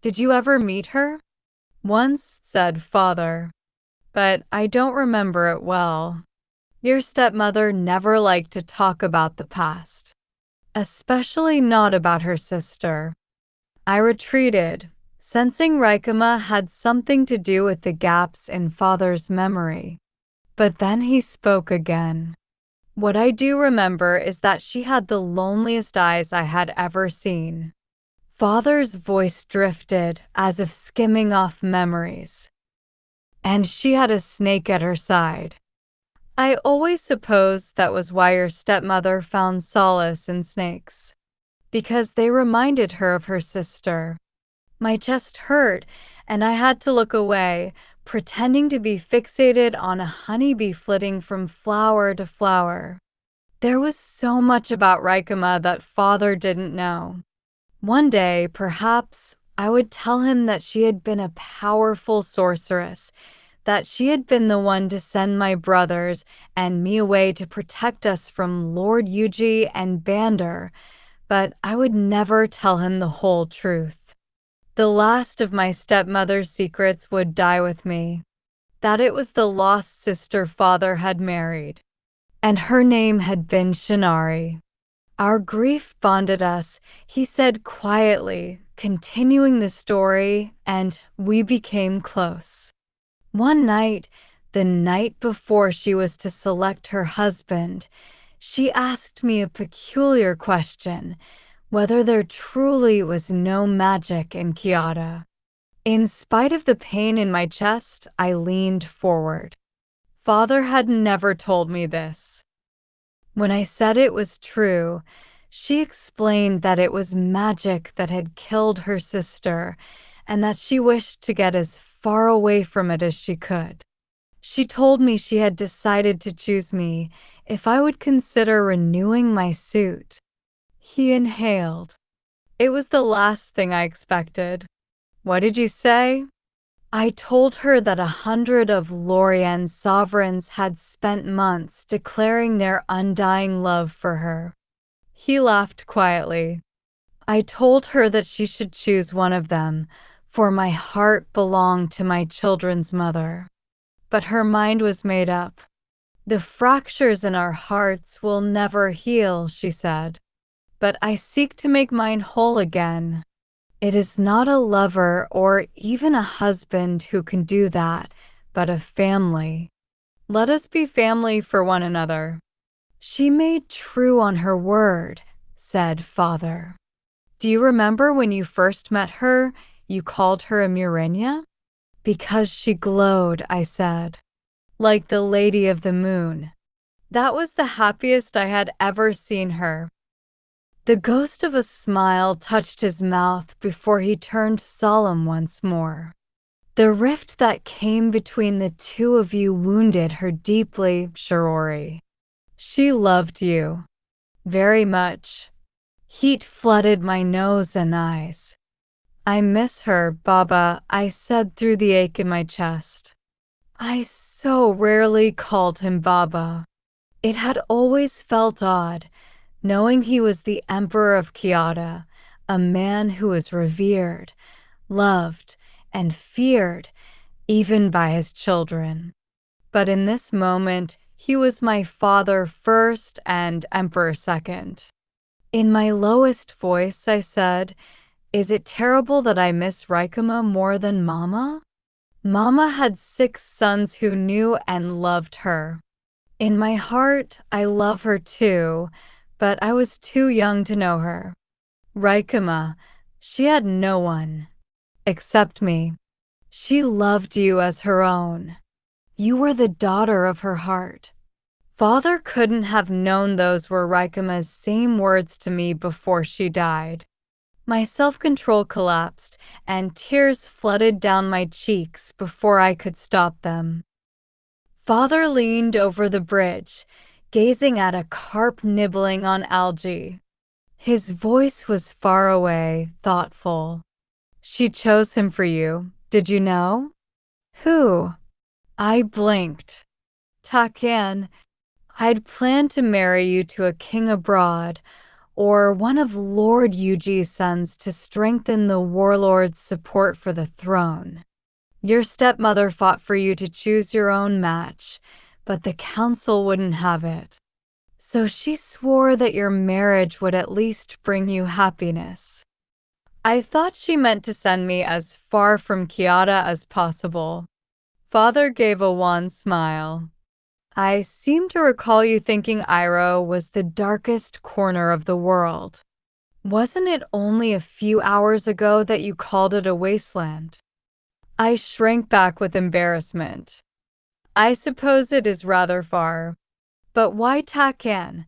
Did you ever meet her? Once, said Father, but I don't remember it well. Your stepmother never liked to talk about the past, especially not about her sister. I retreated, sensing Rikama had something to do with the gaps in Father's memory. But then he spoke again. What I do remember is that she had the loneliest eyes I had ever seen. Father's voice drifted, as if skimming off memories. And she had a snake at her side. I always supposed that was why your stepmother found solace in snakes, because they reminded her of her sister. My chest hurt, and I had to look away, pretending to be fixated on a honeybee flitting from flower to flower. There was so much about Rikama that Father didn't know. One day, perhaps, I would tell him that she had been a powerful sorceress, that she had been the one to send my brothers and me away to protect us from Lord Yuji and Bander, but I would never tell him the whole truth. The last of my stepmother's secrets would die with me, that it was the lost sister Father had married, and her name had been Shinari. Our grief bonded us, he said quietly, continuing the story, and we became close. One night, the night before she was to select her husband, she asked me a peculiar question, whether there truly was no magic in Kyoto. In spite of the pain in my chest, I leaned forward. Father had never told me this. When I said it was true, she explained that it was magic that had killed her sister and that she wished to get as far away from it as she could. She told me she had decided to choose me if I would consider renewing my suit. He inhaled. It was the last thing I expected. What did you say? I told her that 100 of Lorien's sovereigns had spent months declaring their undying love for her. He laughed quietly. I told her that she should choose one of them, for my heart belonged to my children's mother. But her mind was made up. The fractures in our hearts will never heal, she said. But I seek to make mine whole again. It is not a lover or even a husband who can do that, but a family. Let us be family for one another. She made true on her word, said Father. Do you remember when you first met her, you called her a Murenia? Because she glowed, I said. Like the Lady of the Moon. That was the happiest I had ever seen her. The ghost of a smile touched his mouth before he turned solemn once more. The rift that came between the two of you wounded her deeply, Shirori. She loved you. Very much. Heat flooded my nose and eyes. I miss her, Baba, I said through the ache in my chest. I so rarely called him Baba. It had always felt odd, knowing he was the Emperor of Kyoto, a man who was revered, loved, and feared, even by his children. But in this moment, he was my father first and Emperor second. In my lowest voice, I said, "Is it terrible that I miss Raikama more than Mama?" Mama had 6 sons who knew and loved her. In my heart, I love her too, but I was too young to know her. Raikama, she had no one. Except me. She loved you as her own. You were the daughter of her heart. Father couldn't have known those were Raikama's same words to me before she died. My self-control collapsed, and tears flooded down my cheeks before I could stop them. Father leaned over the bridge, gazing at a carp nibbling on algae. His voice was far away, thoughtful. She chose him for you, did you know? Who? I blinked. Takan, I'd planned to marry you to a king abroad, or one of Lord Yuji's sons to strengthen the warlord's support for the throne. Your stepmother fought for you to choose your own match, but the council wouldn't have it. So she swore that your marriage would at least bring you happiness. I thought she meant to send me as far from Kyoto as possible. Father gave a wan smile. I seem to recall you thinking Iroh was the darkest corner of the world. Wasn't it only a few hours ago that you called it a wasteland? I shrank back with embarrassment. I suppose it is rather far. But why Takan?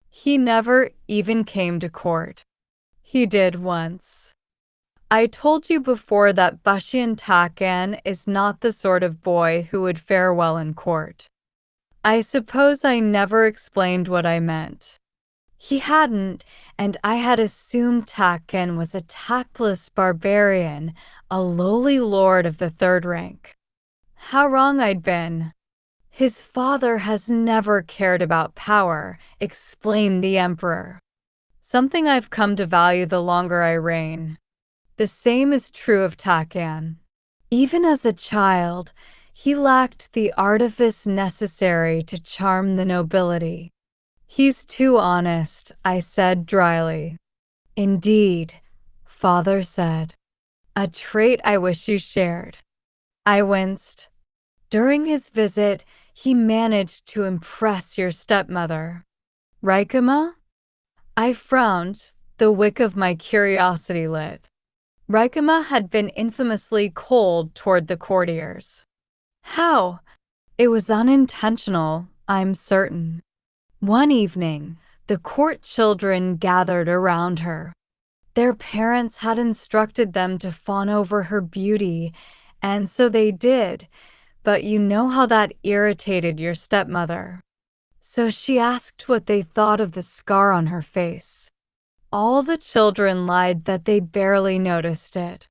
He never even came to court. He did once. I told you before that Bashin Takan is not the sort of boy who would fare well in court. I suppose I never explained what I meant. He hadn't, and I had assumed Takan was a tactless barbarian, a lowly lord of the 3rd rank. How wrong I'd been. His father has never cared about power, explained the emperor. Something I've come to value the longer I reign. The same is true of Takan. Even as a child, he lacked the artifice necessary to charm the nobility. He's too honest, I said dryly. Indeed, Father said. A trait I wish you shared. I winced. During his visit, he managed to impress your stepmother. Raikama? I frowned, the wick of my curiosity lit. Raikama had been infamously cold toward the courtiers. How? It was unintentional, I'm certain. One evening, the court children gathered around her. Their parents had instructed them to fawn over her beauty, and so they did, but you know how that irritated your stepmother. So she asked what they thought of the scar on her face. All the children lied that they barely noticed it.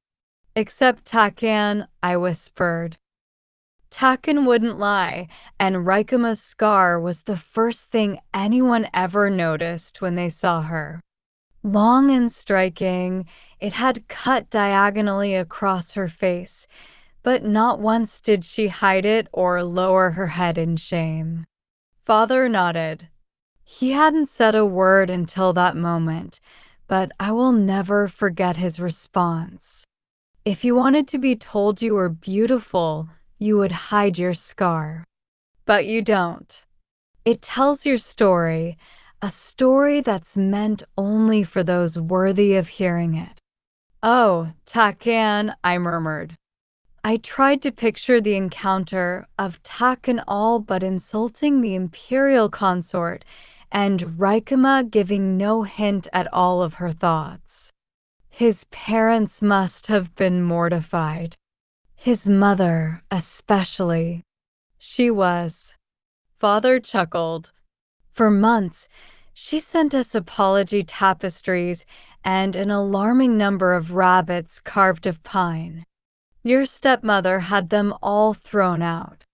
Except Takan, I whispered. Takan wouldn't lie, and Raikama's scar was the first thing anyone ever noticed when they saw her. Long and striking, it had cut diagonally across her face, but not once did she hide it or lower her head in shame. Father nodded. He hadn't said a word until that moment, but I will never forget his response. If you wanted to be told you were beautiful, you would hide your scar. But you don't. It tells your story, a story that's meant only for those worthy of hearing it. Oh, Takan, I murmured. I tried to picture the encounter of Takan all but insulting the imperial consort and Raikama giving no hint at all of her thoughts. His parents must have been mortified. His mother, especially. She was. Father chuckled. For months, she sent us apology tapestries and an alarming number of rabbits carved of pine. Your stepmother had them all thrown out.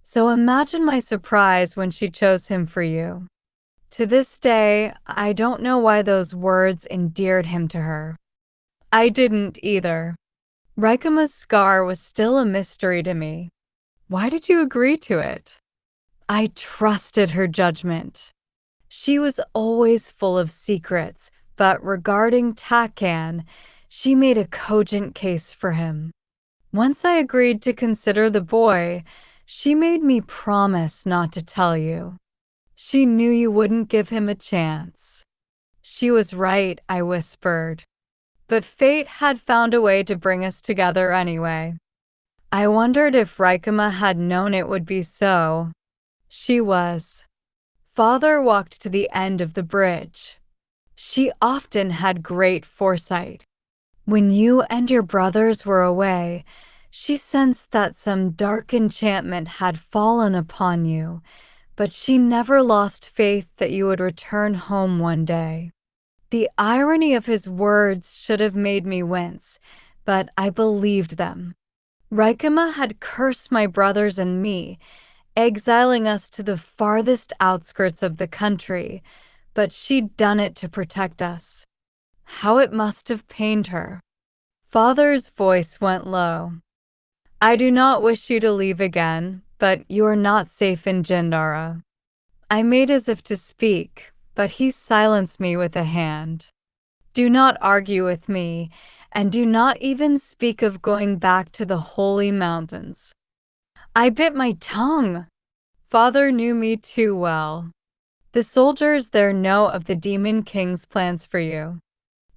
So imagine my surprise when she chose him for you. To this day, I don't know why those words endeared him to her. I didn't either. Raikama's scar was still a mystery to me. Why did you agree to it? I trusted her judgment. She was always full of secrets, but regarding Takan, she made a cogent case for him. Once I agreed to consider the boy, she made me promise not to tell you. She knew you wouldn't give him a chance. She was right, I whispered. But fate had found a way to bring us together anyway. I wondered if Raikama had known it would be so. She was. Father walked to the end of the bridge. She often had great foresight. When you and your brothers were away, she sensed that some dark enchantment had fallen upon you, but she never lost faith that you would return home one day. The irony of his words should have made me wince, but I believed them. Raikama had cursed my brothers and me, exiling us to the farthest outskirts of the country, but she'd done it to protect us. How it must have pained her. Father's voice went low. I do not wish you to leave again, but you are not safe in Jindara. I made as if to speak, but he silenced me with a hand. Do not argue with me, and do not even speak of going back to the holy mountains. I bit my tongue. Father knew me too well. The soldiers there know of the Demon King's plans for you.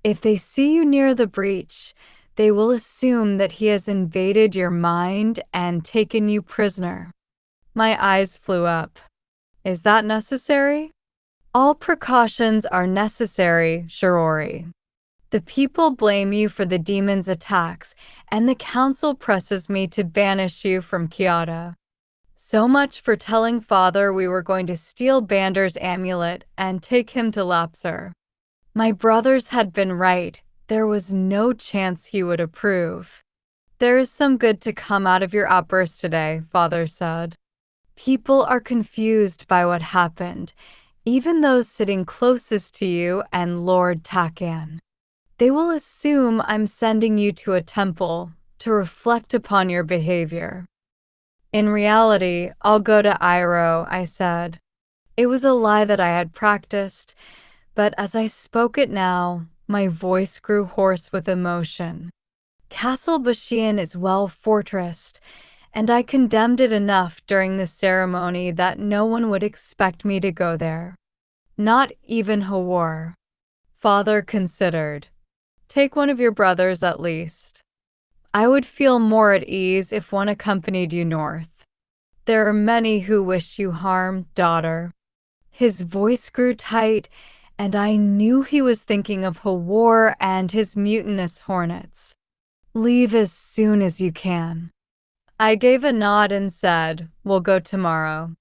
If they see you near the breach, they will assume that he has invaded your mind and taken you prisoner. My eyes flew up. Is that necessary? All precautions are necessary, Shirori. The people blame you for the demon's attacks, and the council presses me to banish you from Kyoto. So much for telling Father we were going to steal Bander's amulet and take him to Lapsar. My brothers had been right. There was no chance he would approve. There is some good to come out of your outburst today, Father said. People are confused by what happened, even those sitting closest to you and Lord Takan. They will assume I'm sending you to a temple to reflect upon your behavior. In reality, I'll go to Iroh, I said. It was a lie that I had practiced, but as I spoke it now, my voice grew hoarse with emotion. Castle Bashian is well fortressed, and I condemned it enough during the ceremony that no one would expect me to go there. Not even Hawar. Father considered. Take one of your brothers at least. I would feel more at ease if one accompanied you north. There are many who wish you harm, daughter. His voice grew tight, and I knew he was thinking of Hawar and his mutinous hornets. Leave as soon as you can. I gave a nod and said, we'll go tomorrow.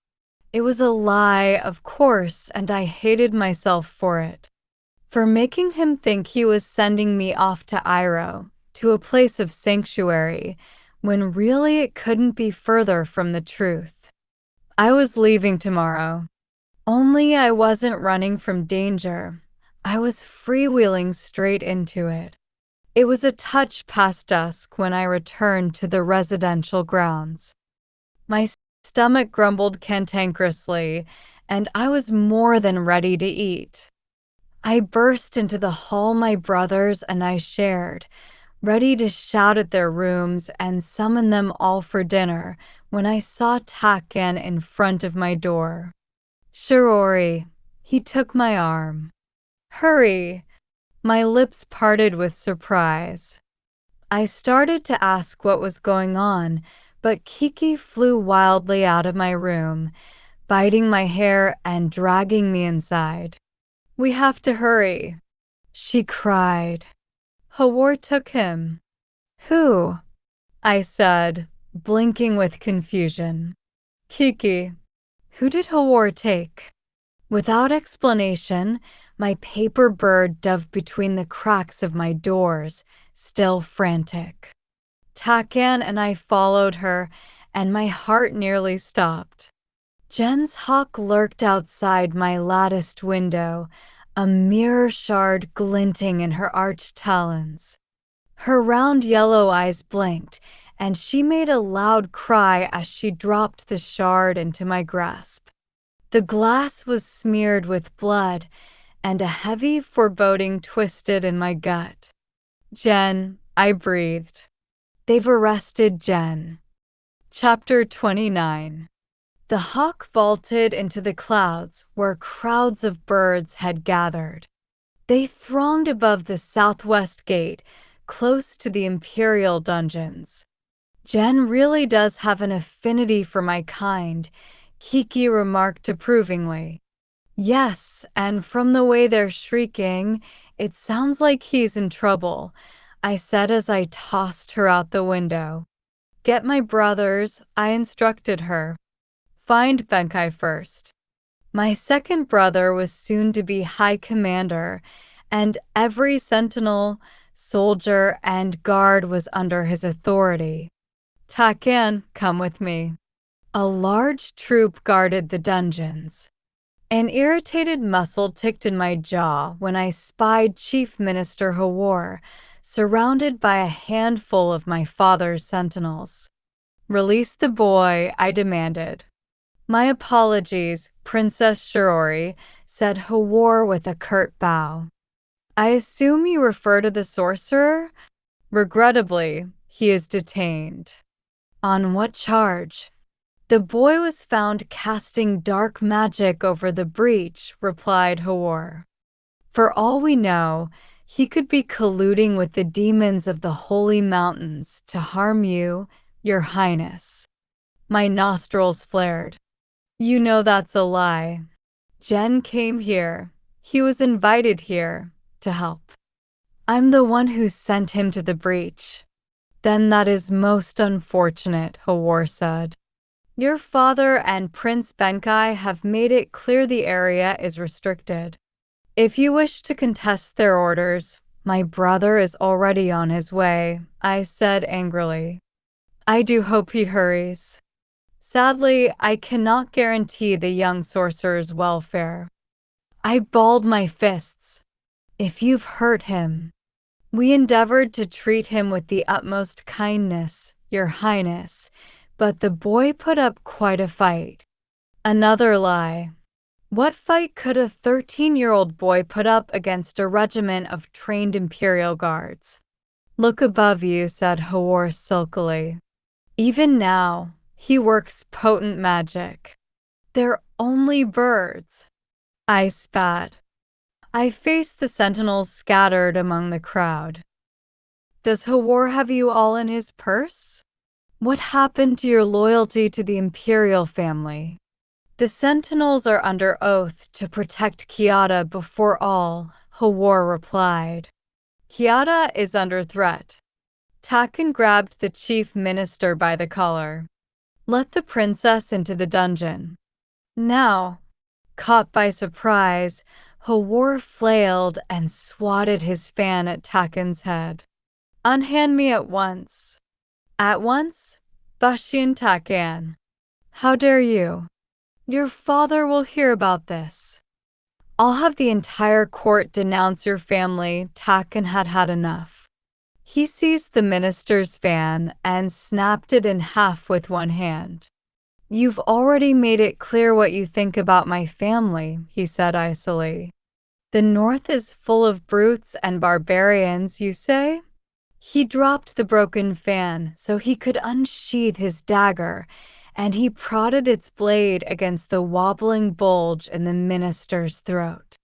It was a lie, of course, and I hated myself for it. For making him think he was sending me off to Iro, to a place of sanctuary, when really it couldn't be further from the truth. I was leaving tomorrow. Only I wasn't running from danger. I was freewheeling straight into it. It was a touch past dusk when I returned to the residential grounds. My stomach grumbled cantankerously, and I was more than ready to eat. I burst into the hall my brothers and I shared, ready to shout at their rooms and summon them all for dinner when I saw Takan in front of my door. Shirori, he took my arm. Hurry! My lips parted with surprise. I started to ask what was going on, but Kiki flew wildly out of my room, biting my hair and dragging me inside. We have to hurry, she cried. Hawar took him. Who? I said, blinking with confusion. Kiki. Who did Hawar take? Without explanation, my paper bird dove between the cracks of my doors, still frantic. Takan and I followed her, and my heart nearly stopped. Jen's hawk lurked outside my latticed window, a mirror shard glinting in her arched talons. Her round yellow eyes blinked, and she made a loud cry as she dropped the shard into my grasp. The glass was smeared with blood, and a heavy foreboding twisted in my gut. Jen, I breathed. They've arrested Jen. Chapter 29. The hawk vaulted into the clouds where crowds of birds had gathered. They thronged above the southwest gate, close to the Imperial dungeons. Jen really does have an affinity for my kind, Kiki remarked approvingly. Yes, and from the way they're shrieking, it sounds like he's in trouble, I said as I tossed her out the window. Get my brothers, I instructed her. Find Benkai first. My second brother was soon to be High Commander, and every sentinel, soldier, and guard was under his authority. Takan, come with me. A large troop guarded the dungeons. An irritated muscle ticked in my jaw when I spied Chief Minister Hawar, surrounded by a handful of my father's sentinels. Release the boy, I demanded. My apologies, Princess Shirori, said Hawar with a curt bow. I assume you refer to the sorcerer? Regrettably, he is detained. On what charge? The boy was found casting dark magic over the breach, replied Hawar. For all we know, he could be colluding with the demons of the Holy Mountains to harm you, Your Highness. My nostrils flared. You know that's a lie. Jen came here. He was invited here to help. I'm the one who sent him to the breach. Then that is most unfortunate, Hawar said. Your father and Prince Benkai have made it clear the area is restricted. If you wish to contest their orders, my brother is already on his way, I said angrily. I do hope he hurries. Sadly, I cannot guarantee the young sorcerer's welfare. I balled my fists. If you've hurt him. We endeavored to treat him with the utmost kindness, Your Highness, but the boy put up quite a fight. Another lie. What fight could a 13-year-old boy put up against a regiment of trained Imperial guards? Look above you, said Hawar silkily. Even now, he works potent magic. They're only birds. I spat. I faced the sentinels scattered among the crowd. Does Hawar have you all in his purse? What happened to your loyalty to the imperial family? The Sentinels are under oath to protect Kiata before all, Hawar replied. Kiata is under threat. Taken grabbed the chief minister by the collar. Let the princess into the dungeon. Now, caught by surprise, Hawar flailed and swatted his fan at Taken's head. Unhand me at once. At once? Bashin Takan. How dare you? Your father will hear about this. I'll have the entire court denounce your family. Taken had had enough. He seized the minister's fan and snapped it in half with one hand. You've already made it clear what you think about my family, he said icily. The North is full of brutes and barbarians, you say? He dropped the broken fan so he could unsheath his dagger, and he prodded its blade against the wobbling bulge in the minister's throat.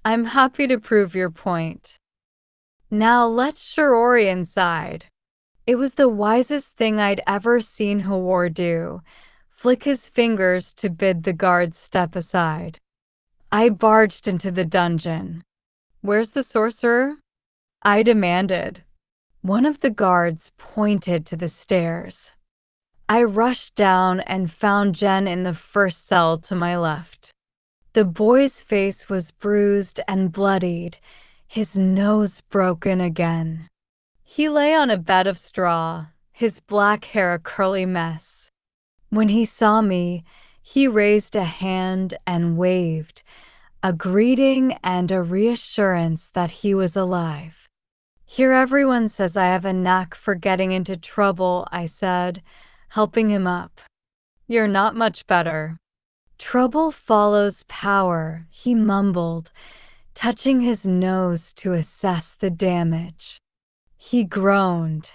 I'm happy to prove your point. Now let's Shirori inside. It was the wisest thing I'd ever seen Hawar do, flick his fingers to bid the guards step aside. I barged into the dungeon. Where's the sorcerer? I demanded. One of the guards pointed to the stairs. I rushed down and found Jen in the first cell to my left. The boy's face was bruised and bloodied, his nose broken again. He lay on a bed of straw, his black hair a curly mess. When he saw me, he raised a hand and waved, a greeting and a reassurance that he was alive. Here everyone says I have a knack for getting into trouble, I said, helping him up. You're not much better. Trouble follows power, he mumbled, touching his nose to assess the damage. He groaned.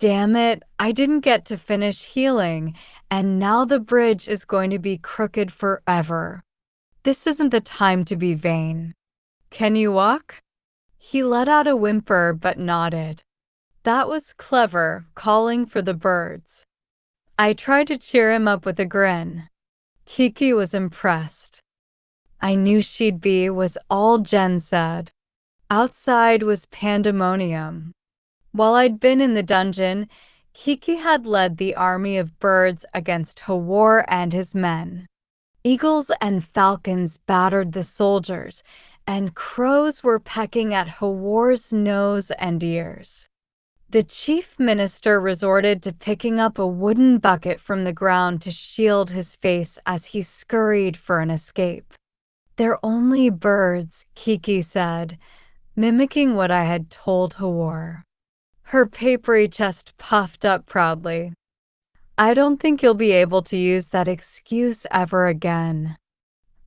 Damn it, I didn't get to finish healing, and now the bridge is going to be crooked forever. This isn't the time to be vain. Can you walk? He let out a whimper but nodded. That was clever, calling for the birds. I tried to cheer him up with a grin. Kiki was impressed. I knew she'd be, was all Jen said. Outside was pandemonium. While I'd been in the dungeon, Kiki had led the army of birds against Hawar and his men. Eagles and falcons battered the soldiers, and crows were pecking at Hawar's nose and ears. The chief minister resorted to picking up a wooden bucket from the ground to shield his face as he scurried for an escape. They're only birds, Kiki said, mimicking what I had told Hawar. Her papery chest puffed up proudly. I don't think you'll be able to use that excuse ever again.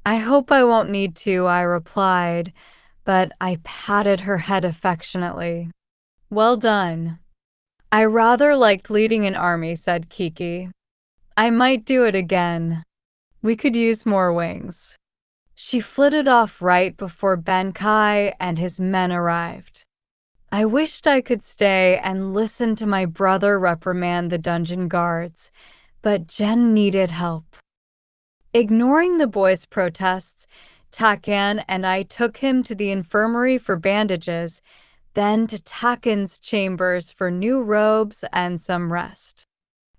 I hope I won't need to, I replied, but I patted her head affectionately. Well done. I rather liked leading an army, said Kiki. I might do it again. We could use more wings. She flitted off right before Benkai and his men arrived. I wished I could stay and listen to my brother reprimand the dungeon guards, but Jen needed help. Ignoring the boy's protests, Takan and I took him to the infirmary for bandages, then to Takan's chambers for new robes and some rest.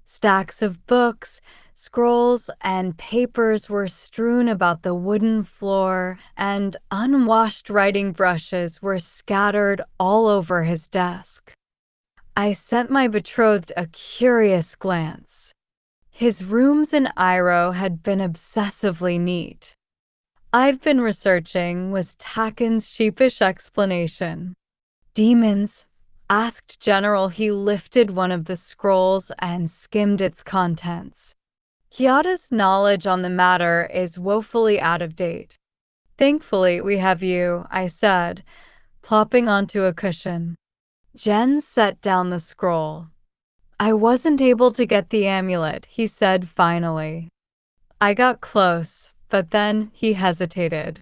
Stacks of books, scrolls, and papers were strewn about the wooden floor, and unwashed writing brushes were scattered all over his desk. I sent my betrothed a curious glance. His rooms in Iroh had been obsessively neat. I've been researching, was Takan's sheepish explanation. Demons, asked General. He lifted one of the scrolls and skimmed its contents. Kiata's knowledge on the matter is woefully out of date. Thankfully, we have you, I said, plopping onto a cushion. Jen set down the scroll. I wasn't able to get the amulet, he said finally. I got close, but then he hesitated.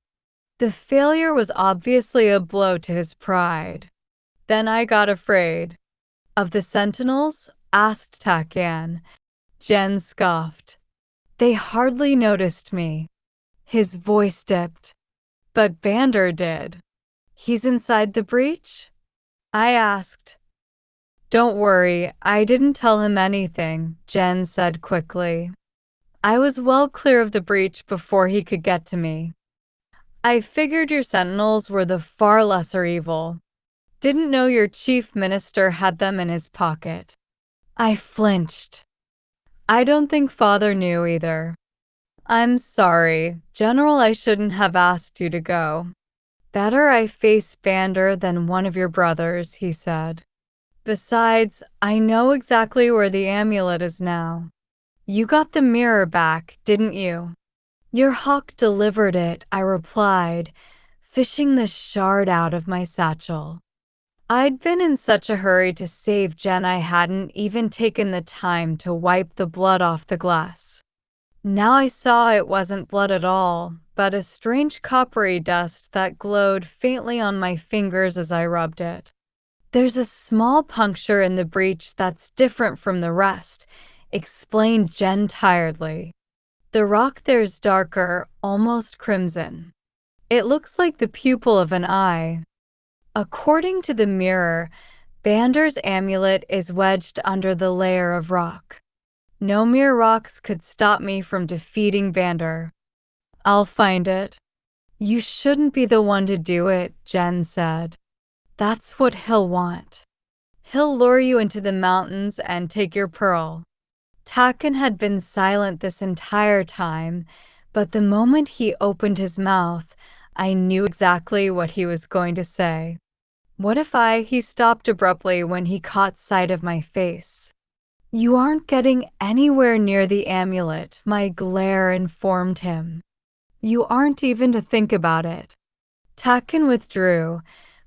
The failure was obviously a blow to his pride. Then I got afraid. Of the Sentinels asked Takan. Jen scoffed. They hardly noticed me. His voice dipped. But Vander did. He's inside the breach? I asked. Don't worry, I didn't tell him anything, Jen said quickly. I was well clear of the breach before he could get to me. I figured your sentinels were the far lesser evil. Didn't know your chief minister had them in his pocket. I flinched. I don't think Father knew either. I'm sorry, General, I shouldn't have asked you to go. Better I face Vander than one of your brothers, he said. Besides, I know exactly where the amulet is now. You got the mirror back, didn't you? Your hawk delivered it, I replied, fishing the shard out of my satchel. I'd been in such a hurry to save Jen I hadn't even taken the time to wipe the blood off the glass. Now I saw it wasn't blood at all, but a strange coppery dust that glowed faintly on my fingers as I rubbed it. There's a small puncture in the breach that's different from the rest, explained Jen tiredly. The rock there's darker, almost crimson. It looks like the pupil of an eye. According to the mirror, Vander's amulet is wedged under the layer of rock. No mere rocks could stop me from defeating Vander. I'll find it. You shouldn't be the one to do it, Jen said. That's what he'll want. He'll lure you into the mountains and take your pearl. Takan had been silent this entire time, but the moment he opened his mouth, I knew exactly what he was going to say. What if he stopped abruptly when he caught sight of my face. You aren't getting anywhere near the amulet, my glare informed him. You aren't even to think about it. Takan withdrew,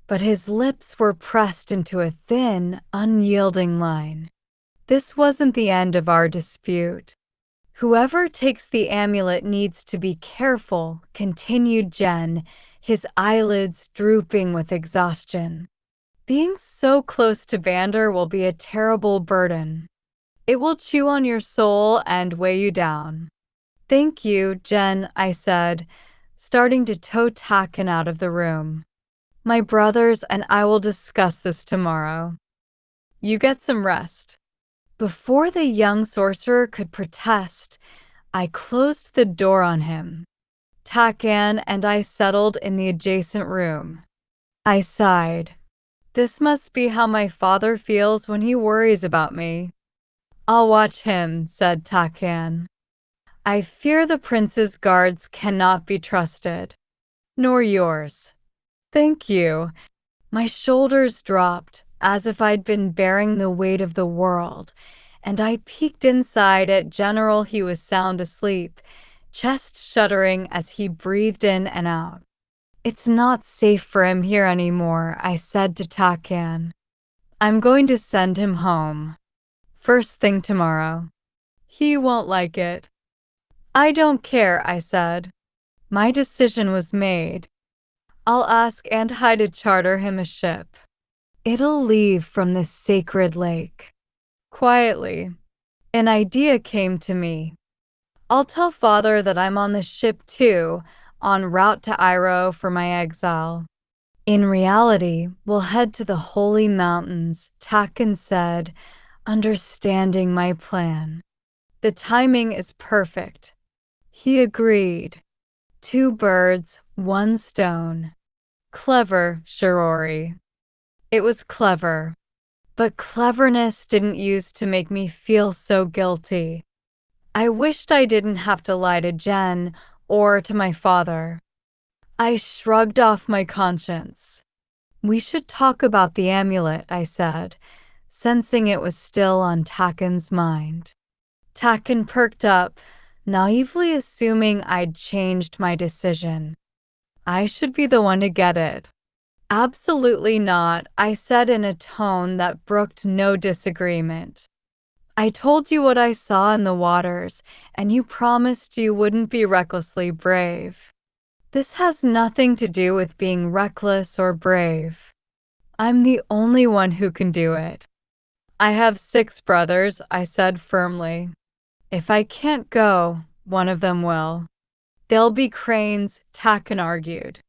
but his lips were pressed into a thin, unyielding line. This wasn't the end of our dispute. Whoever takes the amulet needs to be careful, continued Jen, his eyelids drooping with exhaustion. Being so close to Vander will be a terrible burden. It will chew on your soul and weigh you down. Thank you, Jen, I said, starting to tow Takan out of the room. My brothers and I will discuss this tomorrow. You get some rest. Before the young sorcerer could protest, I closed the door on him. Takan and I settled in the adjacent room. I sighed. This must be how my father feels when he worries about me. I'll watch him, said Takan. I fear the prince's guards cannot be trusted. Nor yours. Thank you. My shoulders dropped, as if I'd been bearing the weight of the world, and I peeked inside at General. He was sound asleep, chest shuddering as he breathed in and out. It's not safe for him here anymore, I said to Takan. I'm going to send him home. First thing tomorrow. He won't like it. I don't care, I said. My decision was made. I'll ask Aunt Hai to charter him a ship. It'll leave from this sacred lake. Quietly, an idea came to me. I'll tell Father that I'm on the ship too, en route to Iroh for my exile. In reality, we'll head to the holy mountains, Takan said, understanding my plan. The timing is perfect. He agreed. 2 birds, 1 stone. Clever, Shirori. It was clever. But cleverness didn't use to make me feel so guilty. I wished I didn't have to lie to Jen or to my father. I shrugged off my conscience. We should talk about the amulet, I said, sensing it was still on Takan's mind. Takan perked up, naively assuming I'd changed my decision. I should be the one to get it. Absolutely not, I said in a tone that brooked no disagreement. I told you what I saw in the waters, and you promised you wouldn't be recklessly brave. This has nothing to do with being reckless or brave. I'm the only one who can do it. I have 6 brothers, I said firmly. If I can't go, one of them will. They'll be cranes, Takken argued.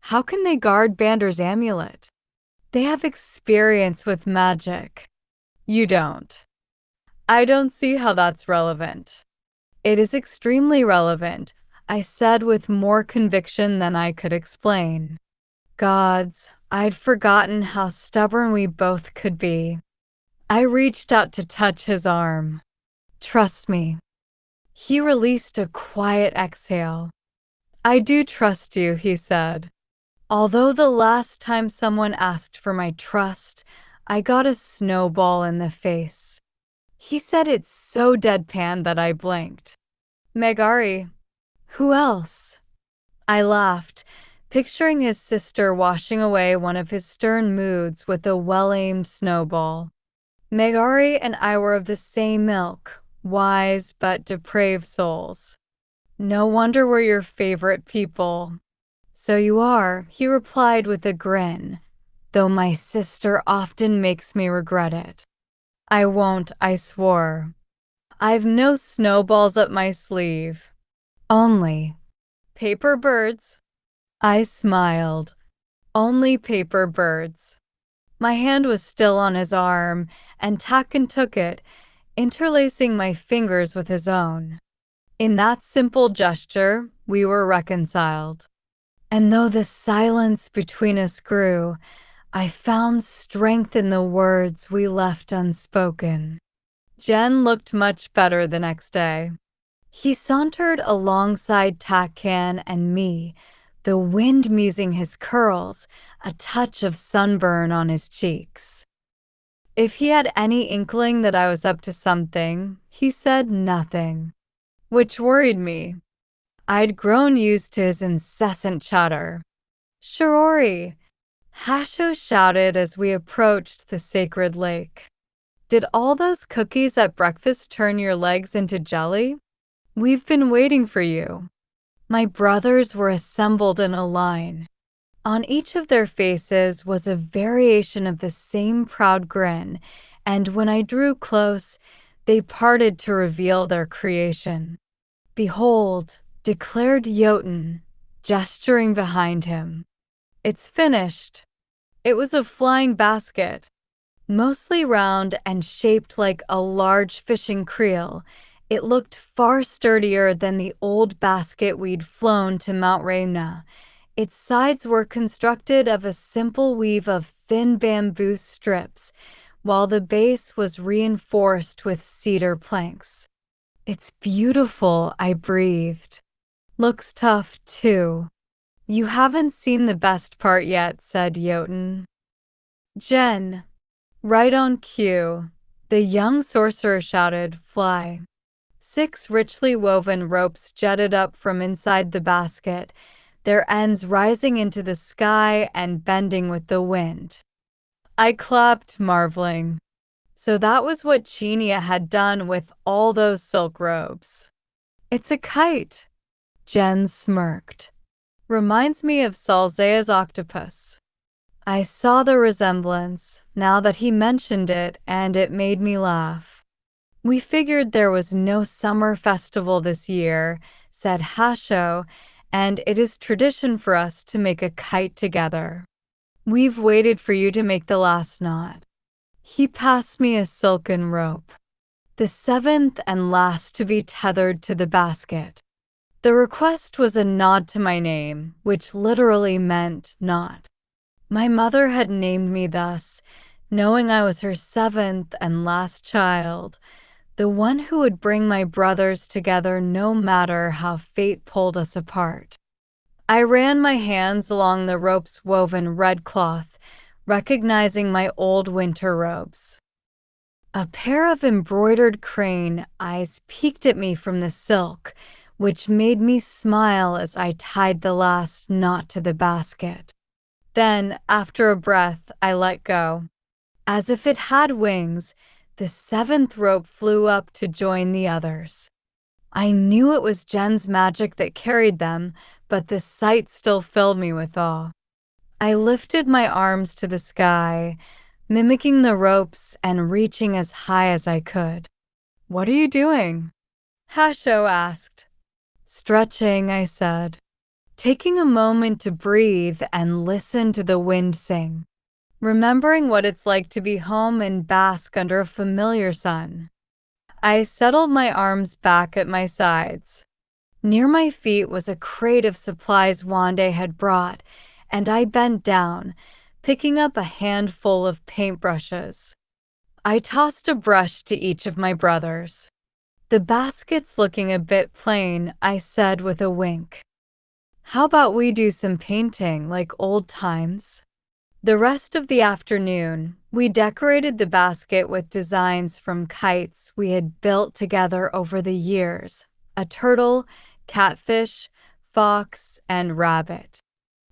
How can they guard Bander's amulet? They have experience with magic. You don't. I don't see how that's relevant. It is extremely relevant, I said with more conviction than I could explain. Gods, I'd forgotten how stubborn we both could be. I reached out to touch his arm. Trust me. He released a quiet exhale. I do trust you, he said. Although the last time someone asked for my trust, I got a snowball in the face. He said it so deadpan that I blinked. Megari. Who else? I laughed, picturing his sister washing away one of his stern moods with a well-aimed snowball. Megari and I were of the same milk, wise but depraved souls. No wonder we're your favorite people. So you are, he replied with a grin, though my sister often makes me regret it. I won't, I swore. I've no snowballs up my sleeve. Only paper birds. I smiled. Only paper birds. My hand was still on his arm, and Takken took it, interlacing my fingers with his own. In that simple gesture, we were reconciled. And though the silence between us grew, I found strength in the words we left unspoken. Jen looked much better the next day. He sauntered alongside Takken and me, the wind musing his curls, a touch of sunburn on his cheeks. If he had any inkling that I was up to something, he said nothing, which worried me. I'd grown used to his incessant chatter. Shirori, Hasho shouted as we approached the sacred lake. Did all those cookies at breakfast turn your legs into jelly? We've been waiting for you. My brothers were assembled in a line. On each of their faces was a variation of the same proud grin, and when I drew close, they parted to reveal their creation. Behold, declared Jotun, gesturing behind him. It's finished. It was a flying basket, mostly round and shaped like a large fishing creel. It looked far sturdier than the old basket we'd flown to Mount Raina. Its sides were constructed of a simple weave of thin bamboo strips, while the base was reinforced with cedar planks. It's beautiful, I breathed. Looks tough, too. You haven't seen the best part yet, said Jotun. Jen. Right on cue. The young sorcerer shouted, fly. 6 richly woven ropes jutted up from inside the basket, their ends rising into the sky and bending with the wind. I clapped, marveling. So that was what Chinia had done with all those silk robes. It's a kite. Jen smirked. Reminds me of Salzea's octopus. I saw the resemblance, now that he mentioned it, and it made me laugh. We figured there was no summer festival this year, said Hasho, and it is tradition for us to make a kite together. We've waited for you to make the last knot. He passed me a silken rope, the 7th and last to be tethered to the basket. The request was a nod to my name, which literally meant knot. My mother had named me thus, knowing I was her 7th and last child, the one who would bring my brothers together no matter how fate pulled us apart. I ran my hands along the rope's woven red cloth, recognizing my old winter robes. A pair of embroidered crane eyes peeked at me from the silk, which made me smile as I tied the last knot to the basket. Then, after a breath, I let go. As if it had wings, the 7th rope flew up to join the others. I knew it was Jen's magic that carried them, but the sight still filled me with awe. I lifted my arms to the sky, mimicking the ropes and reaching as high as I could. "What are you doing?" Hasho asked. "Stretching," I said, taking a moment to breathe and listen to the wind sing, remembering what it's like to be home and bask under a familiar sun. I settled my arms back at my sides. Near my feet was a crate of supplies Wande had brought, and I bent down, picking up a handful of paintbrushes. I tossed a brush to each of my brothers. "The basket's looking a bit plain," I said with a wink. "How about we do some painting like old times?" The rest of the afternoon, we decorated the basket with designs from kites we had built together over the years: a turtle, catfish, fox, and rabbit.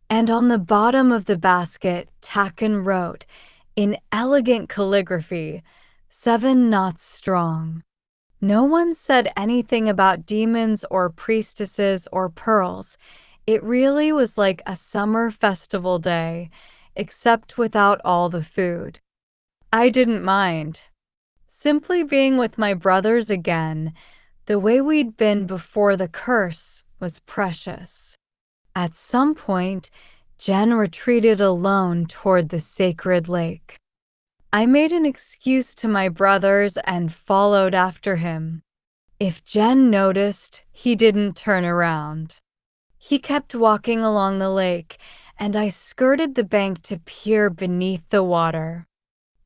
And on the bottom of the basket, Takken wrote, in elegant calligraphy, "7 knots strong." No one said anything about demons or priestesses or pearls. It really was like a summer festival day, except without all the food. I didn't mind. Simply being with my brothers again, the way we'd been before the curse, was precious. At some point, Jen retreated alone toward the sacred lake. I made an excuse to my brothers and followed after him. If Jen noticed, he didn't turn around. He kept walking along the lake, and I skirted the bank to peer beneath the water.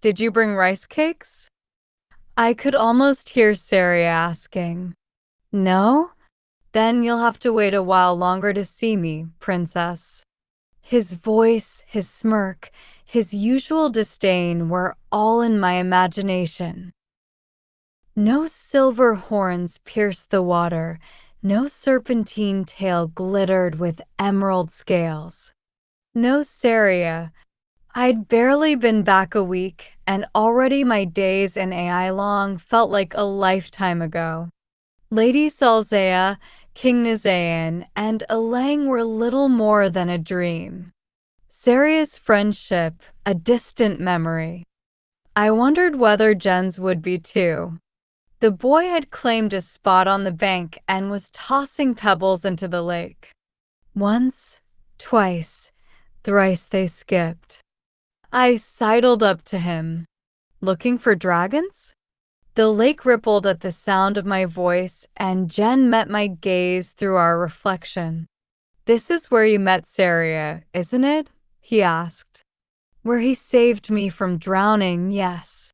"Did you bring rice cakes?" I could almost hear Sari asking. "No? Then you'll have to wait a while longer to see me, princess." His voice, his smirk, his usual disdain were all in my imagination. No silver horns pierced the water, no serpentine tail glittered with emerald scales. No Saria. I'd barely been back a week, and already my days in AI Long felt like a lifetime ago. Lady Salzea, King Nizayan, and Elang were little more than a dream. Saria's friendship, a distant memory. I wondered whether Jen's would be too. The boy had claimed a spot on the bank and was tossing pebbles into the lake. Once, twice, thrice they skipped. I sidled up to him. "Looking for dragons?" The lake rippled at the sound of my voice, and Jen met my gaze through our reflection. "This is where you met Saria, isn't it?" he asked. "Where he saved me from drowning, yes.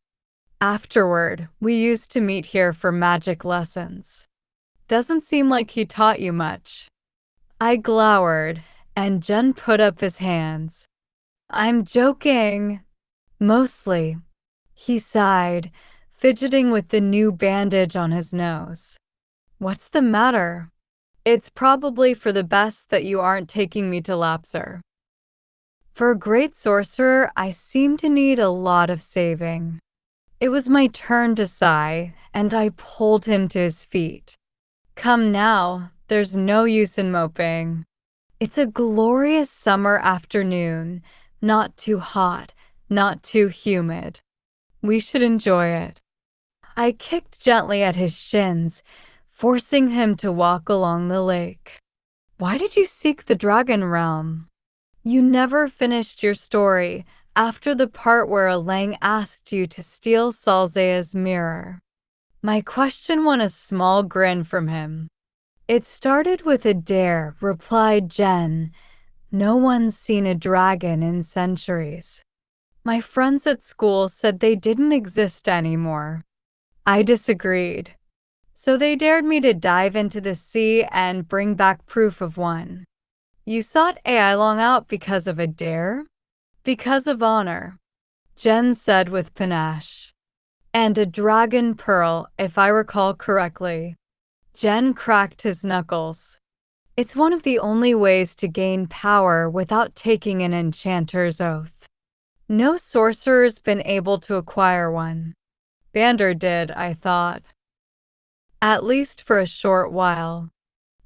Afterward, we used to meet here for magic lessons. Doesn't seem like he taught you much." I glowered, and Jen put up his hands. "I'm joking." "Mostly." He sighed, fidgeting with the new bandage on his nose. "What's the matter?" "It's probably for the best that you aren't taking me to Lapser." For a great sorcerer, I seem to need a lot of saving. It was my turn to sigh, and I pulled him to his feet. "Come now, there's no use in moping. It's a glorious summer afternoon, not too hot, not too humid. We should enjoy it." I kicked gently at his shins, forcing him to walk along the lake. "Why did you seek the Dragon Realm?" "You never finished your story after the part where Elang asked you to steal Salzea's mirror." My question won a small grin from him. "It started with a dare," replied Jen. "No one's seen a dragon in centuries. My friends at school said they didn't exist anymore." I disagreed. "So they dared me to dive into the sea and bring back proof of one." "You sought AI Long out because of a dare?" "Because of honor," Jen said with panache. "And a dragon pearl, if I recall correctly." Jen cracked his knuckles. "It's one of the only ways to gain power without taking an enchanter's oath. No sorcerer's been able to acquire one." Bander did, I thought. "At least for a short while."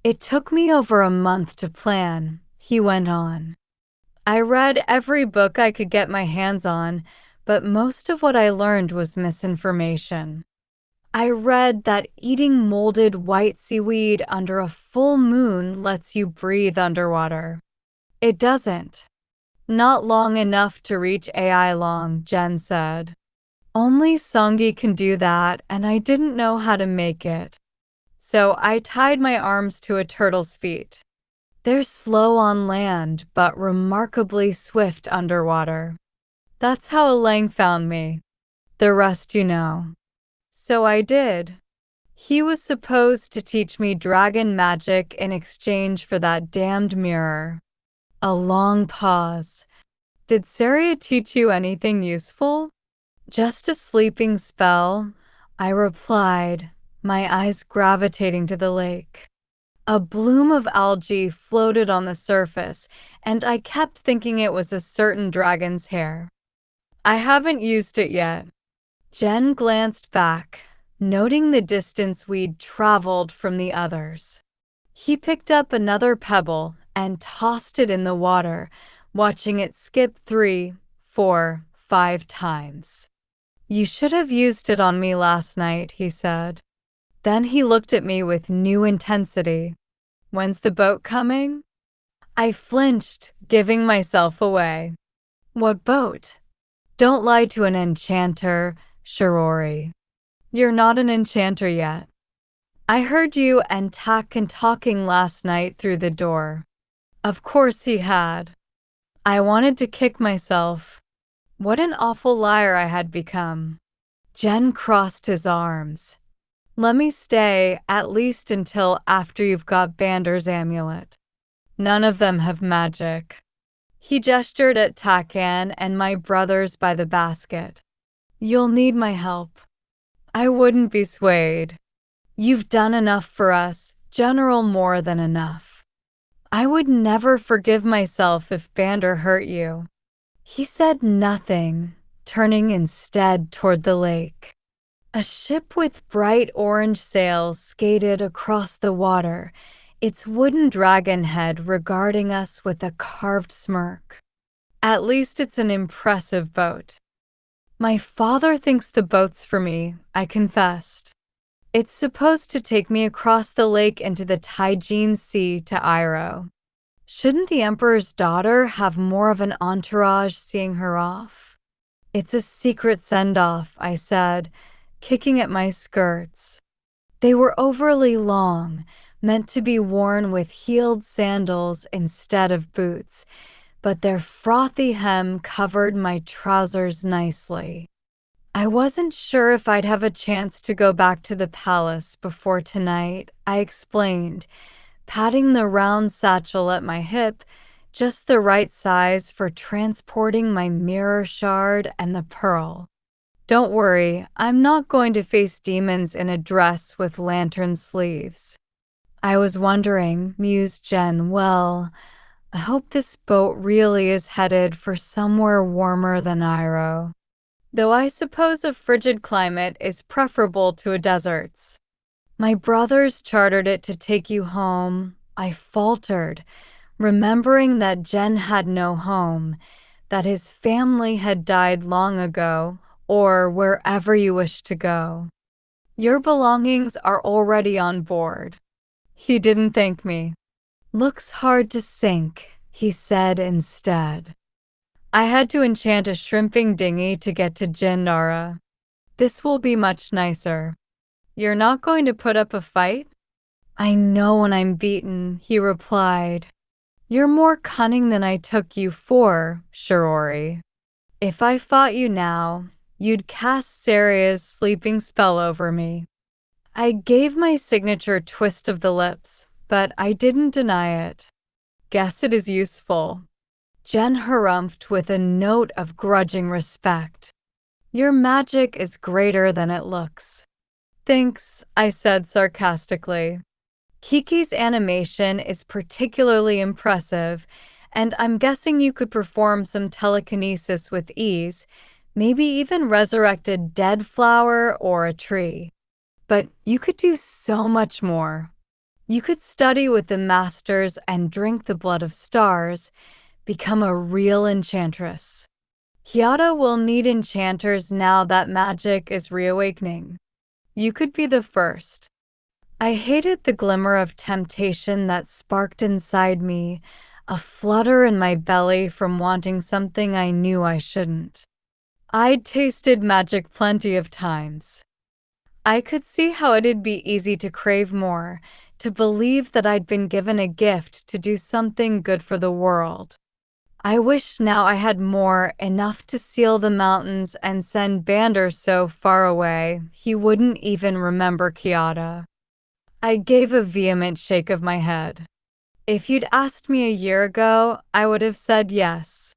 "It took me over a month to plan," he went on. "I read every book I could get my hands on, but most of what I learned was misinformation. I read that eating molded white seaweed under a full moon lets you breathe underwater. It doesn't. Not long enough to reach AI long, Jen said. Only Songi can do that, and I didn't know how to make it. So I tied my arms to a turtle's feet. They're slow on land, but remarkably swift underwater. That's how Lang found me. The rest you know. So I did. He was supposed to teach me dragon magic in exchange for that damned mirror. A long pause. Did Saria teach you anything useful? Just a sleeping spell, I replied, my eyes gravitating to the lake. A bloom of algae floated on the surface, and I kept thinking it was a certain dragon's hair. I haven't used it yet. Jen glanced back, noting the distance we'd traveled from the others. He picked up another pebble and tossed it in the water, watching it skip 3, 4, 5 times. You should have used it on me last night, he said. Then he looked at me with new intensity. When's the boat coming? I flinched, giving myself away. What boat? Don't lie to an enchanter, Shirori. You're not an enchanter yet. I heard you and Takken talking last night through the door. Of course he had. I wanted to kick myself. What an awful liar I had become. Jen crossed his arms. Let me stay at least until after you've got Bander's amulet. None of them have magic. He gestured at Takan and my brothers by the basket. You'll need my help. I wouldn't be swayed. You've done enough for us, General, more than enough. I would never forgive myself if Bander hurt you. He said nothing, turning instead toward the lake. A ship with bright orange sails skated across the water, its wooden dragon head regarding us with a carved smirk. At least it's an impressive boat. My father thinks the boat's for me, I confessed. It's supposed to take me across the lake into the Taijin Sea to Iroh. Shouldn't the Emperor's daughter have more of an entourage seeing her off? It's a secret send-off, I said, kicking at my skirts. They were overly long, meant to be worn with heeled sandals instead of boots, but their frothy hem covered my trousers nicely. I wasn't sure if I'd have a chance to go back to the palace before tonight, I explained, patting the round satchel at my hip, just the right size for transporting my mirror shard and the pearl. Don't worry, I'm not going to face demons in a dress with lantern sleeves. I was wondering, mused Jen, well, I hope this boat really is headed for somewhere warmer than Iroh. Though I suppose a frigid climate is preferable to a desert's. My brothers chartered it to take you home, I faltered, remembering that Jen had no home, that his family had died long ago, or wherever you wish to go. Your belongings are already on board. He didn't thank me. Looks hard to sink, he said instead. I had to enchant a shrimping dinghy to get to Jindara. This will be much nicer. You're not going to put up a fight? I know when I'm beaten, he replied. You're more cunning than I took you for, Shirori. If I fought you now, you'd cast Saria's sleeping spell over me. I gave my signature twist of the lips, but I didn't deny it. Guess it is useful. Jen harumphed with a note of grudging respect. Your magic is greater than it looks. Thanks, I said sarcastically. Kiki's animation is particularly impressive, and I'm guessing you could perform some telekinesis with ease, maybe even resurrect a dead flower or a tree. But you could do so much more. You could study with the masters and drink the blood of stars, become a real enchantress. Kyoto will need enchanters now that magic is reawakening. You could be the first. I hated the glimmer of temptation that sparked inside me, a flutter in my belly from wanting something I knew I shouldn't. I'd tasted magic plenty of times. I could see how it'd be easy to crave more, to believe that I'd been given a gift to do something good for the world. I wished now I had more, enough to seal the mountains and send Bander so far away he wouldn't even remember Kyoto. I gave a vehement shake of my head. If you'd asked me a year ago, I would have said yes.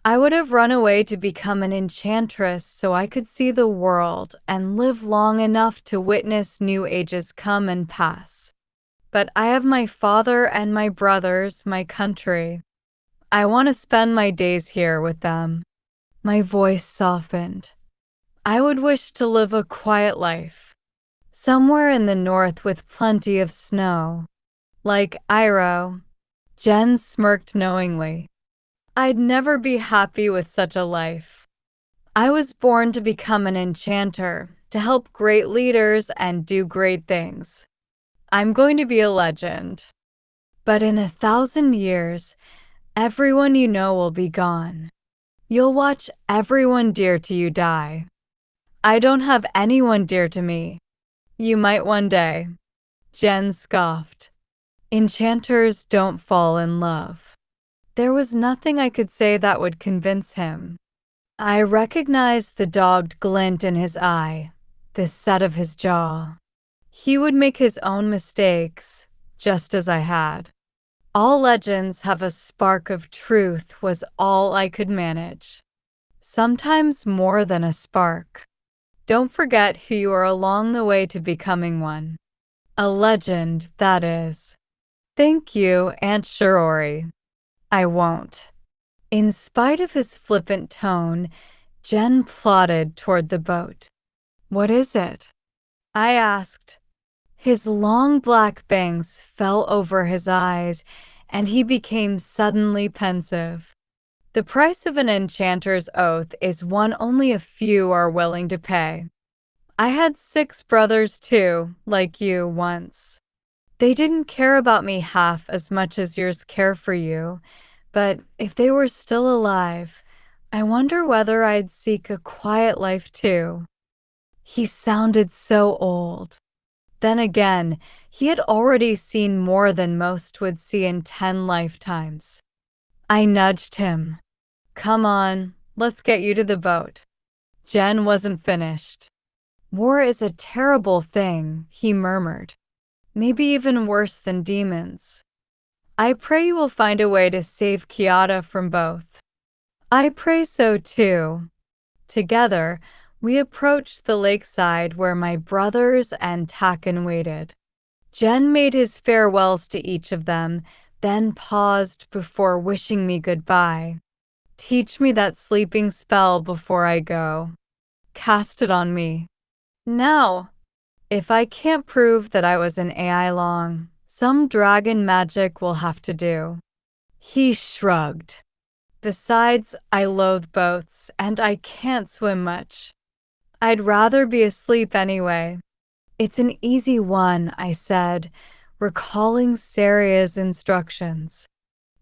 I would have run away to become an enchantress so I could see the world and live long enough to witness new ages come and pass. But I have my father and my brothers, my country. I want to spend my days here with them. My voice softened. I would wish to live a quiet life. Somewhere in the north with plenty of snow. Like Iroh. Jen smirked knowingly. I'd never be happy with such a life. I was born to become an enchanter, to help great leaders and do great things. I'm going to be a legend. But in 1,000 years, everyone you know will be gone. You'll watch everyone dear to you die. I don't have anyone dear to me. You might one day. Jen scoffed. Enchanters don't fall in love. There was nothing I could say that would convince him. I recognized the dogged glint in his eye, the set of his jaw. He would make his own mistakes, just as I had. All legends have a spark of truth was all I could manage. Sometimes more than a spark. Don't forget who you are along the way to becoming one. A legend, that is. Thank you, Aunt Shirori. I won't. In spite of his flippant tone, Jen plodded toward the boat. What is it? I asked. His long black bangs fell over his eyes, and he became suddenly pensive. The price of an enchanter's oath is one only a few are willing to pay. I had 6 brothers too, like you, once. They didn't care about me half as much as yours care for you, but if they were still alive, I wonder whether I'd seek a quiet life too. He sounded so old. Then again, he had already seen more than most would see in 10 lifetimes. I nudged him. Come on, let's get you to the boat. Jen wasn't finished. War is a terrible thing, he murmured. Maybe even worse than demons. I pray you will find a way to save Kyoto from both. I pray so too. Together, we approached the lakeside where my brothers and Takken waited. Jen made his farewells to each of them, then paused before wishing me goodbye. Teach me that sleeping spell before I go. Cast it on me. Now, if I can't prove that I was an AI long, some dragon magic will have to do. He shrugged. Besides, I loathe boats, and I can't swim much. I'd rather be asleep anyway. It's an easy one, I said, recalling Saria's instructions.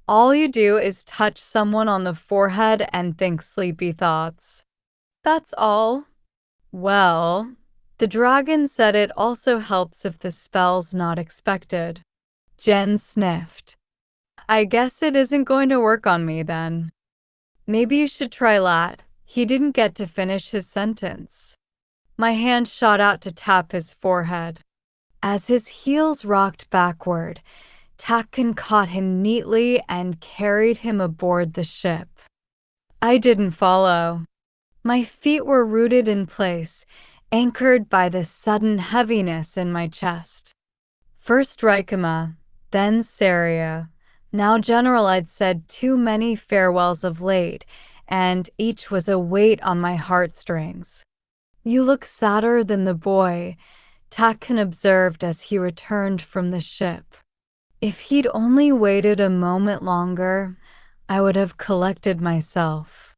All you do is touch someone on the forehead and think sleepy thoughts. That's all. Well, the dragon said it also helps if the spell's not expected. Jen sniffed. I guess it isn't going to work on me then. Maybe you should try Lat. He didn't get to finish his sentence. My hand shot out to tap his forehead. As his heels rocked backward, Takken caught him neatly and carried him aboard the ship. I didn't follow. My feet were rooted in place, anchored by the sudden heaviness in my chest. First Rikama, then Saria. Now General, I'd said too many farewells of late, and each was a weight on my heartstrings. You look sadder than the boy, Takken observed as he returned from the ship. If he'd only waited a moment longer, I would have collected myself.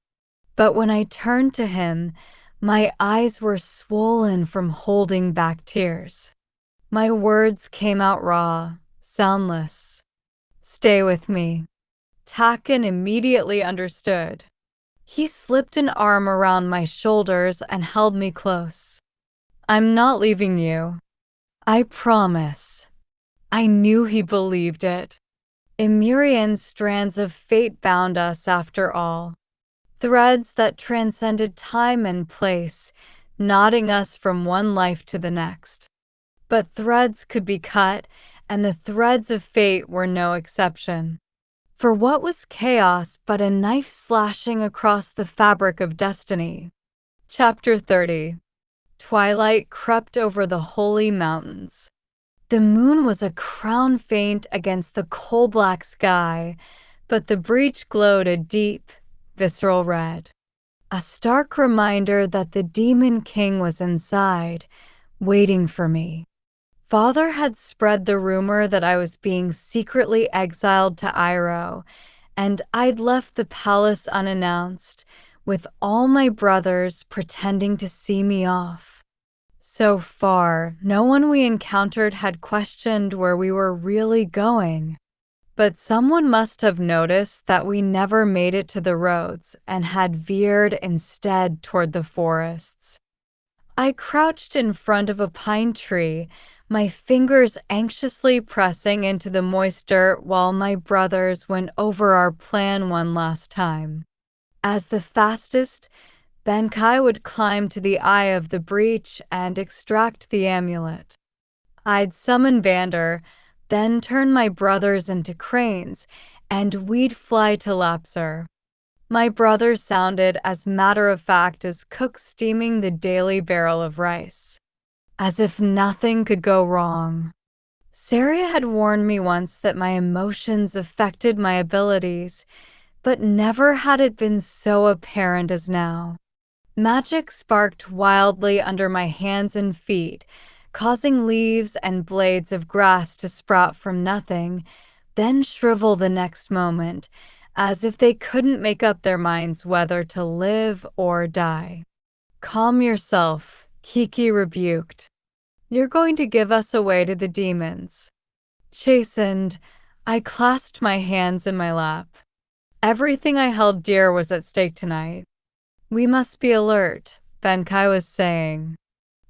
But when I turned to him, my eyes were swollen from holding back tears. My words came out raw, soundless. "Stay with me." Taken immediately understood. He slipped an arm around my shoulders and held me close. "I'm not leaving you. I promise." I knew he believed it. A myriad strands of fate bound us after all. Threads that transcended time and place, knotting us from one life to the next. But threads could be cut, and the threads of fate were no exception. For what was chaos but a knife slashing across the fabric of destiny? Chapter 30. Twilight crept over the holy mountains. The moon was a crown faint against the coal-black sky, but the breach glowed a deep, visceral red. A stark reminder that the Demon King was inside, waiting for me. Father had spread the rumor that I was being secretly exiled to Iroh, and I'd left the palace unannounced, with all my brothers pretending to see me off. So far, no one we encountered had questioned where we were really going. But someone must have noticed that we never made it to the roads and had veered instead toward the forests. I crouched in front of a pine tree, my fingers anxiously pressing into the moist dirt while my brothers went over our plan one last time. As the fastest, Benkai would climb to the eye of the breach and extract the amulet. I'd summon Vander, then turn my brothers into cranes, and we'd fly to Lapsir. My brothers sounded as matter-of-fact as cooks steaming the daily barrel of rice. As if nothing could go wrong. Saria had warned me once that my emotions affected my abilities, but never had it been so apparent as now. Magic sparked wildly under my hands and feet, causing leaves and blades of grass to sprout from nothing, then shrivel the next moment, as if they couldn't make up their minds whether to live or die. "Calm yourself," Kiki rebuked. "You're going to give us away to the demons." Chastened, I clasped my hands in my lap. Everything I held dear was at stake tonight. "We must be alert," Benkai was saying.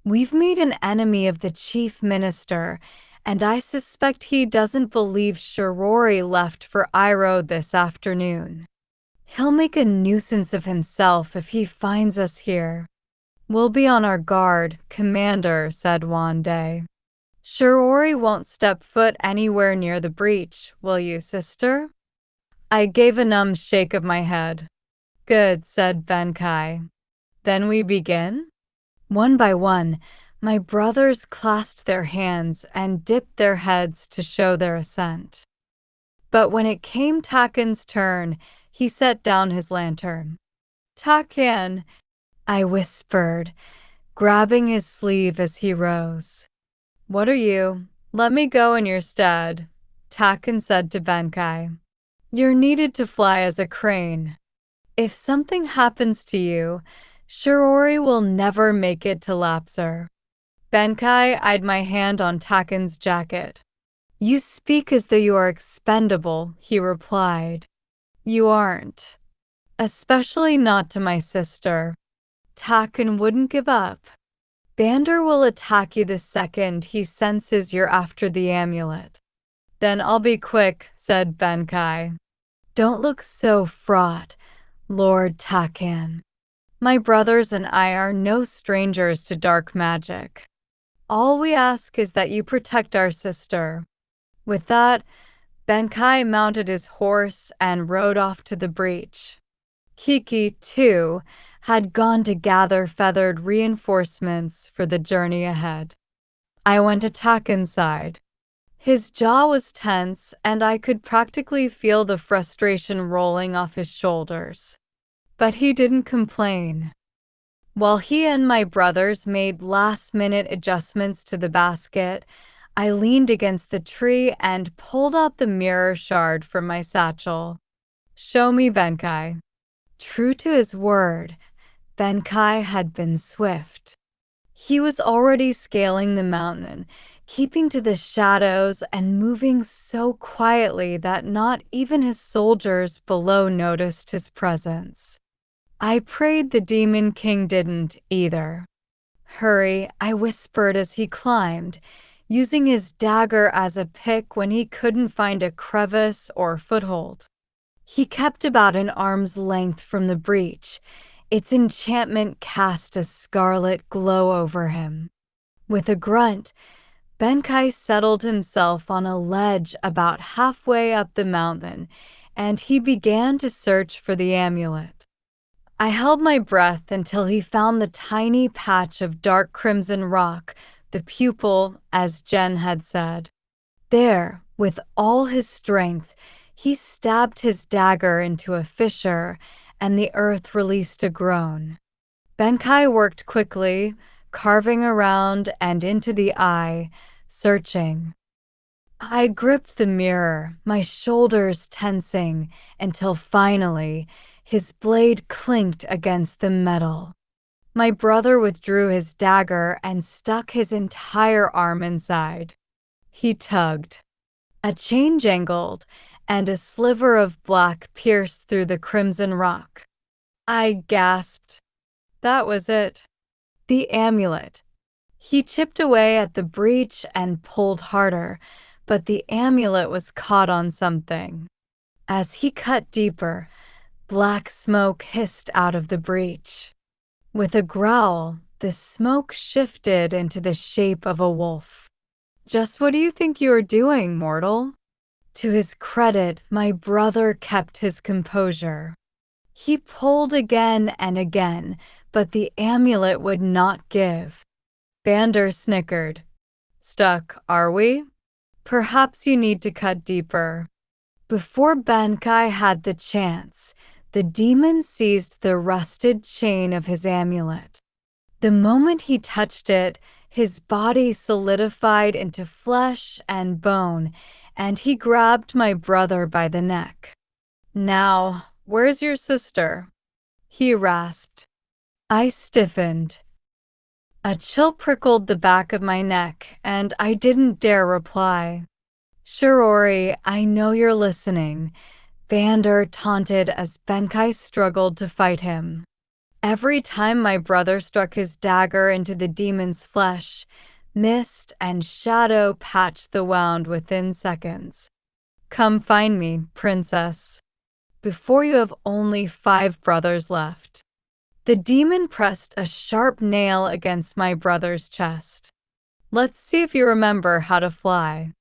"We've made an enemy of the chief minister, and I suspect he doesn't believe Shirori left for Iroh this afternoon. He'll make a nuisance of himself if he finds us here." "We'll be on our guard, Commander," said Wande. "Shirori won't step foot anywhere near the breach, will you, sister?" I gave a numb shake of my head. "Good," said Benkai. "Then we begin?" One by one, my brothers clasped their hands and dipped their heads to show their assent. But when it came Taken's turn, he set down his lantern. "Taken," I whispered, grabbing his sleeve as he rose. "What are you? Let me go in your stead," Taken said to Benkai. "You're needed to fly as a crane. If something happens to you, Shirori will never make it to Lapsir." Benkai eyed my hand on Taken's jacket. "You speak as though you are expendable," he replied. "You aren't. Especially not to my sister. Taken wouldn't give up. Bander will attack you the second he senses you're after the amulet." "Then I'll be quick," said Benkai. "Don't look so fraught, Lord Taken. My brothers and I are no strangers to dark magic. All we ask is that you protect our sister." With that, Benkai mounted his horse and rode off to the breach. Kiki, too, had gone to gather feathered reinforcements for the journey ahead. I went to Taken's side. His jaw was tense, and I could practically feel the frustration rolling off his shoulders. But he didn't complain. While he and my brothers made last-minute adjustments to the basket, I leaned against the tree and pulled out the mirror shard from my satchel. "Show me, Benkai." True to his word, Benkei had been swift. He was already scaling the mountain, keeping to the shadows and moving so quietly that not even his soldiers below noticed his presence. I prayed the Demon King didn't either. Hurry, I whispered as he climbed, using his dagger as a pick when he couldn't find a crevice or foothold. He kept about an arm's length from the breach. Its enchantment cast a scarlet glow over him. With a grunt, Benkei settled himself on a ledge about halfway up the mountain, and he began to search for the amulet. I held my breath until he found the tiny patch of dark crimson rock, the pupil, as Jen had said. There, with all his strength, he stabbed his dagger into a fissure, and the earth released a groan. Benkei worked quickly, carving around and into the eye, searching. I gripped the mirror, my shoulders tensing, until finally, his blade clinked against the metal. My brother withdrew his dagger and stuck his entire arm inside. He tugged. A chain jangled, and a sliver of black pierced through the crimson rock. I gasped. That was it. The amulet. He chipped away at the breach and pulled harder, but the amulet was caught on something. As he cut deeper, black smoke hissed out of the breach. With a growl, the smoke shifted into the shape of a wolf. Just what do you think you are doing, mortal? To his credit, my brother kept his composure. He pulled again and again, but the amulet would not give. Bander snickered. Stuck, are we? Perhaps you need to cut deeper. Before Benkei had the chance, the demon seized the rusted chain of his amulet. The moment he touched it, his body solidified into flesh and bone, and he grabbed my brother by the neck. Now, where's your sister? He rasped. I stiffened. A chill prickled the back of my neck, and I didn't dare reply. Shirori, I know you're listening, Vander taunted as Benkei struggled to fight him. Every time my brother struck his dagger into the demon's flesh, mist and shadow patched the wound within seconds. Come find me, princess, before you have only 5 brothers left. The demon pressed a sharp nail against my brother's chest. Let's see if you remember how to fly.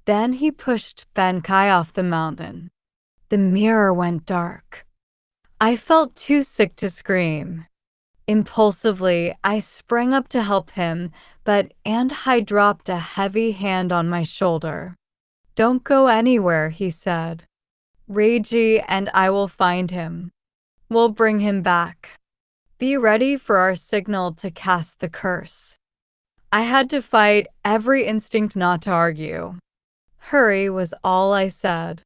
Then he pushed Benkei off the mountain. The mirror went dark. I felt too sick to scream. Impulsively, I sprang up to help him, but Andhai dropped a heavy hand on my shoulder. Don't go anywhere, he said. Reiji and I will find him. We'll bring him back. Be ready for our signal to cast the curse. I had to fight every instinct not to argue. Hurry was all I said.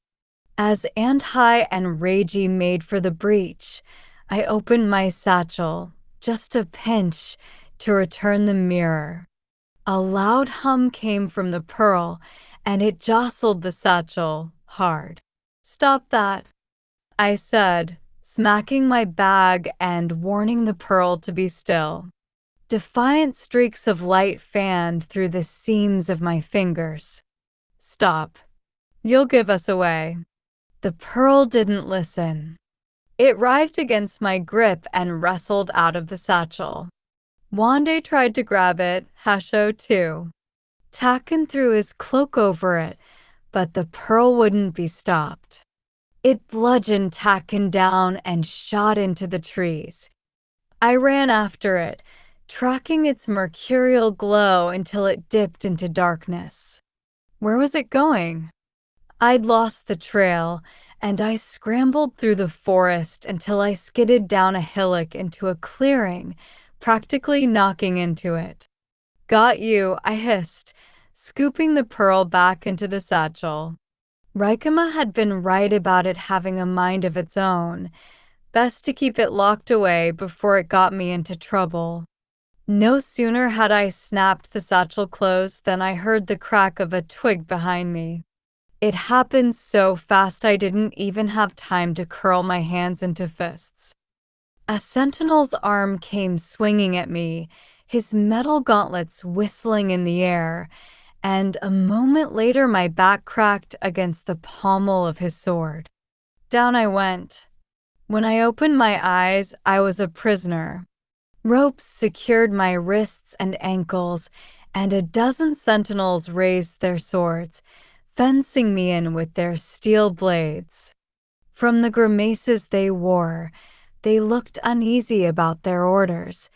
As Andhai and Reiji made for the breach, I opened my satchel, just a pinch, to return the mirror. A loud hum came from the pearl, and it jostled the satchel hard. Stop that, I said, smacking my bag and warning the pearl to be still. Defiant streaks of light fanned through the seams of my fingers. Stop. You'll give us away. The pearl didn't listen. It writhed against my grip and wrestled out of the satchel. Wande tried to grab it, Hasho too. Takken threw his cloak over it, but the pearl wouldn't be stopped. It bludgeoned Takken down and shot into the trees. I ran after it, tracking its mercurial glow until it dipped into darkness. Where was it going? I'd lost the trail, and I scrambled through the forest until I skidded down a hillock into a clearing, practically knocking into it. Got you, I hissed, scooping the pearl back into the satchel. Raikama had been right about it having a mind of its own. Best to keep it locked away before it got me into trouble. No sooner had I snapped the satchel closed than I heard the crack of a twig behind me. It happened so fast I didn't even have time to curl my hands into fists. A sentinel's arm came swinging at me, his metal gauntlets whistling in the air, and a moment later my back cracked against the pommel of his sword. Down I went. When I opened my eyes, I was a prisoner. Ropes secured my wrists and ankles, and a dozen sentinels raised their swords, fencing me in with their steel blades. From the grimaces they wore, they looked uneasy about their orders,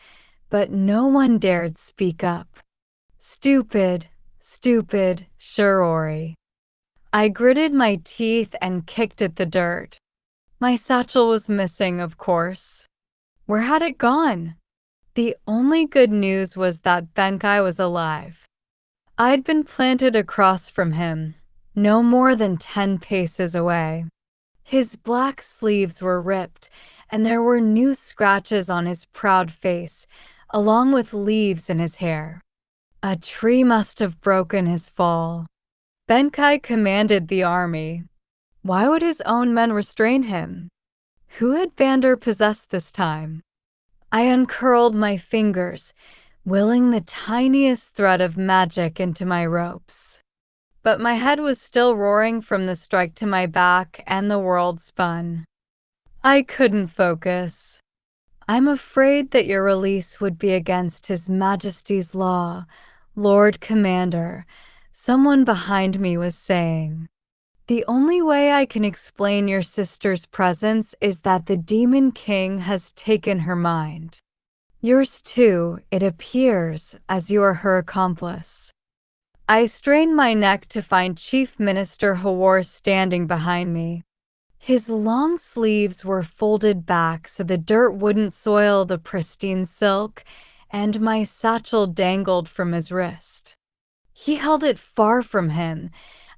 but no one dared speak up. Stupid, stupid Shirori. I gritted my teeth and kicked at the dirt. My satchel was missing, of course. Where had it gone? The only good news was that Benkai was alive. I'd been planted across from him, no more than 10 paces away. His black sleeves were ripped, and there were new scratches on his proud face, along with leaves in his hair. A tree must have broken his fall. Benkai commanded the army. Why would his own men restrain him? Who had Vander possessed this time? I uncurled my fingers, willing the tiniest thread of magic into my ropes. But my head was still roaring from the strike to my back, and the world spun. I couldn't focus. I'm afraid that your release would be against His Majesty's law, Lord Commander, someone behind me was saying. The only way I can explain your sister's presence is that the Demon King has taken her mind. Yours too, it appears, as you are her accomplice. I strained my neck to find Chief Minister Hawar standing behind me. His long sleeves were folded back so the dirt wouldn't soil the pristine silk, and my satchel dangled from his wrist. He held it far from him,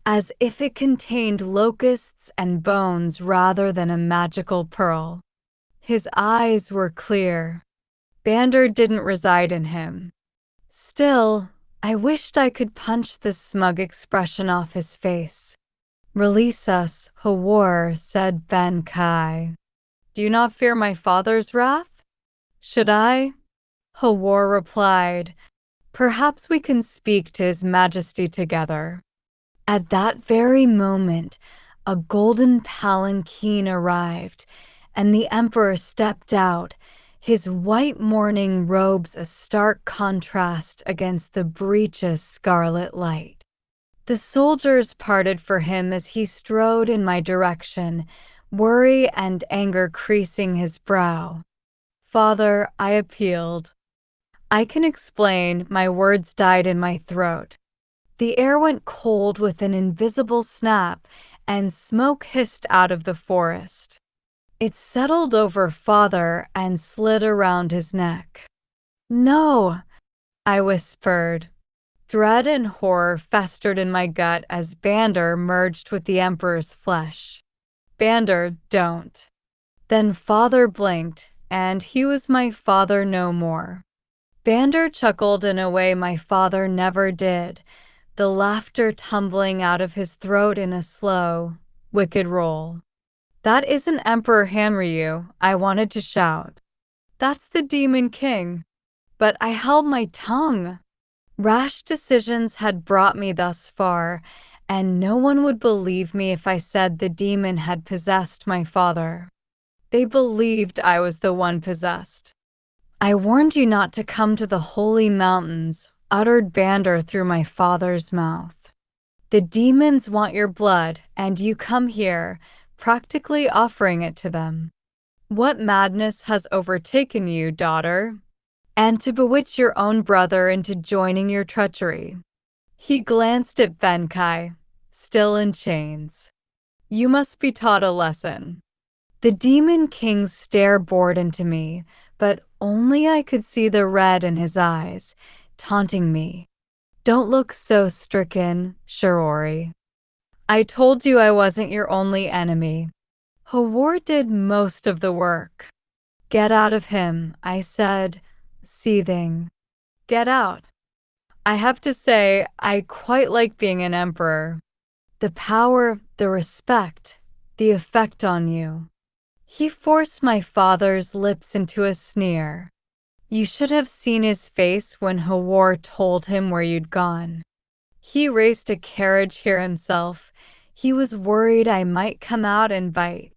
as if it contained locusts and bones rather than a magical pearl. His eyes were clear. Vander didn't reside in him. Still, I wished I could punch the smug expression off his face. Release us, Hawar, said Benkai. Do you not fear my father's wrath? Should I? Hawar replied, perhaps we can speak to His Majesty together. At that very moment, a golden palanquin arrived, and the Emperor stepped out, his white mourning robes a stark contrast against the breach's scarlet light. The soldiers parted for him as he strode in my direction, worry and anger creasing his brow. Father, I appealed. I can explain, my words died in my throat. The air went cold with an invisible snap, and smoke hissed out of the forest. It settled over Father and slid around his neck. No, I whispered. Dread and horror festered in my gut as Vander merged with the Emperor's flesh. Vander, don't. Then Father blinked, and he was my father no more. Vander chuckled in a way my father never did, the laughter tumbling out of his throat in a slow, wicked roll. That isn't Emperor Hanryu, I wanted to shout. That's the Demon King. But I held my tongue. Rash decisions had brought me thus far, and no one would believe me if I said the demon had possessed my father. They believed I was the one possessed. I warned you not to come to the holy mountains, uttered Vander through my father's mouth. The demons want your blood, and you come here, practically offering it to them. What madness has overtaken you, daughter? And to bewitch your own brother into joining your treachery. He glanced at Benkai, still in chains. You must be taught a lesson. The Demon King's stare bored into me, but only I could see the red in his eyes, taunting me. Don't look so stricken, Shirori. I told you I wasn't your only enemy. Hawar did most of the work. Get out of him, I said, seething. Get out. I have to say, I quite like being an emperor. The power, the respect, the effect on you. He forced my father's lips into a sneer. You should have seen his face when Hawar told him where you'd gone. He raced a carriage here himself. He was worried I might come out and bite.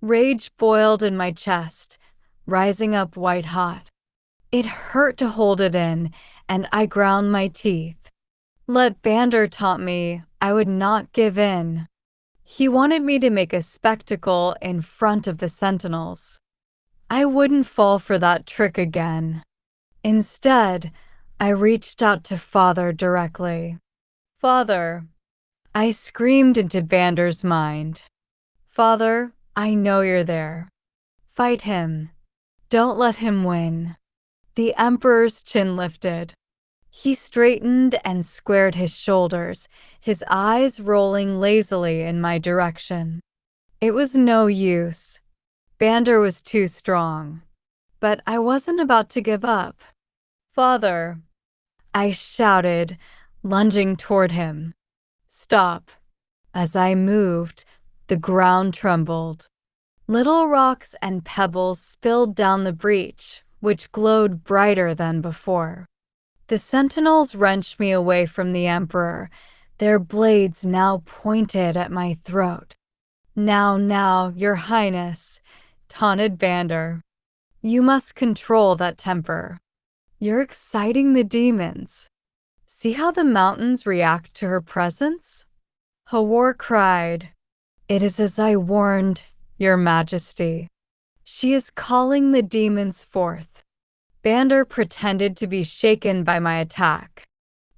Rage boiled in my chest, rising up white hot. It hurt to hold it in, and I ground my teeth. Let Bander taught me I would not give in. He wanted me to make a spectacle in front of the sentinels. I wouldn't fall for that trick again. Instead, I reached out to Father directly. Father, I screamed into Bander's mind. Father, I know you're there. Fight him. Don't let him win. The Emperor's chin lifted. He straightened and squared his shoulders, his eyes rolling lazily in my direction. It was no use. Bander was too strong. But I wasn't about to give up. Father, I shouted, lunging toward him. Stop. As I moved, the ground trembled. Little rocks and pebbles spilled down the breach, which glowed brighter than before. The sentinels wrenched me away from the Emperor, their blades now pointed at my throat. Now, Your Highness, taunted Bander. You must control that temper. You're exciting the demons. See how the mountains react to her presence? Hawar cried. It is as I warned, Your Majesty. She is calling the demons forth. Bander pretended to be shaken by my attack.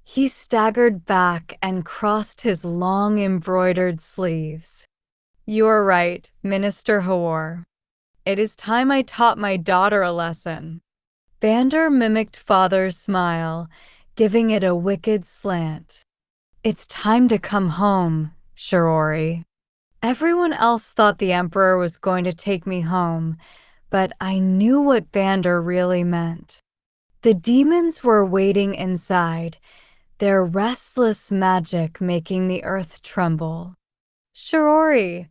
He staggered back and crossed his long embroidered sleeves. You are right, Minister Hawar. It is time I taught my daughter a lesson. Bander mimicked Father's smile, giving it a wicked slant. It's time to come home, Shirori. Everyone else thought the Emperor was going to take me home, but I knew what Bander really meant. The demons were waiting inside, their restless magic making the earth tremble. Shirori,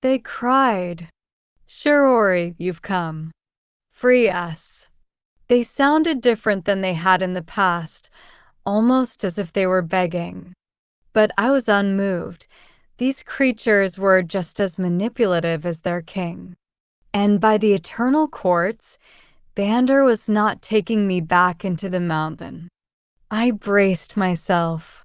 they cried. Shirori, you've come. Free us. They sounded different than they had in the past, almost as if they were begging. But I was unmoved. These creatures were just as manipulative as their king. And by the eternal courts, Bander was not taking me back into the mountain. I braced myself.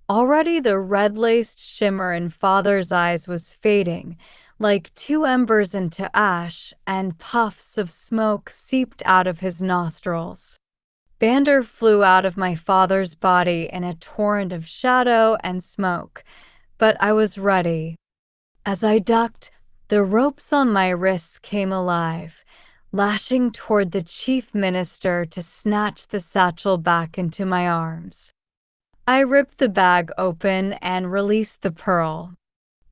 Already the red-laced shimmer in Father's eyes was fading, like two embers into ash, and puffs of smoke seeped out of his nostrils. Bander flew out of my father's body in a torrent of shadow and smoke, but I was ready. As I ducked, the ropes on my wrists came alive, lashing toward the chief minister to snatch the satchel back into my arms. I ripped the bag open and released the pearl.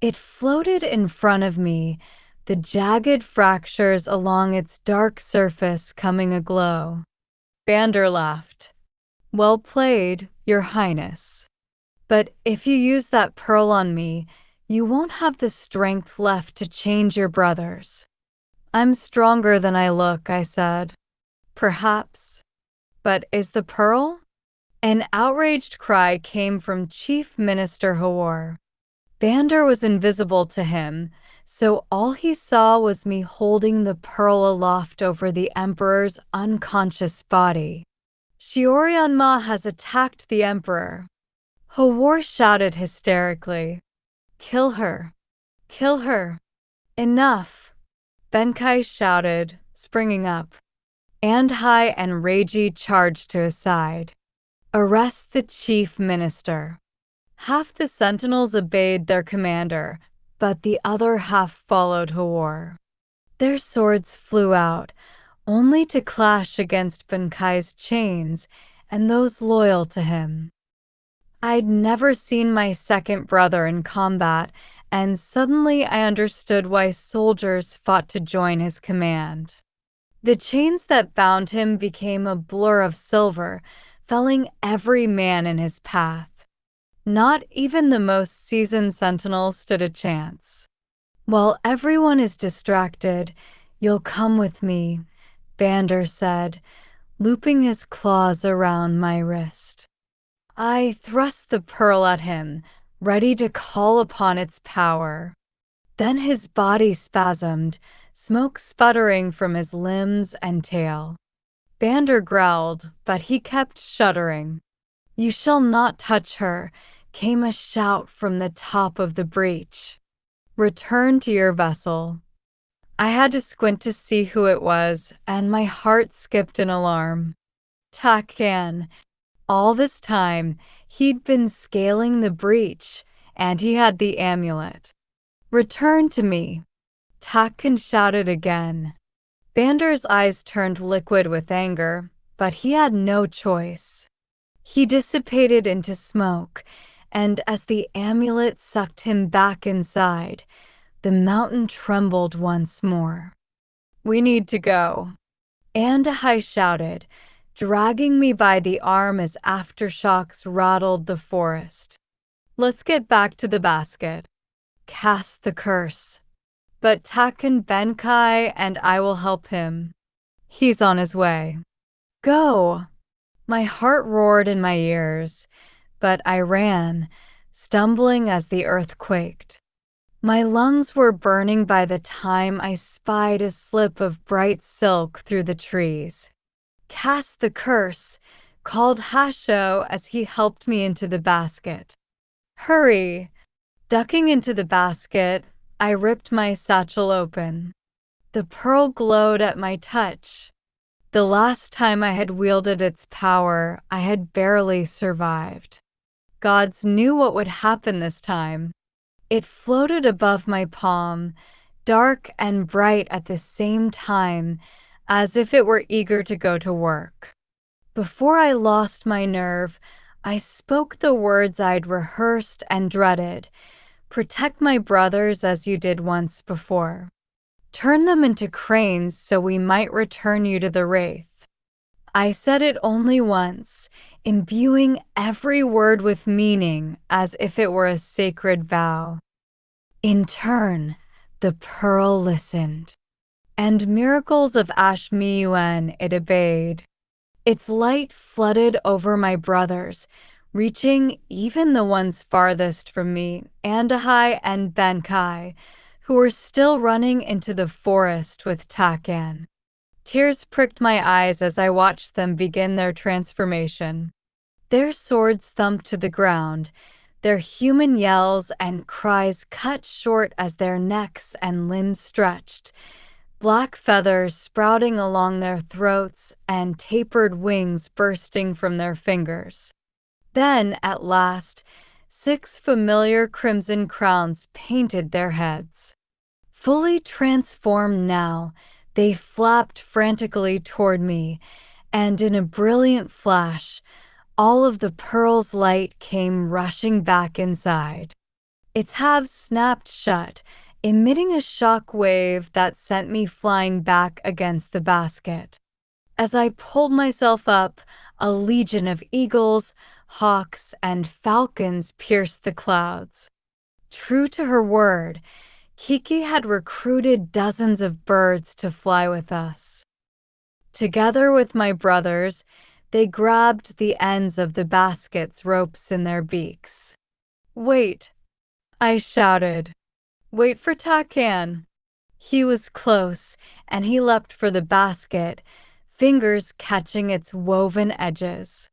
It floated in front of me, the jagged fractures along its dark surface coming aglow. Bander laughed. Well played, Your Highness. But if you use that pearl on me, you won't have the strength left to change your brothers. I'm stronger than I look, I said. Perhaps. But is the pearl? An outraged cry came from Chief Minister Hawar. Bander was invisible to him, so all he saw was me holding the pearl aloft over the Emperor's unconscious body. Shiorianma has attacked the Emperor. Hawar shouted hysterically. Kill her. Kill her. Enough. Benkai shouted, springing up. Andhai and Reiji charged to his side. Arrest the chief minister. Half the sentinels obeyed their commander, but the other half followed Hawar. Their swords flew out, only to clash against Benkai's chains and those loyal to him. I'd never seen my second brother in combat, and suddenly I understood why soldiers fought to join his command. The chains that bound him became a blur of silver, felling every man in his path. Not even the most seasoned sentinel stood a chance. "While everyone is distracted, you'll come with me," Vander said, looping his claws around my wrist. I thrust the pearl at him, ready to call upon its power. Then his body spasmed, smoke sputtering from his limbs and tail. Vander growled, but he kept shuddering. "You shall not touch her," came a shout from the top of the breach. "Return to your vessel." I had to squint to see who it was, and my heart skipped in alarm. Takan. All this time, he'd been scaling the breach, and he had the amulet. "Return to me," Takan shouted again. Vander's eyes turned liquid with anger, but he had no choice. He dissipated into smoke, and as the amulet sucked him back inside, the mountain trembled once more. "We need to go," Andahai shouted, dragging me by the arm as aftershocks rattled the forest. "Let's get back to the basket." "Cast the curse." "But Takan Benkai and I will help him. He's on his way." "Go!" My heart roared in my ears, but I ran, stumbling as the earth quaked. My lungs were burning by the time I spied a slip of bright silk through the trees. "Cast the curse," called Hasho as he helped me into the basket. "Hurry!" Ducking into the basket, I ripped my satchel open. The pearl glowed at my touch. The last time I had wielded its power, I had barely survived. Gods knew what would happen this time. It floated above my palm, dark and bright at the same time, as if it were eager to go to work. Before I lost my nerve, I spoke the words I'd rehearsed and dreaded. "Protect my brothers as you did once before. Turn them into cranes so we might return you to the Wraith." I said it only once, imbuing every word with meaning as if it were a sacred vow. In turn, the pearl listened, and miracles of Ashmiyuen it obeyed. Its light flooded over my brothers, reaching even the ones farthest from me, Andahai and Benkai, who were still running into the forest with Takan. Tears pricked my eyes as I watched them begin their transformation. Their swords thumped to the ground, their human yells and cries cut short as their necks and limbs stretched, black feathers sprouting along their throats and tapered wings bursting from their fingers. Then, at last, 6 familiar crimson crowns painted their heads. Fully transformed now, they flapped frantically toward me, and in a brilliant flash, all of the pearl's light came rushing back inside. Its halves snapped shut, emitting a shock wave that sent me flying back against the basket. As I pulled myself up, a legion of eagles, hawks, and falcons pierced the clouds. True to her word, Kiki had recruited dozens of birds to fly with us. Together with my brothers, they grabbed the ends of the basket's ropes in their beaks. "Wait!" I shouted. "Wait for Takan." He was close, and he leapt for the basket, fingers catching its woven edges.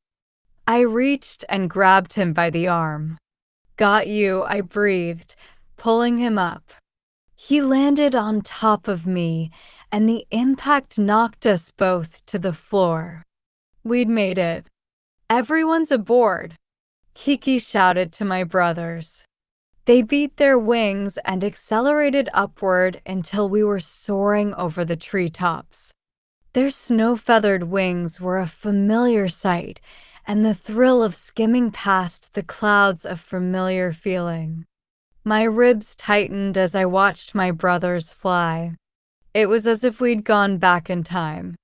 I reached and grabbed him by the arm. "Got you," I breathed, pulling him up. He landed on top of me, and the impact knocked us both to the floor. We'd made it. "Everyone's aboard," Kiki shouted to my brothers. They beat their wings and accelerated upward until we were soaring over the treetops. Their snow-feathered wings were a familiar sight, and the thrill of skimming past the clouds a familiar feeling. My ribs tightened as I watched my brothers fly. It was as if we'd gone back in time.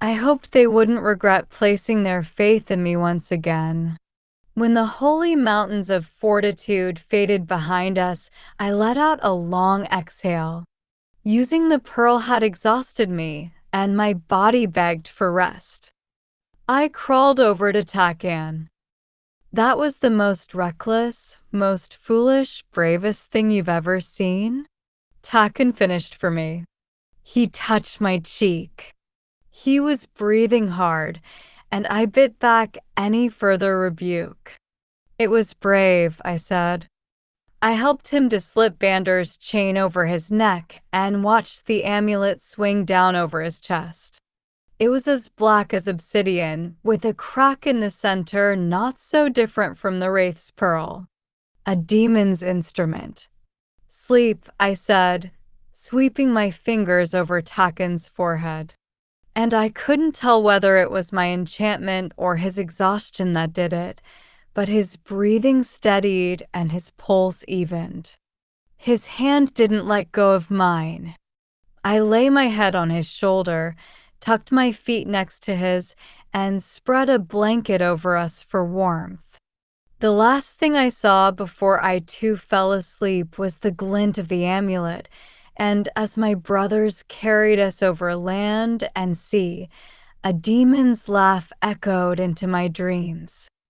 I hoped they wouldn't regret placing their faith in me once again. When the holy mountains of fortitude faded behind us, I let out a long exhale. Using the pearl had exhausted me, and my body begged for rest. I crawled over to Takan. "That was the most reckless, most foolish, bravest thing you've ever seen?" Takan finished for me. He touched my cheek. He was breathing hard, and I bit back any further rebuke. "It was brave," I said. I helped him to slip Bander's chain over his neck and watched the amulet swing down over his chest. It was as black as obsidian, with a crack in the center not so different from the Wraith's pearl. A demon's instrument. "Sleep," I said, sweeping my fingers over Takan's forehead. And I couldn't tell whether it was my enchantment or his exhaustion that did it, but his breathing steadied and his pulse evened. His hand didn't let go of mine. I lay my head on his shoulder, tucked my feet next to his, and spread a blanket over us for warmth. The last thing I saw before I too fell asleep was the glint of the amulet, and as my brothers carried us over land and sea, a demon's laugh echoed into my dreams.